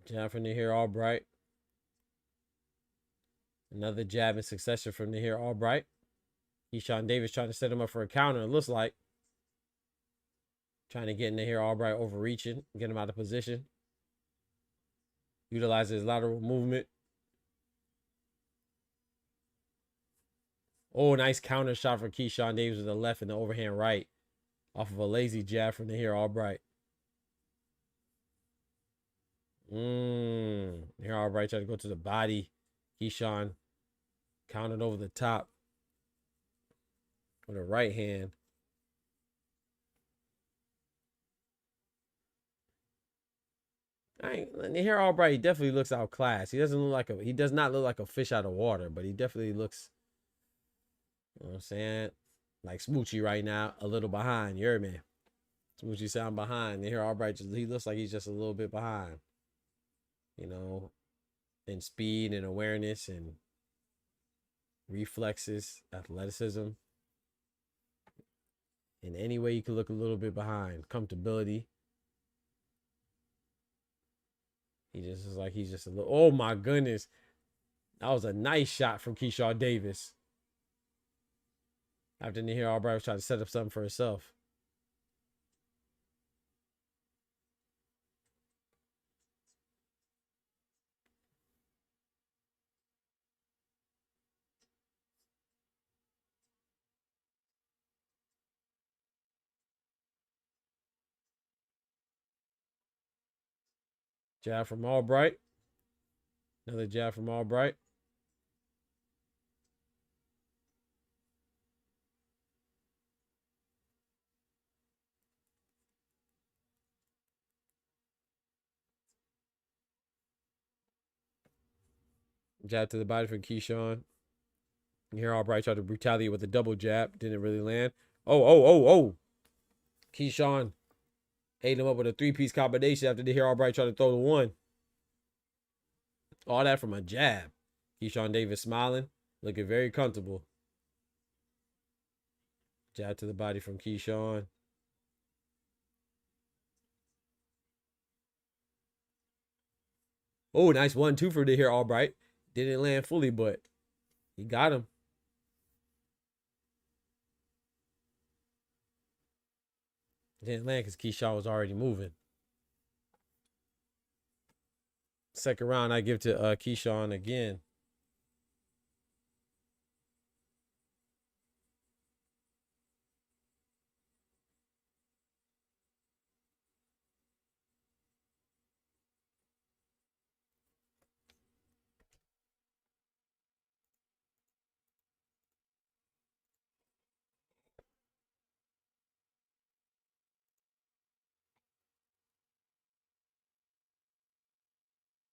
Jab from NAHIR ALBRIGHT. Another jab in succession from NAHIR ALBRIGHT. KEYSHAWN Davis trying to set him up for a counter, it looks like. Trying to get NAHIR ALBRIGHT overreaching, get him out of position. Utilizes his lateral movement. Oh, nice counter shot for KEYSHAWN Davis with the left and the overhand right. Off of a lazy jab from NAHIR ALBRIGHT. NAHIR ALBRIGHT tried to go to the body. KEYSHAWN countered over the top with a right hand. NAHIR ALBRIGHT, he definitely looks outclassed. He does not look like a fish out of water, but he definitely looks, you know what I'm saying, like Smoochie right now, a little behind. You heard me? Smoochie sound behind. NAHIR ALBRIGHT, he looks like he's just a little bit behind, you know, in speed and awareness and reflexes, athleticism. In any way you could look a little bit behind. Comfortability. He just is like he's just a little. Oh my goodness. That was a nice shot from KEYSHAWN Davis. After NAHIR ALBRIGHT was trying to set up something for herself. Jab from ALBRIGHT. Another jab from ALBRIGHT. Jab to the body from KEYSHAWN. NAHIR ALBRIGHT tried to retaliate with a double jab. Didn't really land. Oh. KEYSHAWN ate him up with a three-piece combination after NAHIR ALBRIGHT tried to throw the one. All that from a jab. KEYSHAWN Davis smiling, looking very comfortable. Jab to the body from KEYSHAWN. Oh, nice 1-2 for NAHIR ALBRIGHT. Didn't land fully, but he got him. Didn't land because KEYSHAWN was already moving. Second round, I give to KEYSHAWN again.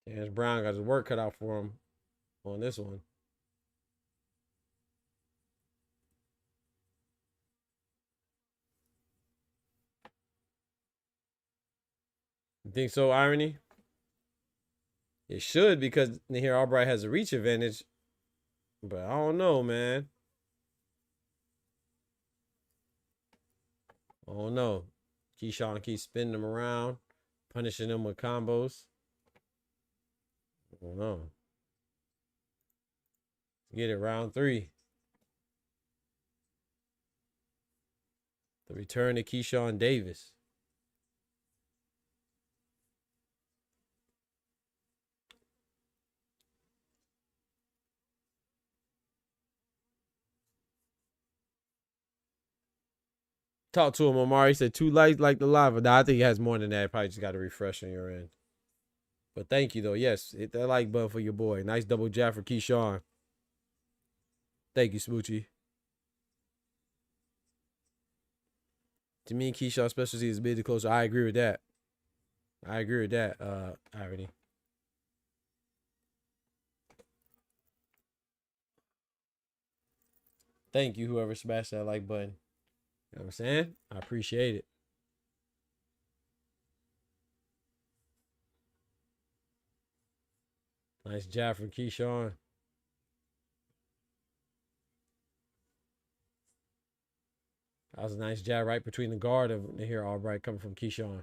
James Brown got his work cut out for him on this one. You think so, Irony? It should, because Nahir Albright has a reach advantage. But I don't know, man. I don't know. KEYSHAWN keeps spinning him around, punishing him with combos. I don't know. Get it, round 3. The return of KEYSHAWN Davis. Talk to him, Omar. He said 2 likes like the lava. Nah, I think he has more than that. Probably just got to refresh on your end. But thank you, though. Yes, hit that like button for your boy. Nice double jab for KEYSHAWN. Thank you, Smoochie. To me, KEYSHAWN's specialty is mid to closer. I agree with that. I agree with that, Irony. Thank you, whoever smashed that like button. You know what I'm saying? I appreciate it. Nice jab from KEYSHAWN. That was a nice jab right between the guard of Nahir Albright coming from KEYSHAWN.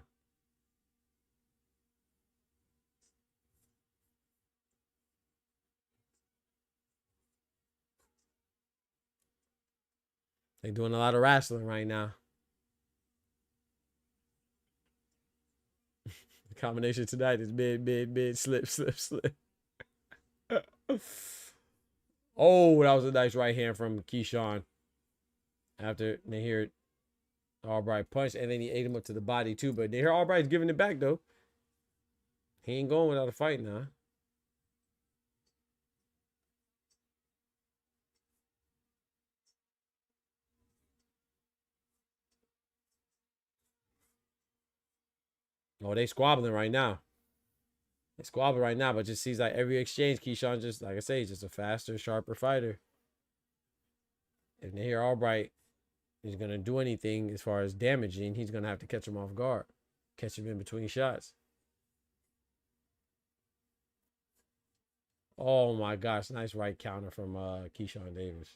They're doing a lot of wrestling right now. The combination tonight is mid, slip, slip, slip. Oh, that was a nice right hand from KEYSHAWN. After Nahir Albright punched, and then he ate him up to the body too. But Nahir Albright's giving it back though. He ain't going without a fight now. Oh, they squabbling right now. They squabble right now, but just seems like every exchange, KEYSHAWN just, like I say, just a faster, sharper fighter. If Nahir Albright is going to do anything as far as damaging, he's going to have to catch him off guard. Catch him in between shots. Oh my gosh, nice right counter from KEYSHAWN Davis.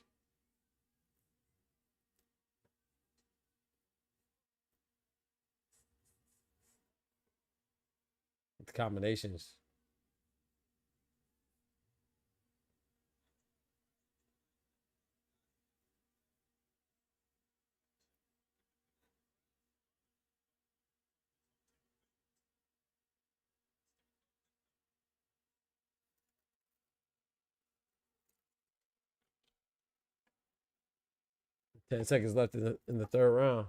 The combinations. Ten seconds left in the third round.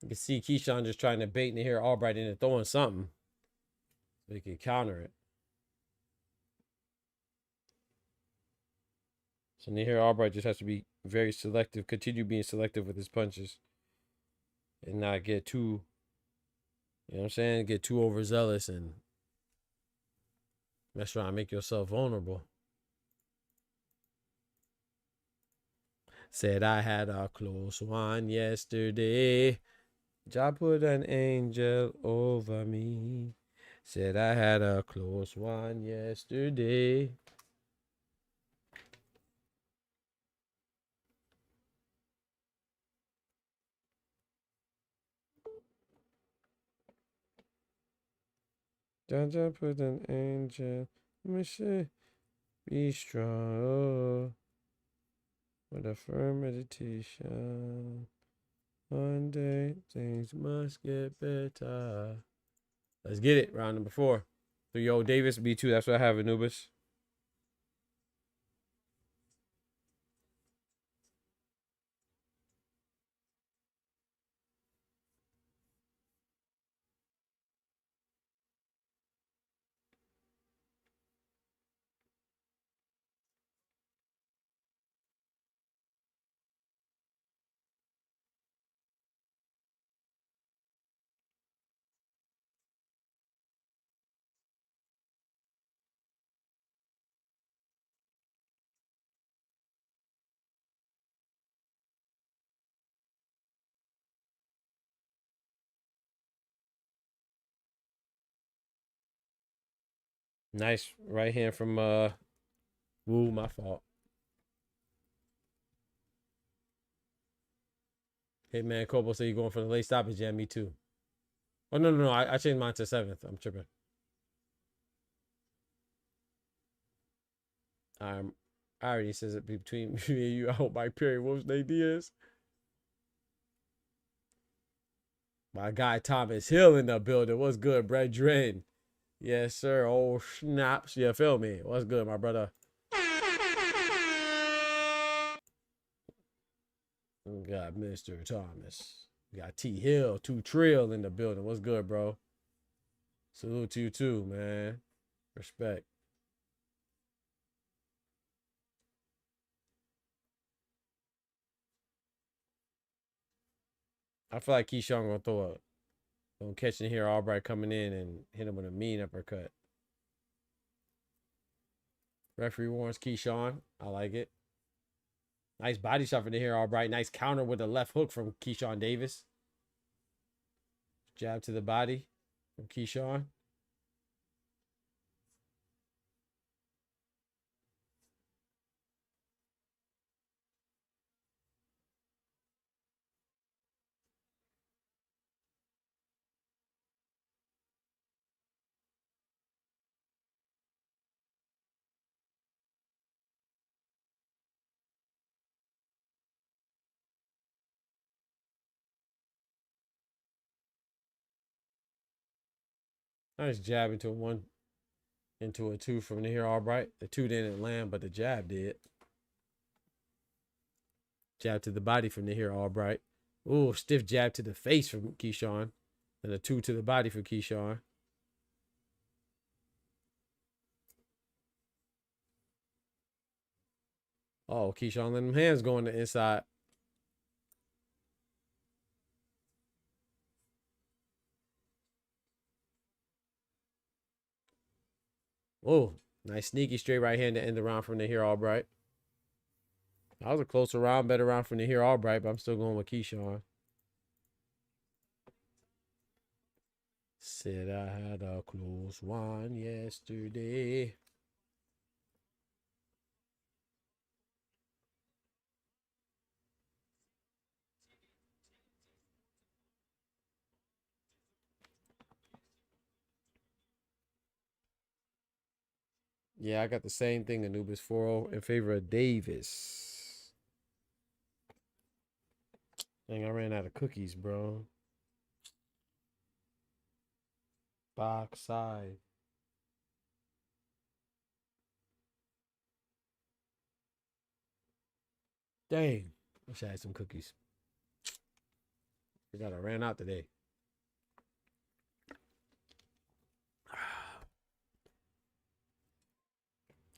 You can see KEYSHAWN just trying to bait Nahir Albright into throwing something so he can counter it. So Nahir Albright just has to be very selective, continue being selective with his punches, and not get too, you know what I'm saying, get too overzealous and mess around and make yourself vulnerable. Said I had a close one yesterday. Jah put an angel over me. Said I had a close one yesterday. Jah put an angel. Let me say, be strong with a firm meditation. One day things must get better. Let's get it. Round number 4. 3-0 Davis, B2. That's what I have, Anubis. Nice right hand from Woo, my fault. Hitman Kobo said you going for the late stoppage. Yeah, me too. Oh no. I changed mine to 7th. I'm tripping. I already says it between me and you. I hope Mike Perry whoops Nate Diaz. My guy Thomas Hill in the building. What's good, brethren? Yes, sir. Oh, snaps. You feel me? What's good, my brother? We got Mr. Thomas. We got T Hill, 2 Trill in the building. What's good, bro? Salute to you too, man. Respect. I feel like KEYSHAWN gonna throw a gonna catch NAHIR Albright coming in and hit him with a mean uppercut. Referee warns KEYSHAWN. I like it. Nice body shot for NAHIR Albright. Nice counter with a left hook from KEYSHAWN Davis. Jab to the body from KEYSHAWN. Nice jab into a 2 from NAHIR Albright. The 2 didn't land, but the jab did. Jab to the body from NAHIR Albright. Ooh, stiff jab to the face from KEYSHAWN. And a 2 to the body for KEYSHAWN. Oh, KEYSHAWN letting them hands go on the inside. Oh, nice sneaky straight right hand to end the round from NAHIR Albright. That was a closer round, better round from NAHIR Albright, but I'm still going with KEYSHAWN. Said I had a close one yesterday. Yeah, I got the same thing. Anubis 4-0 in favor of Davis. Dang, I ran out of cookies, bro. Box side. Dang. Wish I had some cookies. Forgot I ran out today.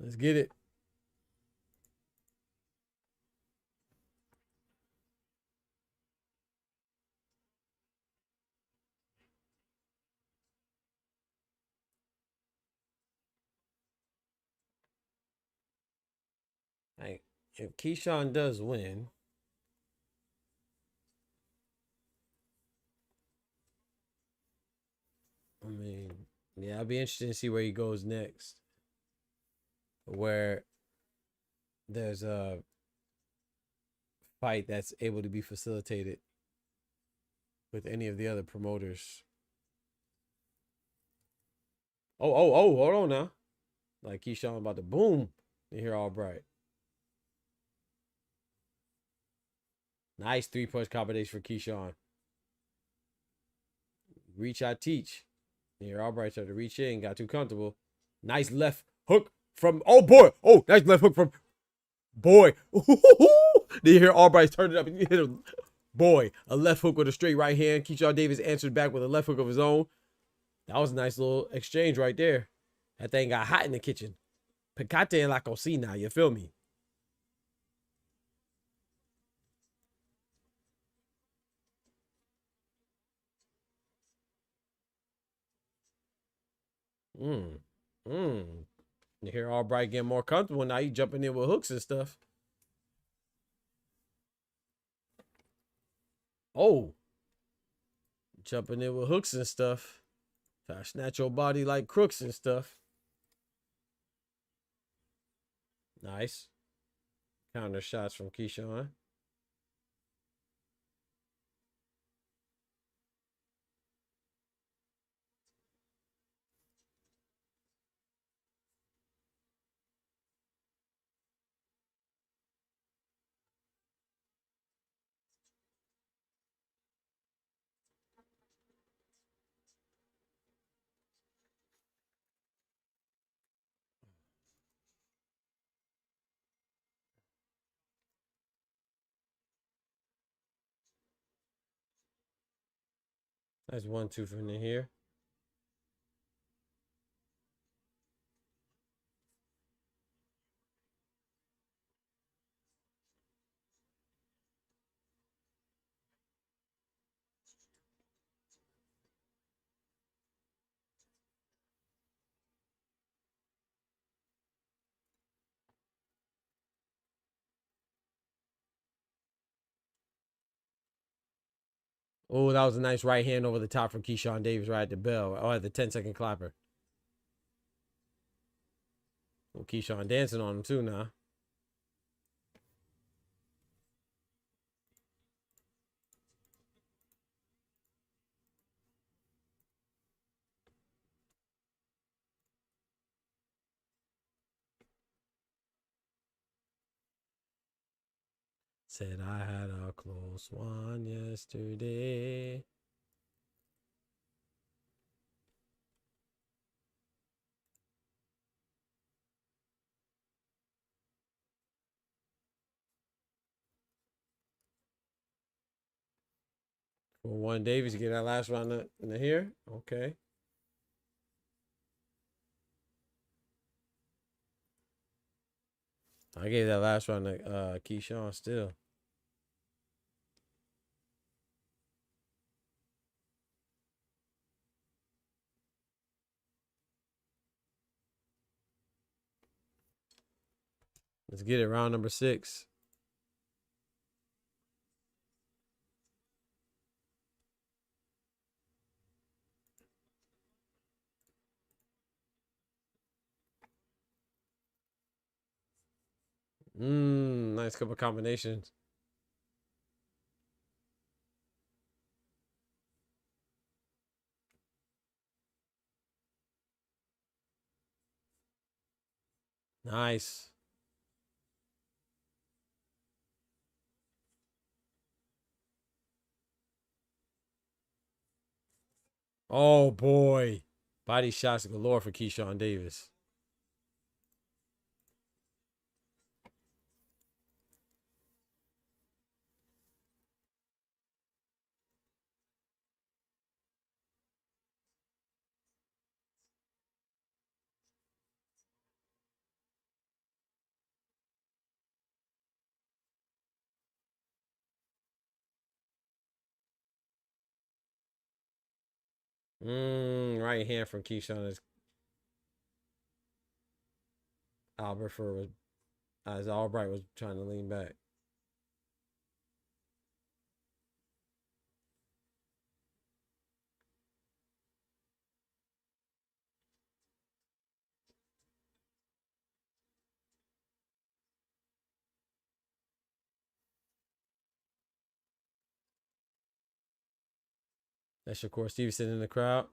Let's get it. Hey, if KEYSHAWN does win, I mean, yeah, I'll be interested to see where he goes next. Where there's a fight that's able to be facilitated with any of the other promoters. Oh, hold on now. Like KEYSHAWN about to boom. NAHIR Albright. Nice 3-punch combination for KEYSHAWN. Reach, I teach. NAHIR Albright started to reach in, got too comfortable. Nice left hook from, oh boy. Oh, nice left hook from, boy. NAHIR Albright turned it up and hit him. Boy, a left hook with a straight right hand. KEYSHAWN Davis answered back with a left hook of his own. That was a nice little exchange right there. That thing got hot in the kitchen. Picante en la cocina, you feel me? NAHIR Albright getting more comfortable now. He jumping in with hooks and stuff. Oh, jumping in with hooks and stuff. Try to snatch your body like crooks and stuff. Nice. Counter shots from KEYSHAWN. That's 1-2 from NAHIR. Oh, that was a nice right hand over the top from KEYSHAWN Davis right at the bell. Oh, at the 10-second clapper. Well, KEYSHAWN dancing on him too now. Said I had a close one yesterday. For one Davis, you get that last round in the here. Okay. I gave that last round to KEYSHAWN still. Let's get it. Round number 6. Nice couple combinations. Nice. Oh boy. Body shots galore for KEYSHAWN Davis. Right hand from KEYSHAWN as Albright was trying to lean back. That's Shakur Stevenson in the crowd.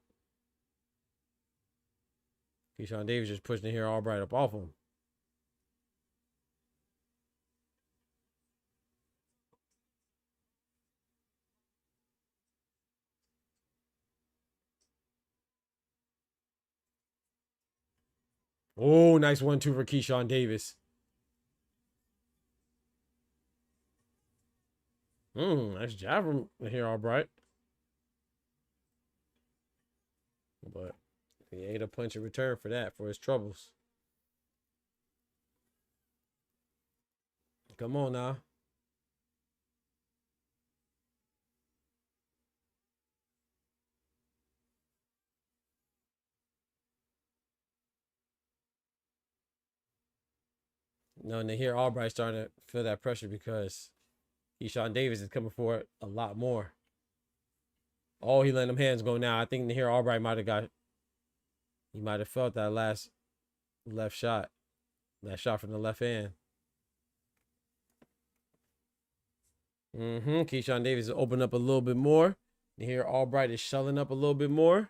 KEYSHAWN Davis just pushing NAHIR Albright up off him. Oh, nice 1-2 for KEYSHAWN Davis. Nice jab from NAHIR Albright. But he ate a punch in return for that, for his troubles. Come on now. No, NAHIR Albright starting to feel that pressure because KEYSHAWN Davis is coming for it a lot more. Oh, he letting them hands go now. I think NAHIR Albright might have felt that last left shot. That shot from the left hand. KEYSHAWN Davis is opening up a little bit more. Nahir Albright is shelling up a little bit more.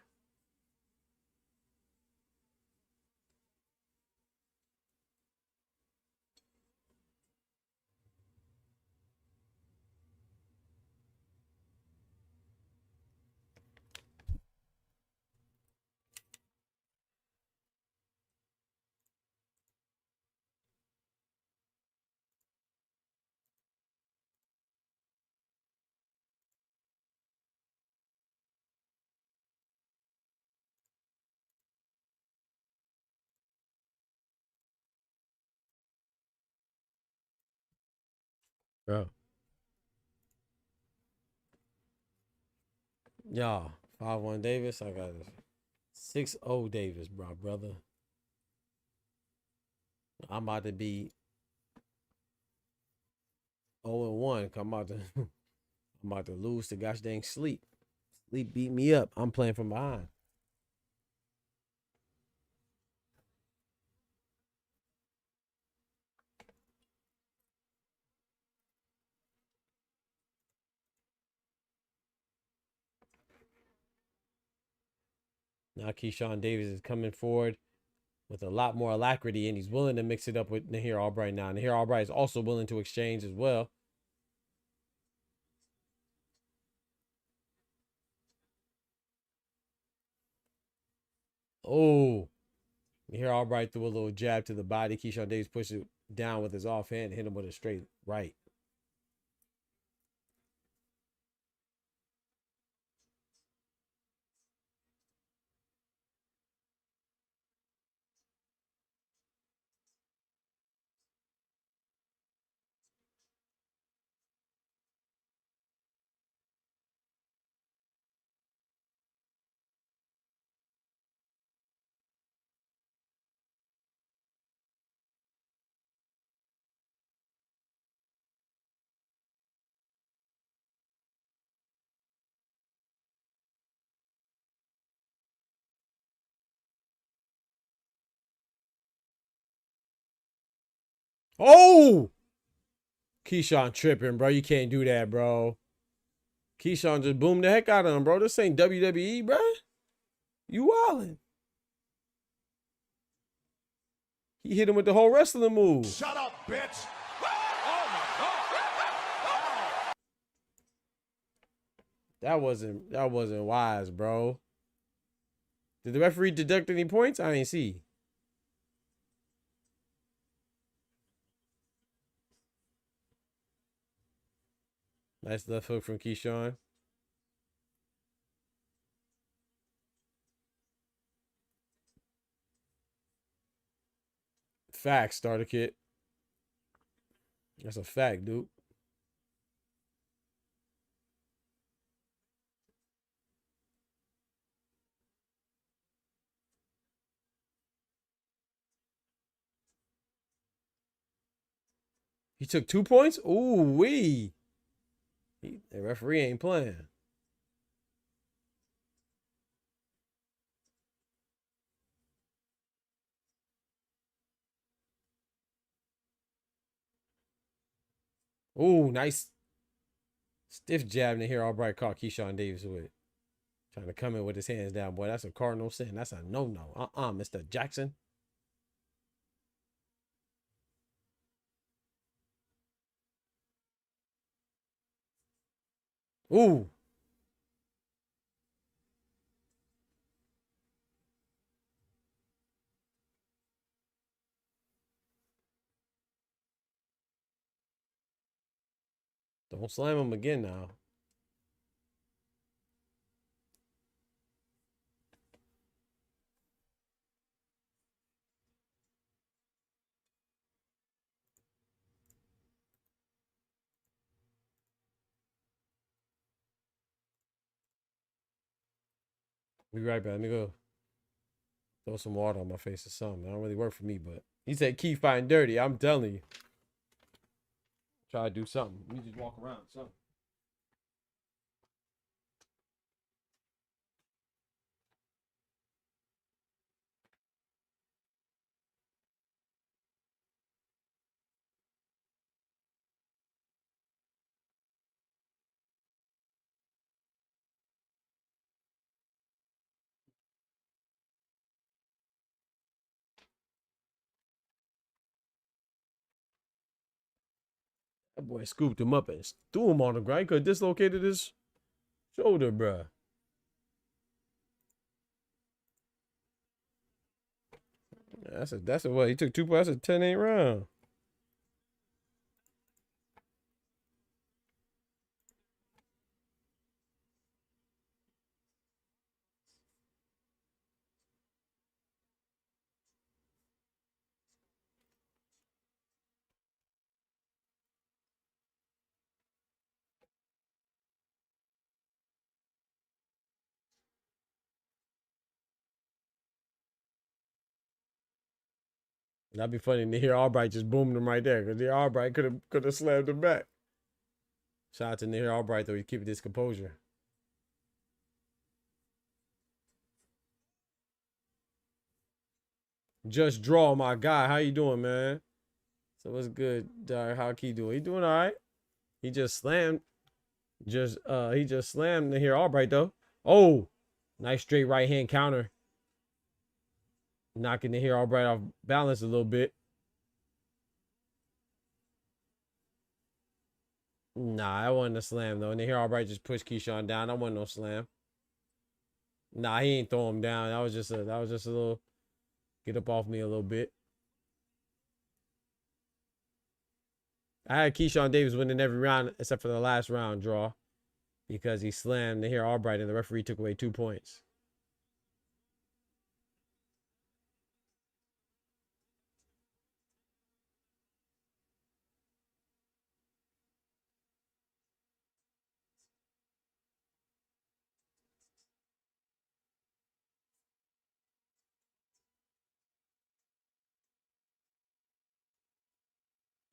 Bro. Y'all, 5-1 Davis. I got 6-0 Davis, brother. I'm about to be 0-1. I'm about to lose to gosh dang sleep. Sleep beat me up. I'm playing from behind. Now KEYSHAWN Davis is coming forward with a lot more alacrity, and he's willing to mix it up with Nahir Albright now. Nahir Albright is also willing to exchange as well. Oh, Nahir Albright threw a little jab to the body. KEYSHAWN Davis pushed it down with his offhand and hit him with a straight right. Oh! KEYSHAWN tripping, bro. You can't do that, bro. KEYSHAWN just boomed the heck out of him, bro. This ain't WWE, bro. You wildin'. He hit him with the whole rest of the move. Shut up, bitch. That wasn't wise, bro. Did the referee deduct any points? I didn't see. Nice left hook from KEYSHAWN. Fact, starter kit. That's a fact, dude. He took 2 points? Ooh, wee. The referee ain't playing. Ooh, nice. Stiff jab in here. Albright caught KEYSHAWN Davis with. Trying to come in with his hands down, boy. That's a cardinal sin. That's a no-no. Mr. Jackson. Ooh. Don't slam him again now. Be right back. Let me go throw some water on my face or something. It don't really work for me, but he said keep fighting dirty. I'm telling you. Try to do something. We just walk around. Something. That boy scooped him up and threw him on the ground. He could have dislocated his shoulder, bruh. That's a what? He took 2 points. That's a 10-8 round. That'd be funny to hear Albright just boomed him right there, because the Albright could have slammed him back. Shout out to Nahir Albright, though. He's keeping his composure. Just Draw, my guy. How you doing, man? So what's good, Dar? How he doing? He doing all right. He just slammed. He just slammed Nahir Albright, though. Oh, nice straight right hand counter. Knocking Nahir Albright off balance a little bit. Nah, that wasn't a slam though. Nahir Albright just pushed KEYSHAWN down. That wasn't no slam. Nah, he ain't throw him down. That was just a little get up off me a little bit. I had KEYSHAWN Davis winning every round except for the last round draw because he slammed Nahir Albright and the referee took away 2 points.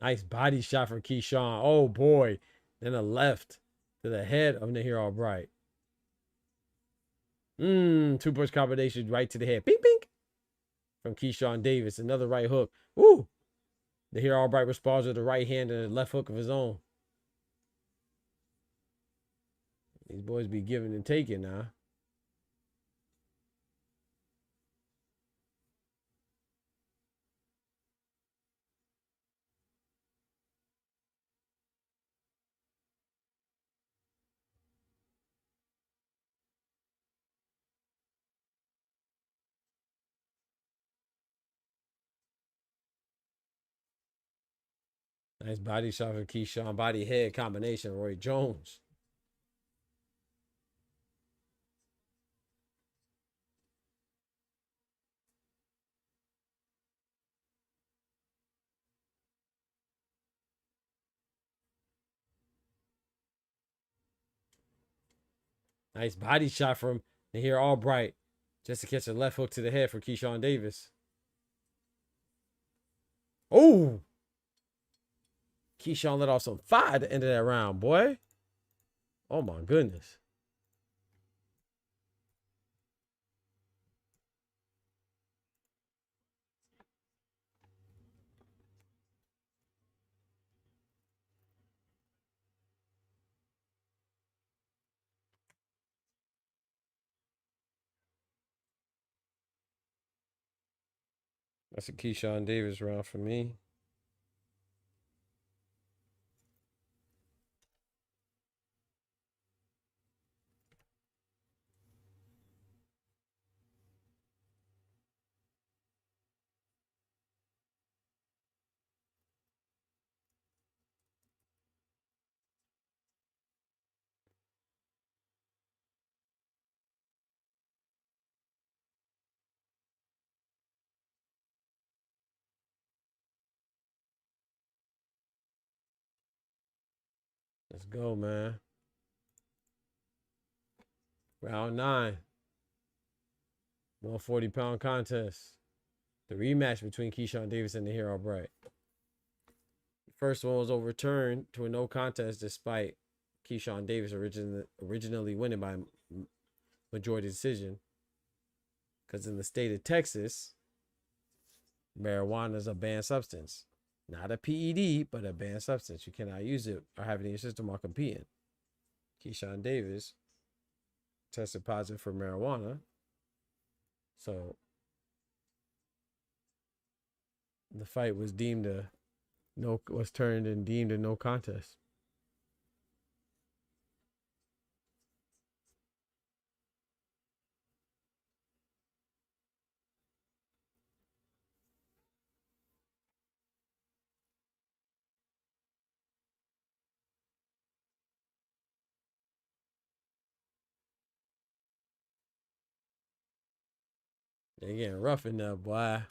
Nice body shot from KEYSHAWN. Oh boy. Then a left to the head of Nahir Albright. 2-punch combination right to the head. Bing, bing. From KEYSHAWN Davis. Another right hook. Ooh. Nahir Albright responds with a right hand and a left hook of his own. These boys be giving and taking now. Nice body shot from KEYSHAWN. Body head combination. Roy Jones. Nice body shot from Nahir Albright. Just to catch a left hook to the head for KEYSHAWN Davis. Oh! KEYSHAWN let off some fire at the end of that round, boy. Oh my goodness. That's a KEYSHAWN Davis round for me. Let's go, man. Round 9. 140-pound contest. The rematch between KEYSHAWN Davis and Nahir Albright. The first one was overturned to a no contest despite KEYSHAWn Davis originally winning by majority decision. Because in the state of Texas, marijuana is a banned substance. Not a PED, but a banned substance. You cannot use it or have it in your system while competing. KEYSHAWn Davis tested positive for marijuana. So the fight was deemed a was turned and deemed a no contest. They getting rough in there, boy.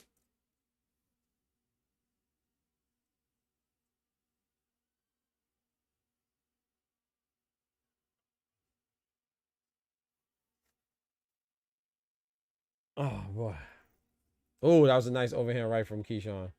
Oh boy. Oh, that was a nice overhand right from KEYSHAWN.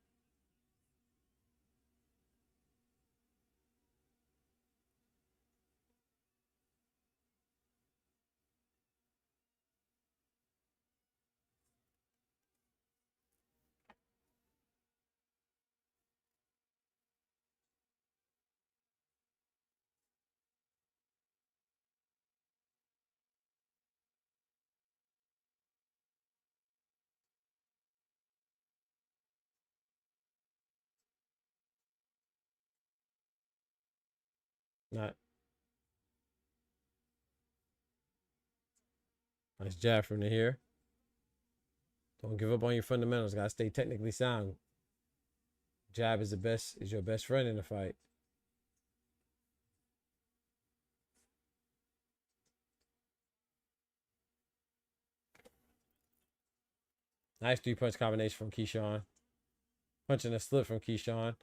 Not nice jab from NAHIR. Don't give up on your fundamentals. Gotta stay technically sound. Jab is your best friend in the fight. Nice 3-punch combination from KEYSHAWN. Punching a slip from KEYSHAWn.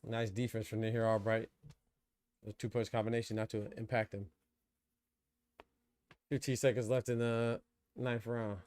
Nice defense from NAHIR Albright. The 2-punch combination not to impact him. 15 seconds left in the 9th round.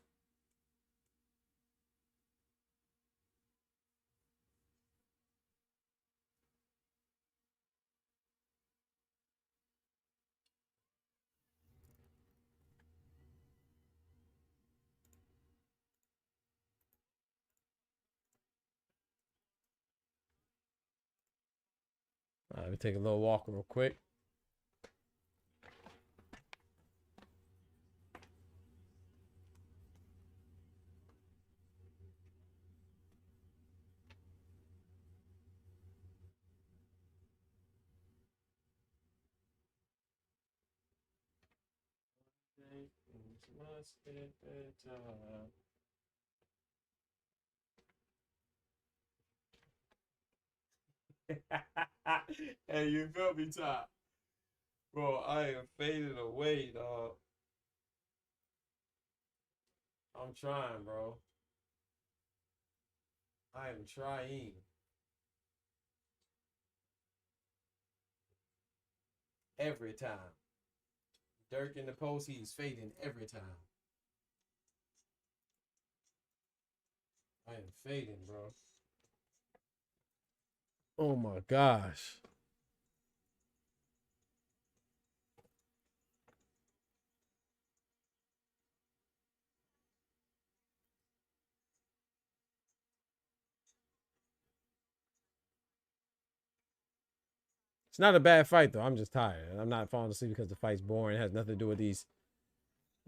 All right, let me take a little walk real quick. Hey, you feel me, Top? Bro, I am fading away, dog. I'm trying, bro. I am trying. Every time. Dirk in the post, he's fading every time. I am fading, bro. Oh my gosh. It's not a bad fight though. I'm just tired. I'm not falling asleep because the fight's boring. It has nothing to do with these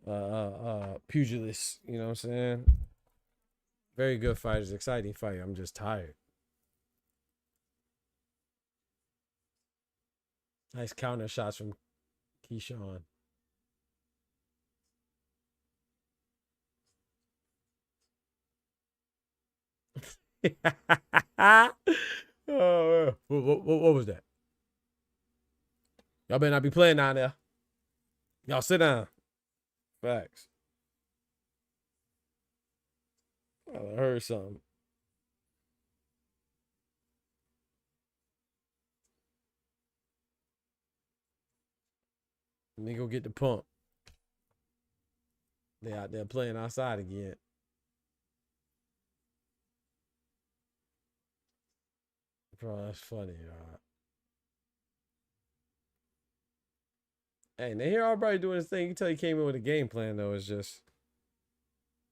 pugilists. You know what I'm saying? Very good fighters, exciting fight. I'm just tired. Nice counter shots from KEYSHAWN. Oh, what was that? Y'all better not be playing down there. Y'all sit down. Facts. I heard something. Let me go get the pump. They out there playing outside again. Bro, that's funny, y'all. Hey, NAHIR Albright doing his thing. You can tell he came in with a game plan, though. It's just,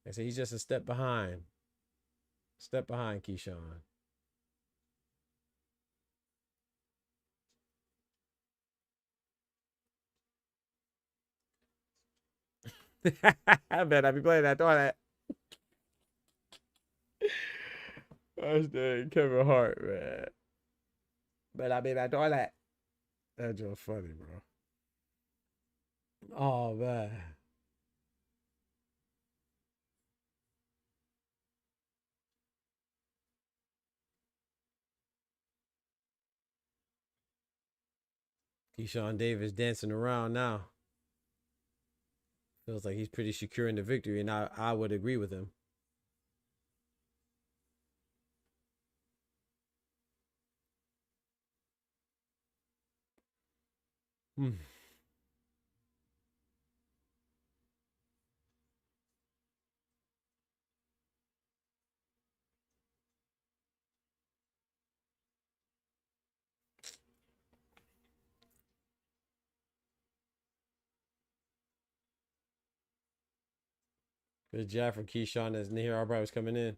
I say he's just a step behind. Step behind KEYSHAWN. I bet I be playing that, don't I? That's the Kevin Hart, man. Bet I be that, don't I? That's just funny, bro. Oh, man. KEYSHAWN Davis dancing around now. Feels like he's pretty secure in the victory, and I would agree with him. Hmm. Good job from KEYSHAWN as Nahir Albright was coming in.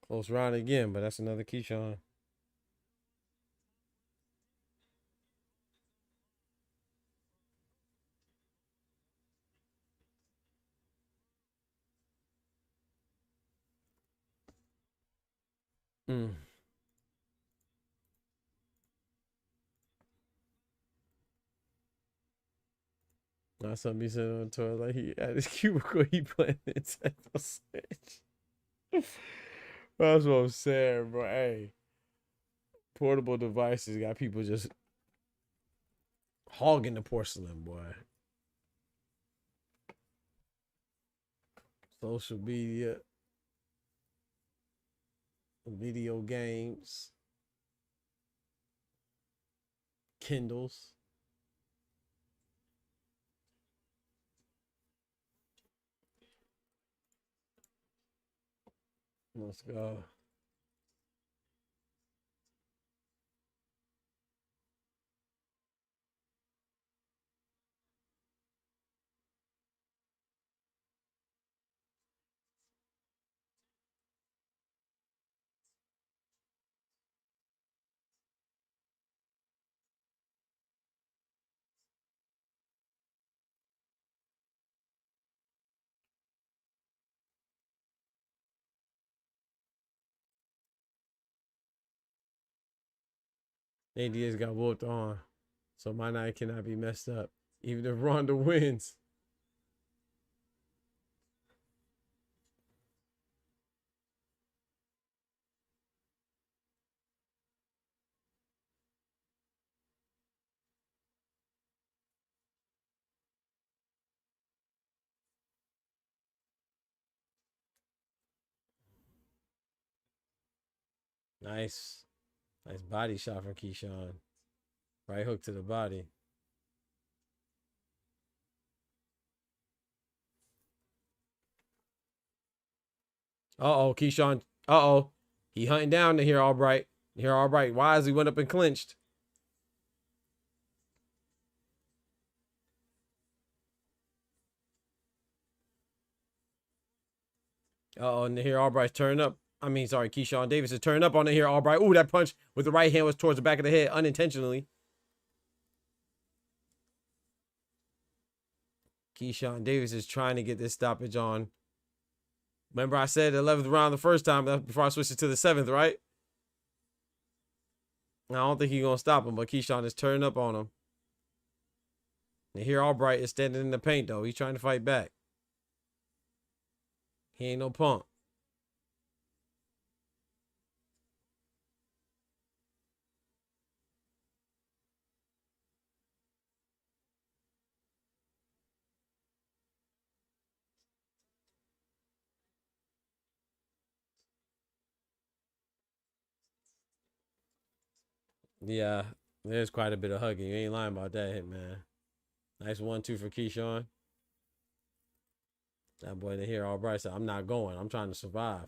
Close round again, but that's another KEYSHAWN. Mm. Not something he said on the tour like he at his cubicle he playing Nintendo Switch. That's what I'm saying, bro. Hey, portable devices got people just hogging the porcelain, boy. Social media, video games, Kindles. Let's go. ADS got whooped on, so my night cannot be messed up. Even if Ronda wins. Nice. Nice body shot from KEYSHAWN. Right hook to the body. Uh-oh, KEYSHAWN. Uh-oh. He hunting down Nahir Albright. Nahir Albright wisely went up and clinched. Uh-oh, Nahir Albright's turning up. I mean, sorry, KEYSHAWN Davis is turning up on Nahir Albright. Ooh, that punch with the right hand was towards the back of the head unintentionally. KEYSHAWN Davis is trying to get this stoppage on. Remember I said 11th round the first time before I switched it to the 7th, right? I don't think he's going to stop him, but KEYSHAWN is turning up on him. Nahir Albright is standing in the paint, though. He's trying to fight back. He ain't no punk. Yeah, there's quite a bit of hugging. You ain't lying about that hit, man. Nice 1-2 for KEYSHAWN. That boy Nahir Albright said, I'm not going. I'm trying to survive.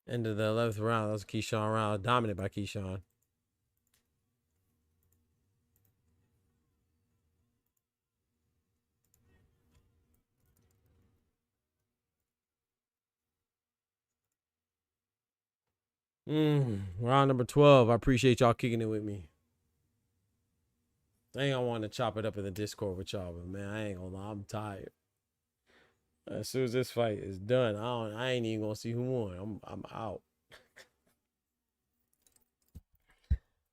End of the 11th round. That was a KEYSHAWN round. Dominated by KEYSHAWN. Round number 12. I appreciate y'all kicking it with me. I ain't want to chop it up in the Discord with y'all, but man, I ain't gonna lie, I'm tired. As soon as this fight is done, I ain't even gonna see who won. I'm out.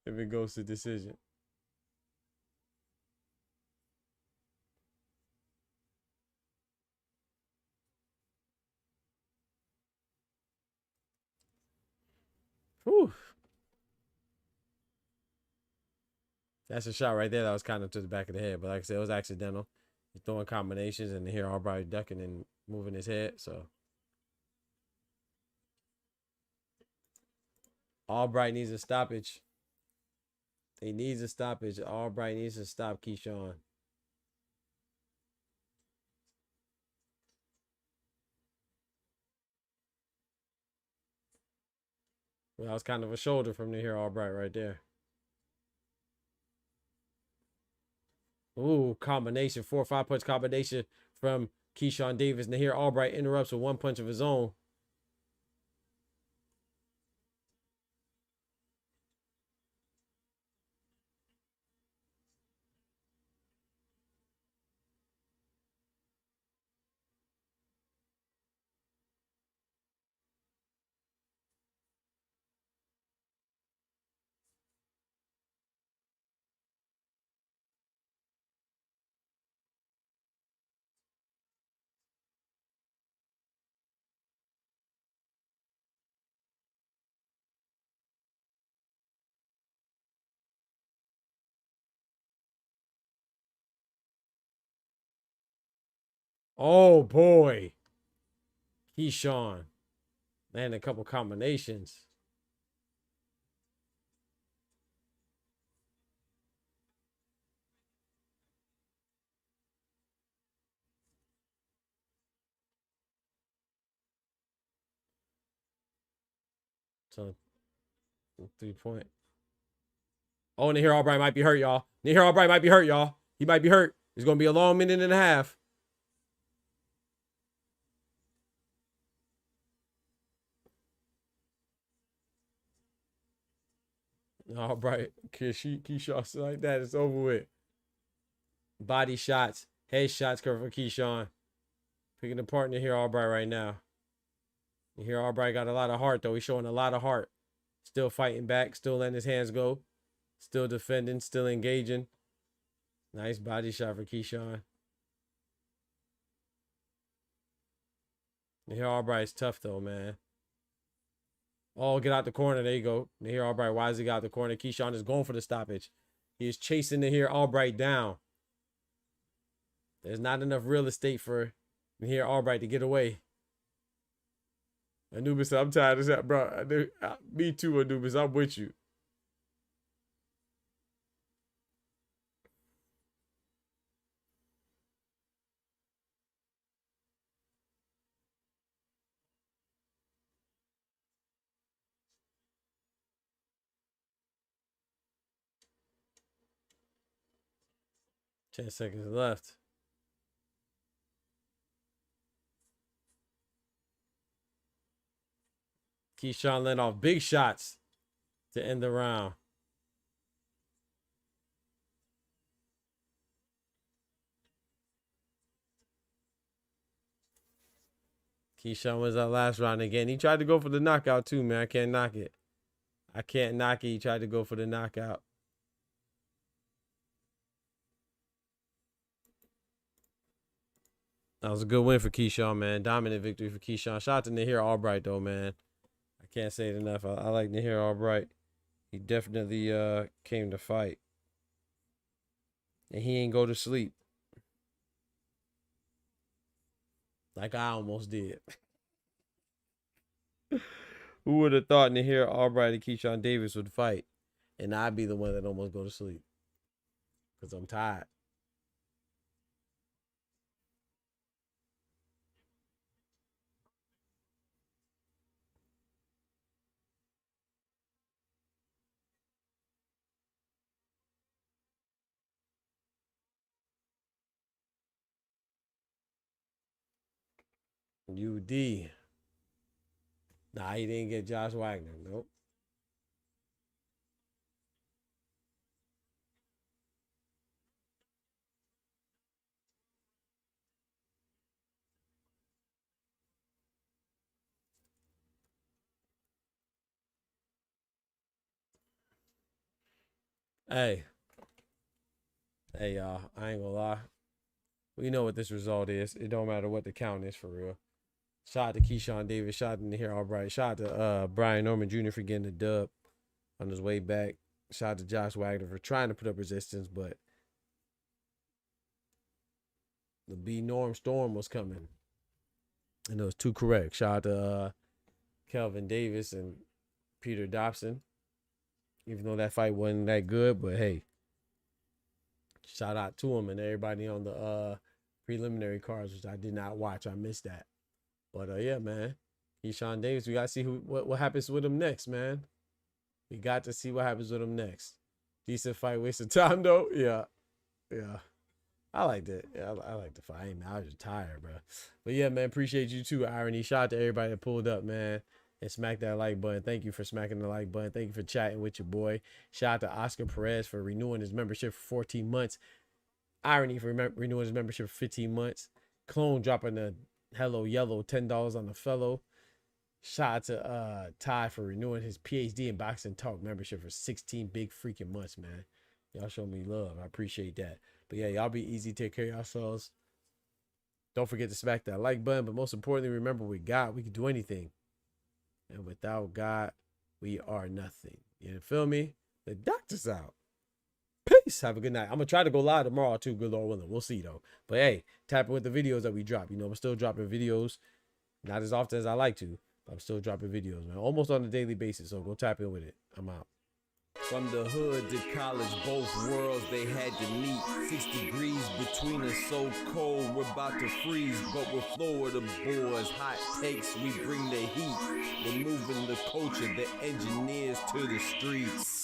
If it goes to decision. Whew. That's a shot right there that was kind of to the back of the head. But like I said, it was accidental. He's throwing combinations and here Albright ducking and moving his head. So Albright needs a stoppage. He needs a stoppage. Albright needs to stop KEYSHAWN. Well, that was kind of a shoulder from NAHIR ALBRIGHT right there. Ooh, combination. 4 or 5 punch combination from KEYSHAWN Davis. NAHIR ALBRIGHT interrupts with 1 punch of his own. Oh boy. KEYSHAWN. Man, a couple combinations. So 3 point. Oh, NAHIR ALBRIGHT might be hurt, y'all. NAHIR ALBRIGHT might be hurt, y'all. He might be hurt. It's gonna be a long minute and a half. ALBRIGHT, KEYSHAWN like that. It's over with. Body shots, head shots coming from KEYSHAWN. Picking apart NAHIR ALBRIGHT right now. NAHIR ALBRIGHT got a lot of heart, though. He's showing a lot of heart. Still fighting back, still letting his hands go. Still defending, still engaging. Nice body shot for KEYSHAWN. NAHIR ALBRIGHT's tough, though, man. Oh, get out the corner. There you go. NAHIR ALBRIGHT wisely got out the corner. KEYSHAWN is going for the stoppage. He is chasing NAHIR ALBRIGHT down. There's not enough real estate for NAHIR ALBRIGHT to get away. Anubis, I'm tired of that, bro. Me too, Anubis. I'm with you. Ten seconds left. KEYSHAWN let off big shots to end the round. KEYSHAWN was that last round again. He tried to go for the knockout too, man. I can't knock it. I can't knock it. He tried to go for the knockout. That was a good win for KEYSHAWN, man. Dominant victory for KEYSHAWN. Shout out to NAHIR ALBRIGHT, though, man. I can't say it enough. I like NAHIR ALBRIGHT. He definitely came to fight. And he ain't go to sleep. Like I almost did. Who would have thought NAHIR ALBRIGHT and KEYSHAWN Davis would fight? And I'd be the one that almost go to sleep. Because I'm tired. UD. Nah, he didn't get Josh Wagner. Nope. Hey. Hey, y'all. I ain't gonna lie. We know what this result is. It don't matter what the count is for real. Shout out to KEYSHAWN Davis. Shout out to NAHIR ALBRIGHT. Shout out to Brian Norman Jr. for getting the dub on his way back. Shout out to Josh Wagner for trying to put up resistance, but the B Norm Storm was coming. And it was too correct. Shout out to Kelvin Davis and Peter Dobson. Even though that fight wasn't that good, but hey. Shout out to him and everybody on the preliminary cards, which I did not watch. I missed that. But yeah, man. KEYSHAWN Davis, we got to see what happens with him next, man. We got to see what happens with him next. Decent fight, waste of time, though. Yeah. Yeah. I liked it. Yeah, I liked the fight. I was just tired, bro. But yeah, man, appreciate you too, Irony. Shout out to everybody that pulled up, man. And smack that like button. Thank you for smacking the like button. Thank you for chatting with your boy. Shout out to Oscar Perez for renewing his membership for 14 months. Irony for renewing his membership for 15 months. Clone dropping the Hello Yellow $10 on the fellow. Shout out to Ty for renewing his PhD in Boxing Talk membership for 16 big freaking months, man. Y'all show me love. I appreciate that. But yeah, y'all be easy. Take care of yourselves. Don't forget to smack that like button. But most importantly, remember with God, we can do anything. And without God, we are nothing. You feel me? The doctor's out. Peace. Have a good night. I'm going to try to go live tomorrow too, good Lord willing. We'll see though. But hey, tap in with the videos that we drop. You know, I'm still dropping videos. Not as often as I like to. But I'm still dropping videos, man. Almost on a daily basis. So go tap in with it. I'm out. From the hood to college, both worlds they had to meet. 6 degrees between us, so cold, we're about to freeze. But we're Florida boys, hot takes, we bring the heat. We're moving the culture, the engineers to the streets.